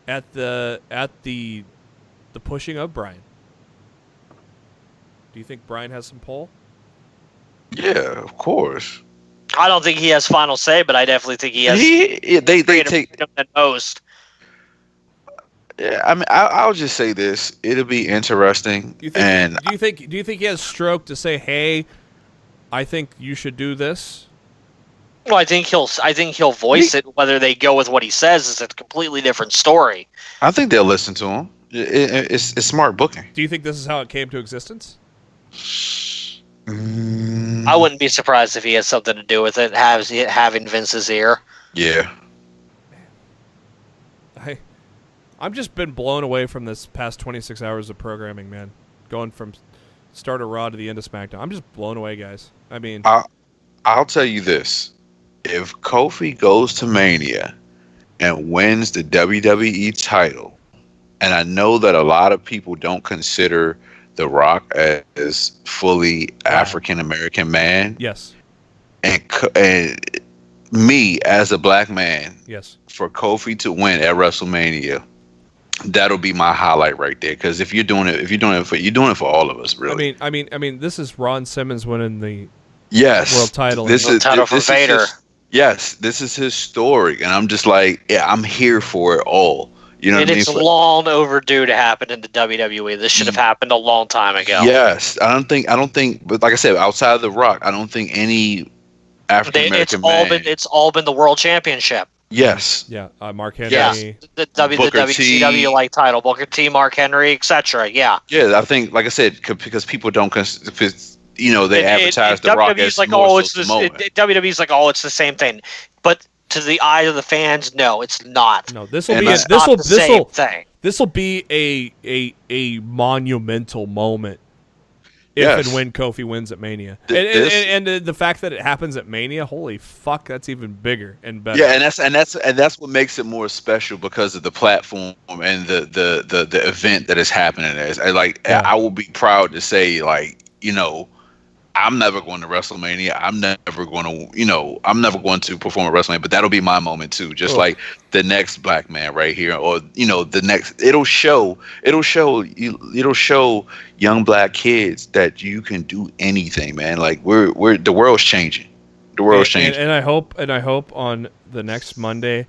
at the pushing of Bryan? Do you think Bryan has some pull? Yeah, of course. I don't think he has final say, but I definitely think he has. They creative take. freedom than most. Yeah, I mean, I'll just say this: it'll be interesting. Do you And think he has stroke to say, "Hey, I think you should do this"? Well, I think he'll voice it. Whether they go with what he says is a completely different story. I think they'll listen to him. It's smart booking. Do you think this is how it came to existence? I wouldn't be surprised if he has something to do with it, having Vince's ear. Yeah. I'm just been blown away from this past 26 hours of programming, man. Going from start of Raw to the end of SmackDown. I'm just blown away, guys. I mean, I'll tell you this. If Kofi goes to Mania and wins the WWE title, and I know that a lot of people don't consider The Rock as fully African American man, yes. and me as a black man, Yes. for Kofi to win at WrestleMania, that'll be my highlight right there. Because you're doing it for all of us, really. I mean, this is Ron Simmons winning the yes, world title. This is title for Vader. This is his story, and I'm just like, yeah, I'm here for it all. You know what I mean? It's long overdue to happen in the WWE. This should have happened a long time ago. Yes, I don't think, but like I said, outside of The Rock, I don't think any African American man. It's all been the World Championship. Yes. Yeah, Mark Henry. Yeah, the WCW like title, Booker T, Mark Henry, etc. Yeah. Yeah, I think, like I said, because people don't, they advertise The Rock as like, more oh, so it's Samoan. WWE's like, oh, it's the same thing, but to the eye of the fans, no, it's not. No, this will be a monumental moment if and when Kofi wins at Mania. And the fact that it happens at Mania, holy fuck, that's even bigger and better. Yeah, and that's what makes it more special, because of the platform and the event that is happening there. I will be proud to say, I'm never going to WrestleMania. I'm never going to perform at WrestleMania, but that'll be my moment too. Just like the next black man right here, or the next. It'll show young black kids that you can do anything, man. Like the world's changing. The world's changing. And I hope on the next Monday,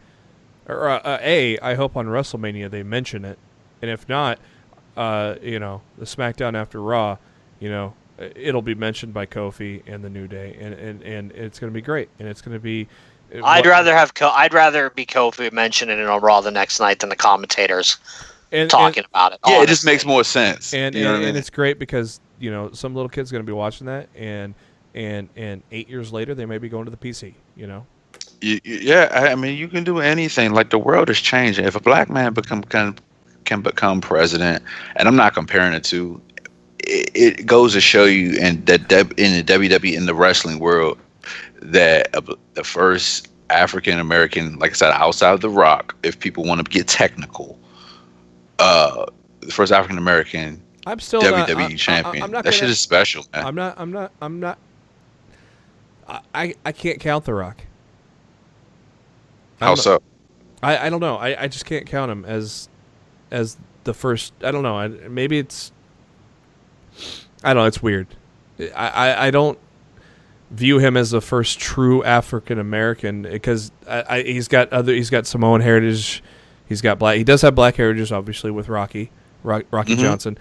or I hope on WrestleMania they mention it, and if not, the SmackDown after Raw, it'll be mentioned by Kofi and the New Day, and it's going to be great, and it's going to be. I'd rather be Kofi mentioning it on Raw the next night than the commentators talking about it. Yeah, honestly. It just makes more sense. And it's great because some little kid's going to be watching that, and 8 years later they may be going to the PC. Yeah, I mean, you can do anything. Like, the world is changing. If a black man can become president, and I'm not comparing it to. It goes to show you, in the WWE, in the wrestling world, that the first African American, like I said, outside of The Rock, if people want to get technical, the first African American WWE champion. That shit is special, man. I'm not. I can't count The Rock. How so? I don't know. I just can't count him as the first. I don't know. Maybe it's. I don't know. It's weird. I don't view him as the first true African American, because he's got Samoan heritage. He's got black. He does have black heritage, obviously, with Rocky Johnson.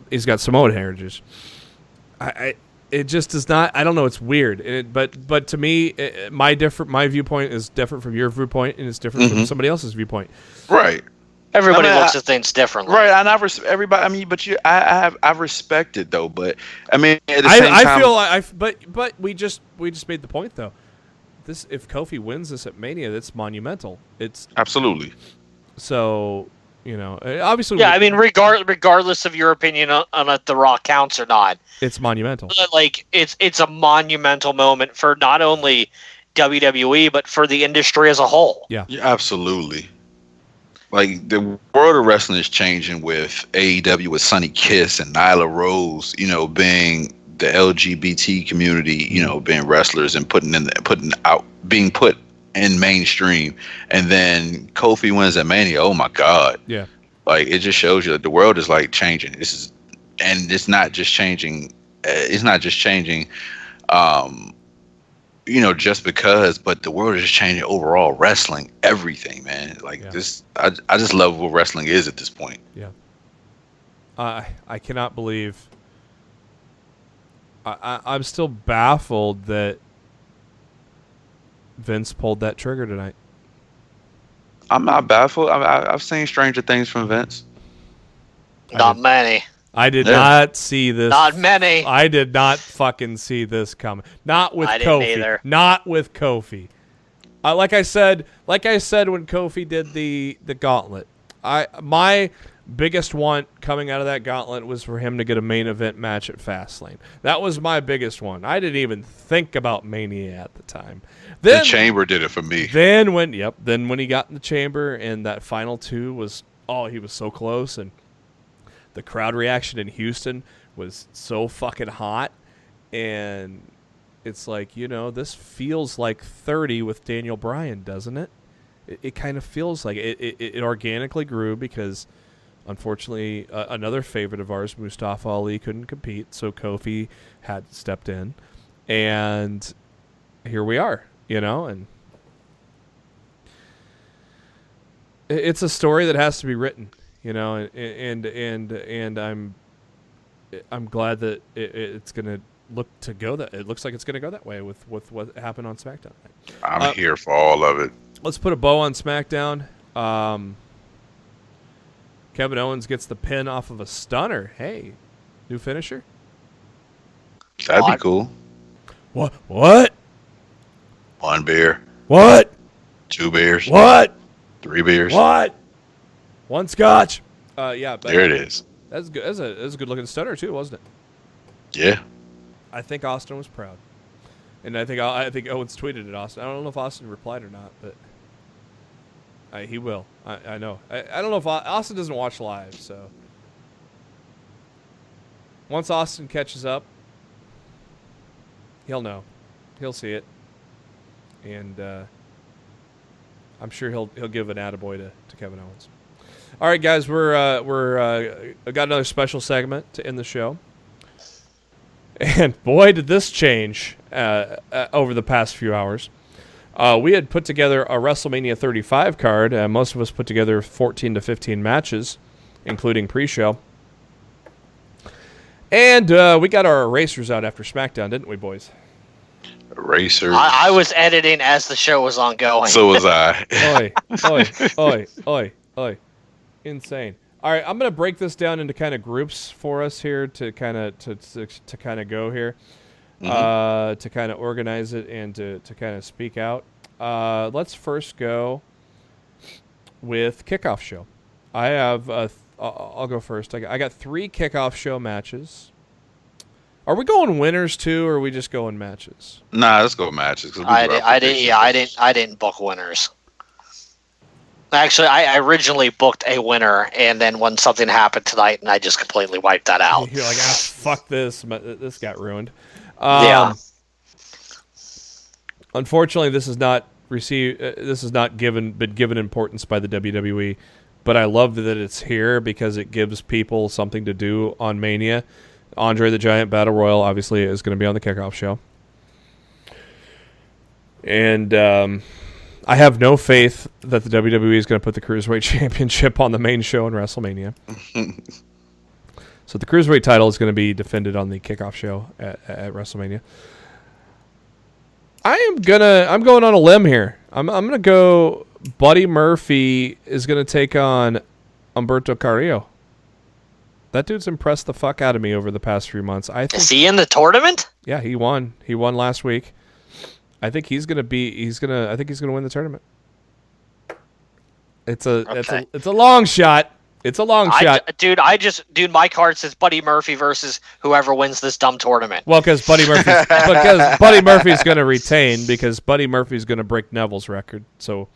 He's got Samoan heritage. It just does not. I don't know. It's weird. But to me, my viewpoint is different from your viewpoint, and it's different from somebody else's viewpoint. Right. Everybody looks at things differently, right? And everybody. I mean, but I respect it though. But I mean, at the same time, but we just made the point though. If Kofi wins this at Mania, that's monumental. It's absolutely. So obviously. Yeah, I mean, regardless of your opinion on if The Rock counts or not, it's monumental. Like it's a monumental moment for not only WWE but for the industry as a whole. Yeah, absolutely. Like, the world of wrestling is changing with AEW, with Sonny Kiss and Nyla Rose, being the LGBT community, being wrestlers and being put in mainstream. And then Kofi wins at Mania. Oh my God. Yeah. Like, it just shows you that the world is like changing. And it's not just changing. It's not just changing Just because, but the world is changing overall. Wrestling, everything, man. Like this, I just love what wrestling is at this point. Yeah. I cannot believe. I'm still baffled that Vince pulled that trigger tonight. I'm not baffled. I've seen stranger things from Vince. Not many. I did not see this. Not many. I did not fucking see this coming. Not with I Kofi. didn't either. Not with Kofi. Like I said when Kofi did the gauntlet, my biggest want coming out of that gauntlet was for him to get a main event match at Fastlane. That was my biggest one. I didn't even think about Mania at the time. Then, the Chamber did it for me. Then when he got in the Chamber and that final two was, he was so close, and the crowd reaction in Houston was so fucking hot, and it's like, this feels like 30 with Daniel Bryan, doesn't it? It kind of feels like it organically grew because, unfortunately, another favorite of ours, Mustafa Ali, couldn't compete, so Kofi had stepped in, and here we are, and it's a story that has to be written, and I'm glad that it's gonna it looks like it's gonna go that way with what happened on SmackDown. I'm here for all of it. Let's put a bow on SmackDown. Kevin Owens gets the pin off of a stunner. Hey, new finisher? That'd be cool. What? 1 beer. What? 2 beers. What? 3 beers. What? 1 scotch. Yeah. There it is. That's good. That's a good looking stunner too, wasn't it? Yeah. I think Austin was proud, and I think Owens tweeted at Austin. I don't know if Austin replied or not, but he will. I know. I don't know if Austin doesn't watch live, so once Austin catches up, he'll know. He'll see it, and I'm sure he'll give an attaboy to Kevin Owens. All right, guys, we're got another special segment to end the show, and boy, did this change over the past few hours. We had put together a WrestleMania 35 card. Most of us put together 14 to 15 matches, including pre-show. And we got our erasers out after SmackDown, didn't we, boys? Erasers. I was editing as the show was ongoing. So was I. Oi. Insane. All right, I'm going to break this down into kind of groups for us here to kind of to kind of go here. To kind of organize it and to kind of speak out. Let's first go with kickoff show. I have I'll go first. I got 3 kickoff show matches. Are we going winners too, or are we just going matches? Nah, let's go matches. I didn't book winners. Actually, I originally booked a winner, and then when something happened tonight, and I just completely wiped that out. You're like, fuck this. This got ruined. Yeah. Unfortunately, this is not been given importance by the WWE, but I love that it's here because it gives people something to do on Mania. Andre the Giant Battle Royal obviously is going to be on the kickoff show, and I have no faith that the WWE is going to put the Cruiserweight Championship on the main show in WrestleMania. So the Cruiserweight title is going to be defended on the kickoff show at WrestleMania. I'm going on a limb here. I'm going to go Buddy Murphy is going to take on Humberto Carrillo. That dude's impressed the fuck out of me over the past few months. Is he in the tournament? Yeah, he won. He won last week. I think he's going to win the tournament. It's a long shot. It's a long shot. Dude, my card says Buddy Murphy versus whoever wins this dumb tournament. Well, because Buddy Murphy's going to retain because Buddy Murphy's going to break Neville's record. So,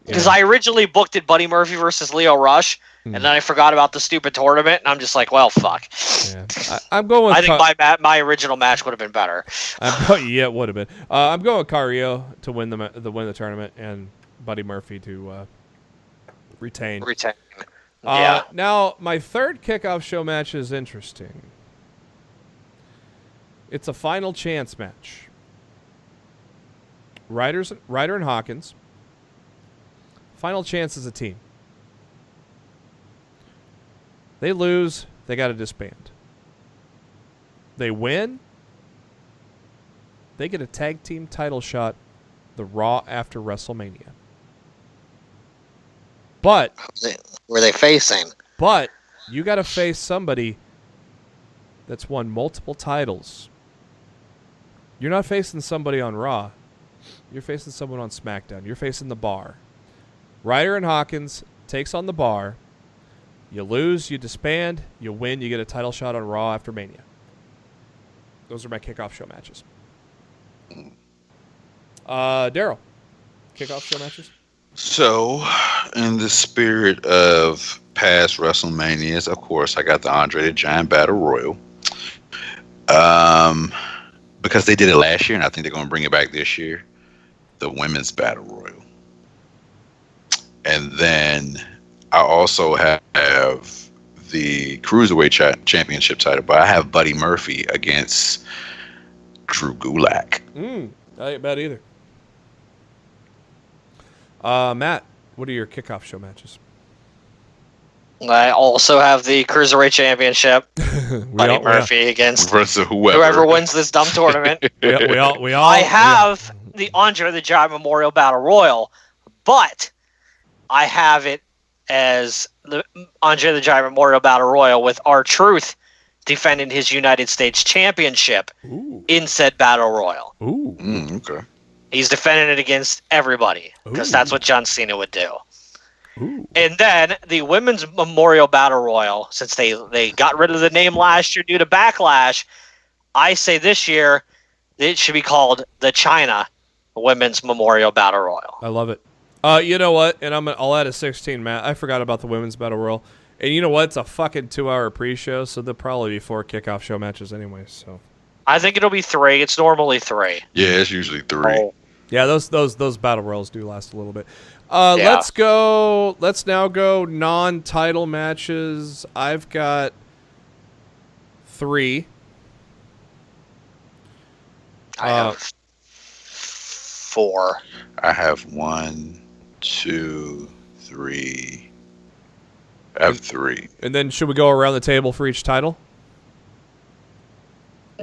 because I originally booked it Buddy Murphy versus Leo Rush, and then I forgot about the stupid tournament, and I'm just like, well, fuck. Yeah. I'm going with I think my original match would have been better. Yeah, it would have been. I'm going with Carrillo to win the tournament, and Buddy Murphy to retain. Yeah. Now, my third kickoff show match is interesting. It's a final chance match. Ryder and Hawkins. Final chance as a team. They lose, they got to disband. They win, they get a tag team title shot the Raw after WrestleMania. But Were they facing? But you got to face somebody that's won multiple titles. You're not facing somebody on Raw. You're facing someone on SmackDown. You're facing the Bar. Ryder and Hawkins takes on the Bar. You lose, you disband. You win, you get a title shot on Raw after Mania. Those are my kickoff show matches. Darryl, kickoff show matches? So, in the spirit of past WrestleManias, of course, I got the Andre the Giant Battle Royal. Because they did it last year, and I think they're going to bring it back this year. The Women's Battle Royal. And then I also have the Cruiserweight Championship title, but I have Buddy Murphy against Drew Gulak. I ain't bad either. Matt, what are your kickoff show matches? I also have the Cruiserweight Championship. Buddy Murphy against versus whoever wins this dumb tournament. we all. I have the Andre the Giant Memorial Battle Royal, but I have it as the Andre the Giant Memorial Battle Royal with R-Truth defending his United States Championship in said Battle Royal. Ooh. Okay. He's defending it against everybody because that's what John Cena would do. Ooh. And then the Women's Memorial Battle Royal, since they got rid of the name last year due to Backlash, I say this year it should be called the China Women's Memorial Battle Royal. I love it. You know what? And I'll add a 16, Matt. I forgot about the Women's Battle Royal. And you know what? It's a fucking 2-hour pre-show, so there'll probably be 4 kickoff show matches anyway. So I think it'll be 3. It's normally 3. Yeah, it's usually 3. Oh. yeah, those battle royals do last a little bit. Let's now go non-title matches. I've got 3. I have 4. I have 1, 2, 3. I have 3. And then should we go around the table for each title?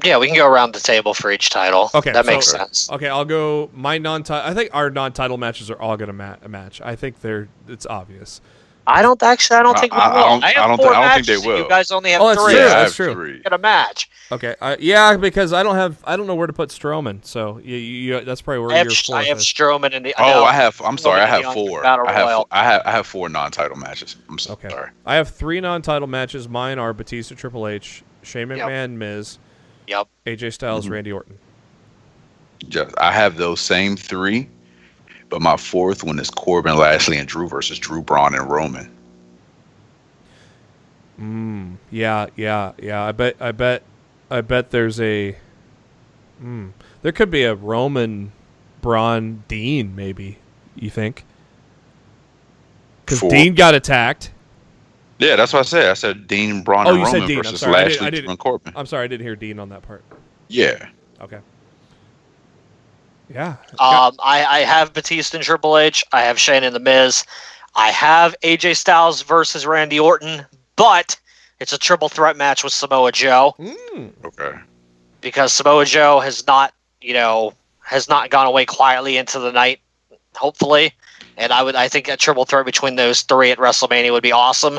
Yeah, we can go around the table for each title. Okay, that makes sense. Okay, I'll go my non-title. I think our non-title matches are all going to match. I think it's obvious. I don't think we will. I have 4 matches, think they will. You guys only have 3. True. Yeah, That's I have true. 3. Get a match. Okay, yeah, because I don't know where to put Strowman, so you that's probably where your 4 I have is. Strowman in the. I'm sorry. I have 4. I have 4 non-title matches. I'm sorry. Okay. I have 3 non-title matches. Mine are Batista, Triple H, Shane McMahon, Miz. Yep. AJ Styles, Randy Orton. I have those same 3, but my 4th one is Corbin, Lashley, and Drew versus Drew, Braun, and Roman. Yeah. I bet there's a. There could be a Roman, Braun, Dean, maybe. You think? Because Dean got attacked. Yeah, that's what I said. I said Dean, Braun, and Roman Dean. versus Lashley, Drew, and Corbin. I'm sorry, I didn't hear Dean on that part. Yeah. Okay. Yeah. I have Batista and Triple H. I have Shane and The Miz. I have AJ Styles versus Randy Orton, but it's a triple threat match with Samoa Joe. Okay. Because Samoa Joe has not gone away quietly into the night, hopefully. And I think a triple threat between those 3 at WrestleMania would be awesome.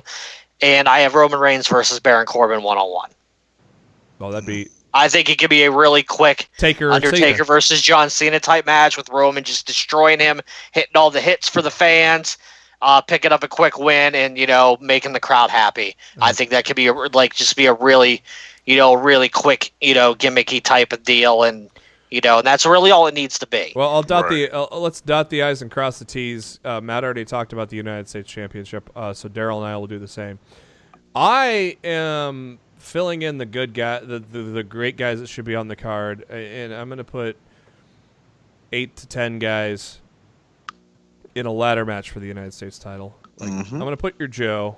And I have Roman Reigns versus Baron Corbin 1-on-1. Oh, that'd be. I think it could be a really quick Undertaker Cena versus John Cena type match with Roman just destroying him, hitting all the hits for the fans, picking up a quick win, and making the crowd happy. I think that could be a really, really quick, gimmicky type of deal, and that's really all it needs to be. Well, let's dot the I's and cross the T's. Matt already talked about the United States Championship, so Darryl and I will do the same. I am filling in the good guy, the great guys that should be on the card, and I'm going to put 8 to 10 guys in a ladder match for the United States title. I'm going to put your Joe,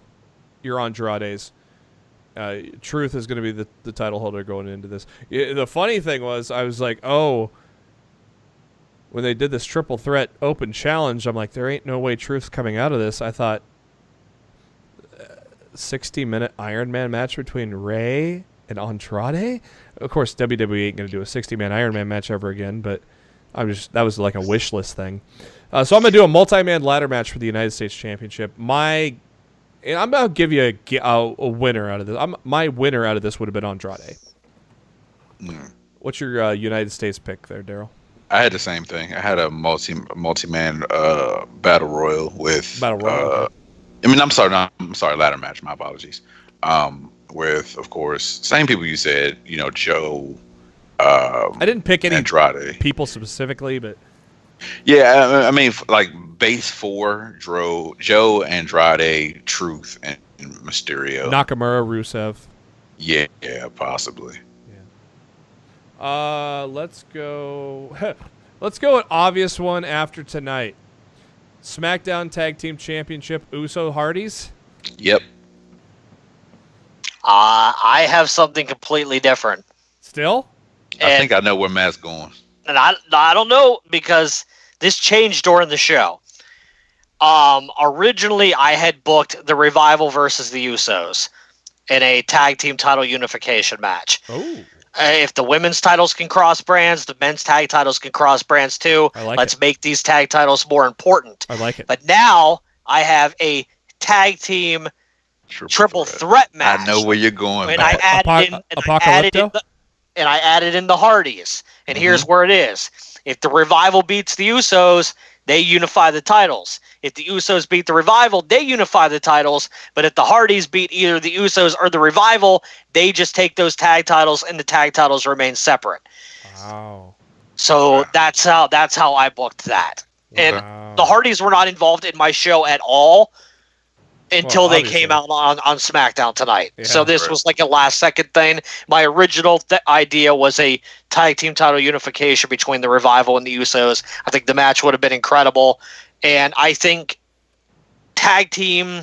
your Andrades, Truth is going to be the title holder going into this. The funny thing was, I was like, oh, when they did this triple threat open challenge, I'm like, there ain't no way Truth's coming out of this. I thought 60-minute Iron Man match between Ray and Andrade. Of course, WWE ain't going to do a 60-man Iron Man match ever again, but that was like a wish list thing. So I'm going to do a multi-man ladder match for the United States Championship. And I'm going to give you a winner out of this. My winner out of this would have been Andrade. What's your United States pick there, Darryl? I had the same thing. I had a multi-man battle royal with Battle royal. I'm sorry, ladder match. My apologies. With, of course, same people you said. Joe. I didn't pick any Andrade people specifically, but yeah, like base 4: Joe, Andrade, Truth, and Mysterio. Nakamura, Rusev. Yeah, possibly. Let's go. Let's go an obvious one after tonight. SmackDown Tag Team Championship, Uso Hardys. Yep. I have something completely different. Still? I think I know where Matt's going. And I don't know, because this changed during the show. Originally, I had booked the Revival versus the Usos in a tag team title unification match. Oh. If the women's titles can cross brands, the men's tag titles can cross brands too. Let's make these tag titles more important. I like it. But now I have a tag team triple threat match. I know where you're going. And I added in the Hardys. And here's where it is. If the Revival beats the Usos, they unify the titles. If the Usos beat the Revival, they unify the titles. But if the Hardys beat either the Usos or the Revival, they just take those tag titles, and the tag titles remain separate. Wow. So that's how I booked that. And the Hardys were not involved in my show at all until they came out on SmackDown tonight. Yeah, so this was like a last-second thing. My original idea was a tag team title unification between the Revival and the Usos. I think the match would have been incredible. And I think the tag team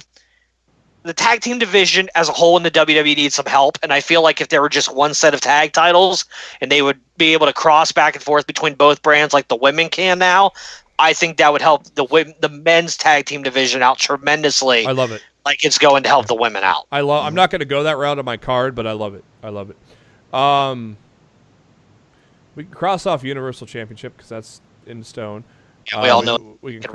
division as a whole in the WWE needs some help. And I feel like if there were just one set of tag titles and they would be able to cross back and forth between both brands like the women can now, I think that would help the men's tag team division out tremendously. I love it. Like it's going to help the women out. I'm not going to go that route on my card, but I love it. We can cross off Universal Championship because that's in stone. Yeah, we all know we can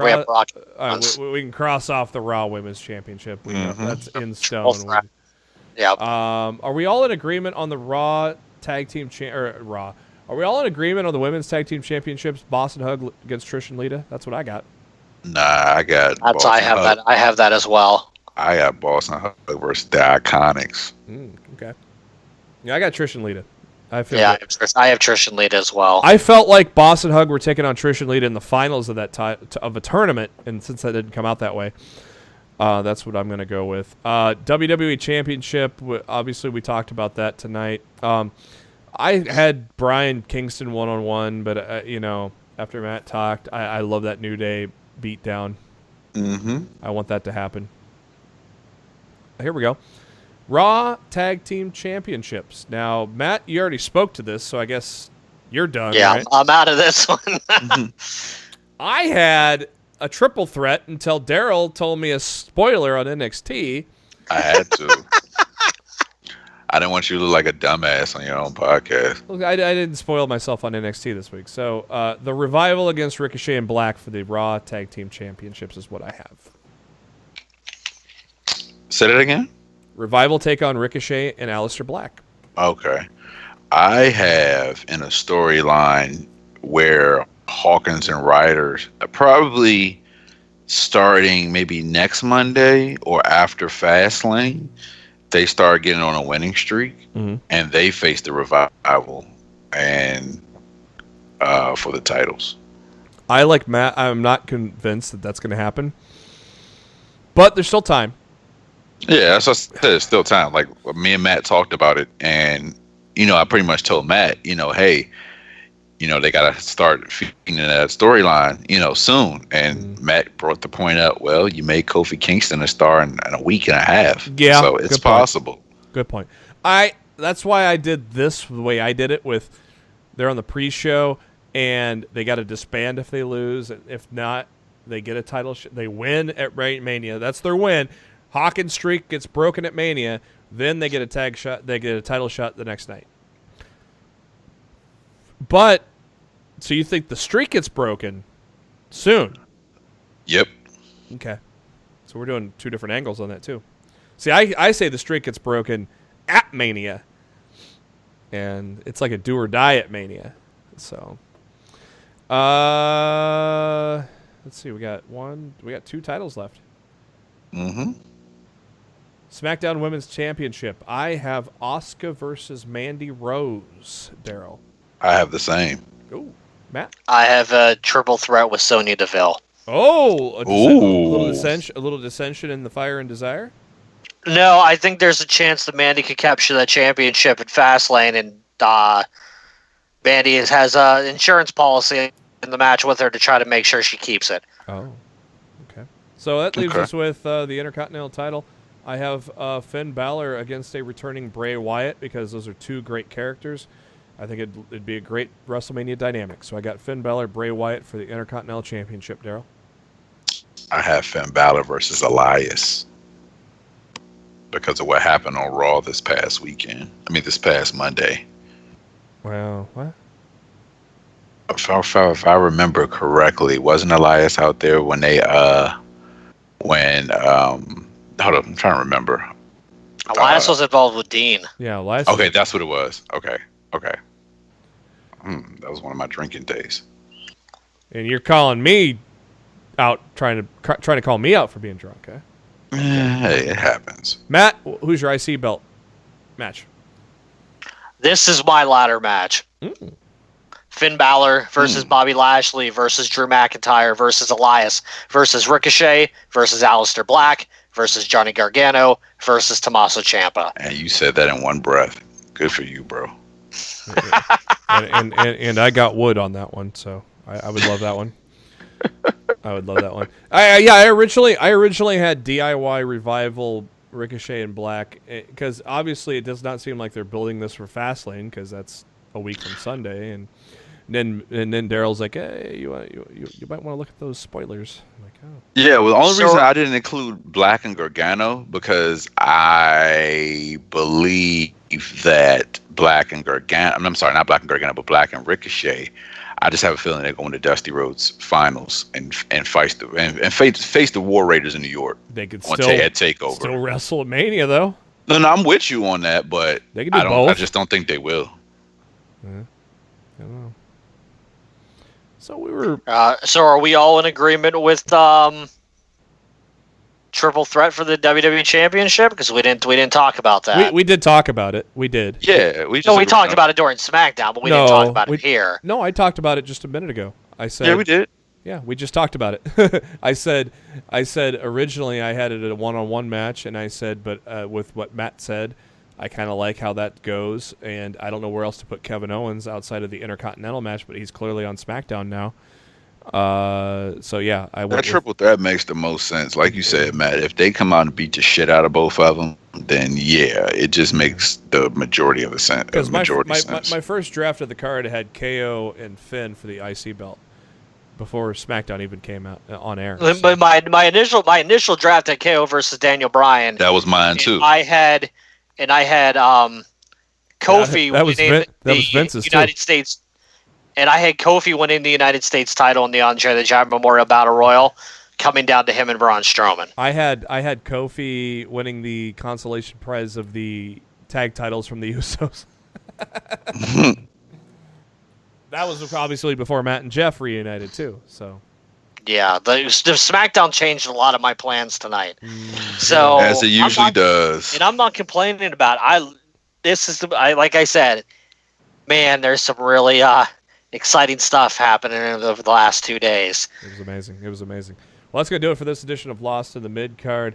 cross off the Raw Women's Championship. We know that's in stone. Yeah. Are we all in agreement on the Raw Tag Team Raw? Are we all in agreement on the Women's Tag Team Championships? Boston Hug against Trish and Lita. That's what I got. Nah, I got. I have that as well. I got Boston Hug versus the Iconics. Okay. Yeah, I got Trish and Lita. I have Trish and Lita as well. I felt like Boston Hug were taking on Trish and Lita in the finals of that of a tournament, and since that didn't come out that way, that's what I'm going to go with. WWE Championship. Obviously, we talked about that tonight. I had Brian Kingston 1-on-1, but after Matt talked, I love that New Day beatdown. I want that to happen. Here we go. Raw Tag Team Championships. Now, Matt, you already spoke to this, so I guess you're done. Yeah, right? I'm out of this one. I had a triple threat until Darryl told me a spoiler on NXT. I had to. I didn't want you to look like a dumbass on your own podcast. Look, I didn't spoil myself on NXT this week. So, the Revival against Ricochet and Black for the Raw Tag Team Championships is what I have. Say it again? Revival take on Ricochet and Aleister Black. Okay. I have in a storyline where Hawkins and Ryder probably starting maybe next Monday or after Fastlane, they start getting on a winning streak and they face the Revival and for the titles. I like Matt. I'm not convinced that that's going to happen, but there's still time. Yeah, that's what I said. There's still time. Like me and Matt talked about it, and I pretty much told Matt, hey, they got to start feeding that storyline, soon. And Matt brought the point up. Well, you made Kofi Kingston a star in a week and a half. Yeah, so it's possible. Good point. That's why I did this the way I did it. With they're on the pre-show and they got to disband if they lose. If not, they get a title. They win at Mania. That's their win. Hawkins' streak gets broken at Mania. Then they get a tag shot. They get a title shot the next night. But so you think the streak gets broken soon? Yep. Okay. So we're doing two different angles on that too. See, I say the streak gets broken at Mania, and it's like a do or die at Mania. So, let's see. We got two titles left. Mm-hmm. SmackDown Women's Championship. I have Asuka versus Mandy Rose. Darryl. I have the same. Ooh, Matt. I have a triple threat with Sonya Deville. Oh, a little dissension in the Fire and Desire. No, I think there's a chance that Mandy could capture that championship at Fastlane, and Mandy has an insurance policy in the match with her to try to make sure she keeps it. Oh, okay. So that leaves us with the Intercontinental title. I have Finn Balor against a returning Bray Wyatt because those are two great characters. I think it'd be a great WrestleMania dynamic. So I got Finn Balor, Bray Wyatt for the Intercontinental Championship, Darryl. I have Finn Balor versus Elias because of what happened on Raw this past Monday. Wow, what? If I remember correctly, wasn't Elias out there when they hold up, I'm trying to remember. Elias was involved with Dean. Yeah, Elias. Okay, that's what it was. Okay. That was one of my drinking days. And you're calling me out, trying to call me out for being drunk, eh? Hey, it happens. Matt, who's your IC belt match? This is my ladder match. Mm. Finn Balor versus Bobby Lashley versus Drew McIntyre versus Elias versus Ricochet versus Aleister Black versus Johnny Gargano versus Tommaso Ciampa. And you said that in one breath. Good for you, bro. and I got wood on that one, so I would love that one. I would love that one. I originally had DIY Revival, Ricochet, and Black because obviously it does not seem like they're building this for Fastlane because that's a week from Sunday, and then Darryl's like, hey, you might want to look at those spoilers. I'm like, oh. Yeah, well, the only reason I didn't include Black and Gargano because I believe that Black and Gargano. I'm sorry, not Black and Gargano, but Black and Ricochet. I just have a feeling they're going to Dusty Rhodes finals and face the War Raiders in New York. They could on still Takeover. Still wrestle at Mania though. No, I'm with you on that, but they can do both. I just don't think they will. Yeah. I don't know. So we were. So are we all in agreement with triple threat for the WWE Championship? Because we didn't talk about that. We did talk about it. We did. Yeah, we talked about it during SmackDown, but we didn't talk about it here. No, I talked about it just a minute ago. I said. Yeah, we did. Yeah, we just talked about it. I said originally I had it at a one-on-one match, and I said, but with what Matt said, I kind of like how that goes, and I don't know where else to put Kevin Owens outside of the Intercontinental match, but he's clearly on SmackDown now. So yeah, that triple threat makes the most sense. Like you said, Matt, if they come out and beat the shit out of both of them, then yeah, it just makes the majority of the sense. Because my first draft of the card had KO and Finn for the IC belt before SmackDown even came out on air. So. But my initial draft had KO versus Daniel Bryan. That was mine too. I had Kofi winning the Vince's United States. And I had Kofi winning the United States title in the Andre the Giant Memorial Battle Royal, coming down to him and Braun Strowman. I had Kofi winning the consolation prize of the tag titles from the Usos. That was obviously before Matt and Jeff reunited too. So yeah, the SmackDown changed a lot of my plans tonight. So as it usually does, and I'm not complaining about it. Like I said, man, there's some really exciting stuff happening over the last 2 days. It was amazing. Well, that's going to do it for this edition of Lost in the Midcard.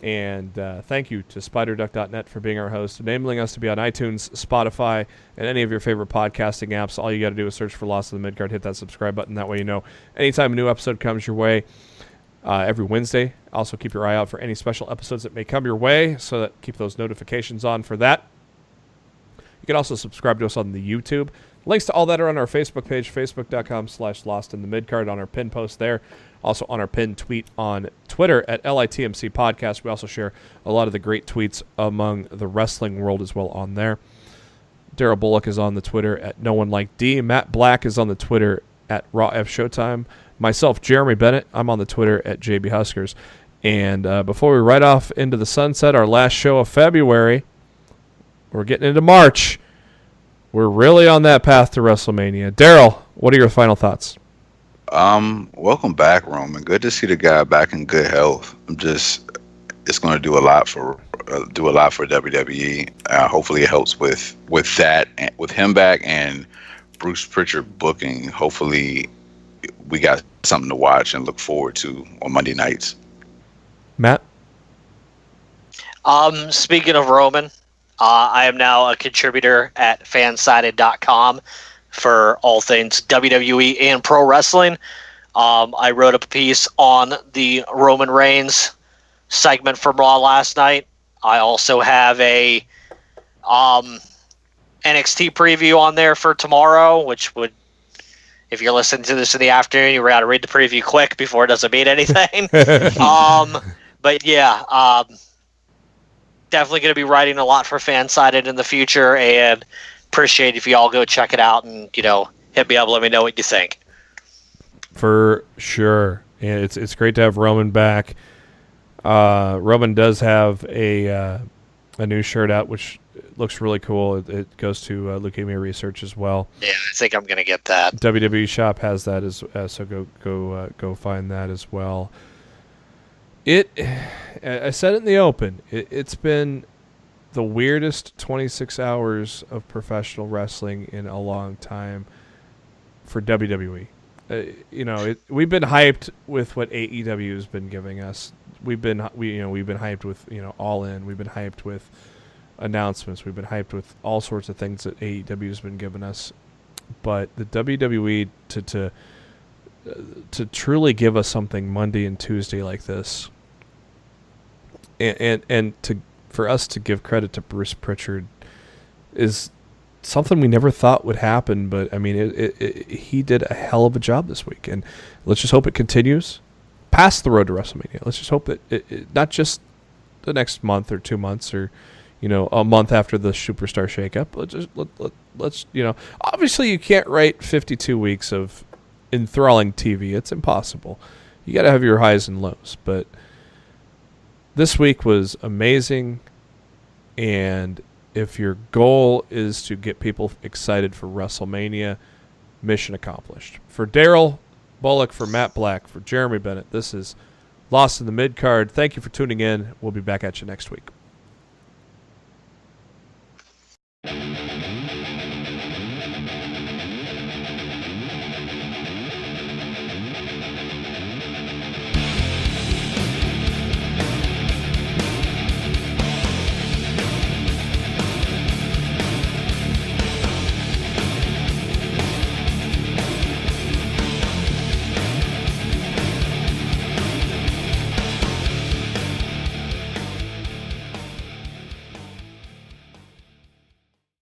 And thank you to SpiderDuck.net for being our host, enabling us to be on iTunes, Spotify, and any of your favorite podcasting apps. All you got to do is search for Lost in the Midcard, hit that subscribe button. That way you know anytime a new episode comes your way. Every Wednesday Also, keep your eye out for any special episodes that may come your way, so that keep those notifications on for that. You can also subscribe to us on the YouTube. Links to all that are on our Facebook page, facebook.com/LostInTheMidcard, on our pin post there. Also on our pinned tweet on Twitter at LITMC Podcast. We also share a lot of the great tweets among the wrestling world as well on there. Darryl Bullock is on the Twitter at NoOneLikeD. Matt Black is on the Twitter at RawFShowtime. Myself, Jeremy Bennett, I'm on the Twitter at JBHuskers. And before we ride off into the sunset, our last show of February, we're getting into March. We're really on that path to WrestleMania. Darryl, what are your final thoughts? Welcome back, Roman. Good to see the guy back in good health. It's going to do a lot for WWE. Hopefully, it helps with that, with him back and Bruce Pritchard booking. Hopefully, we got something to watch and look forward to on Monday nights. Matt? Speaking of Roman, I am now a contributor at fansided.com for all things WWE and pro wrestling. I wrote up a piece on the Roman Reigns segment from Raw last night. I also have a NXT preview on there for tomorrow, which would, if you're listening to this in the afternoon, you're going to read the preview quick before it doesn't mean anything. But yeah, definitely going to be writing a lot for Fansided in the future, and appreciate if you all go check it out and, hit me up, let me know what you think. For sure. Yeah, it's great to have Roman back. Roman does have a new shirt out, which looks really cool. It goes to Leukemia Research as well. Yeah, I think I'm going to get that. WWE Shop has that so go find that as well. I said it in the open. It's been the weirdest 26 hours of professional wrestling in a long time for WWE. We've been hyped with what AEW has been giving us. We've been hyped with All In. We've been hyped with announcements. We've been hyped with all sorts of things that AEW has been giving us. But the WWE to truly give us something Monday and Tuesday like this, and for us to give credit to Bruce Pritchard is something we never thought would happen. But I mean, he did a hell of a job this week, and let's just hope it continues past the road to WrestleMania. Let's just hope that it not just the next month or 2 months or a month after the Superstar shakeup. Let's obviously you can't write 52 weeks of enthralling TV. It's impossible. You got to have your highs and lows. But this week was amazing, and if your goal is to get people excited for WrestleMania, mission accomplished. For Darryl Bullock, for Matt Black, for Jeremy Bennett, this is Lost in the Midcard. Thank you for tuning in. We'll be back at you next week.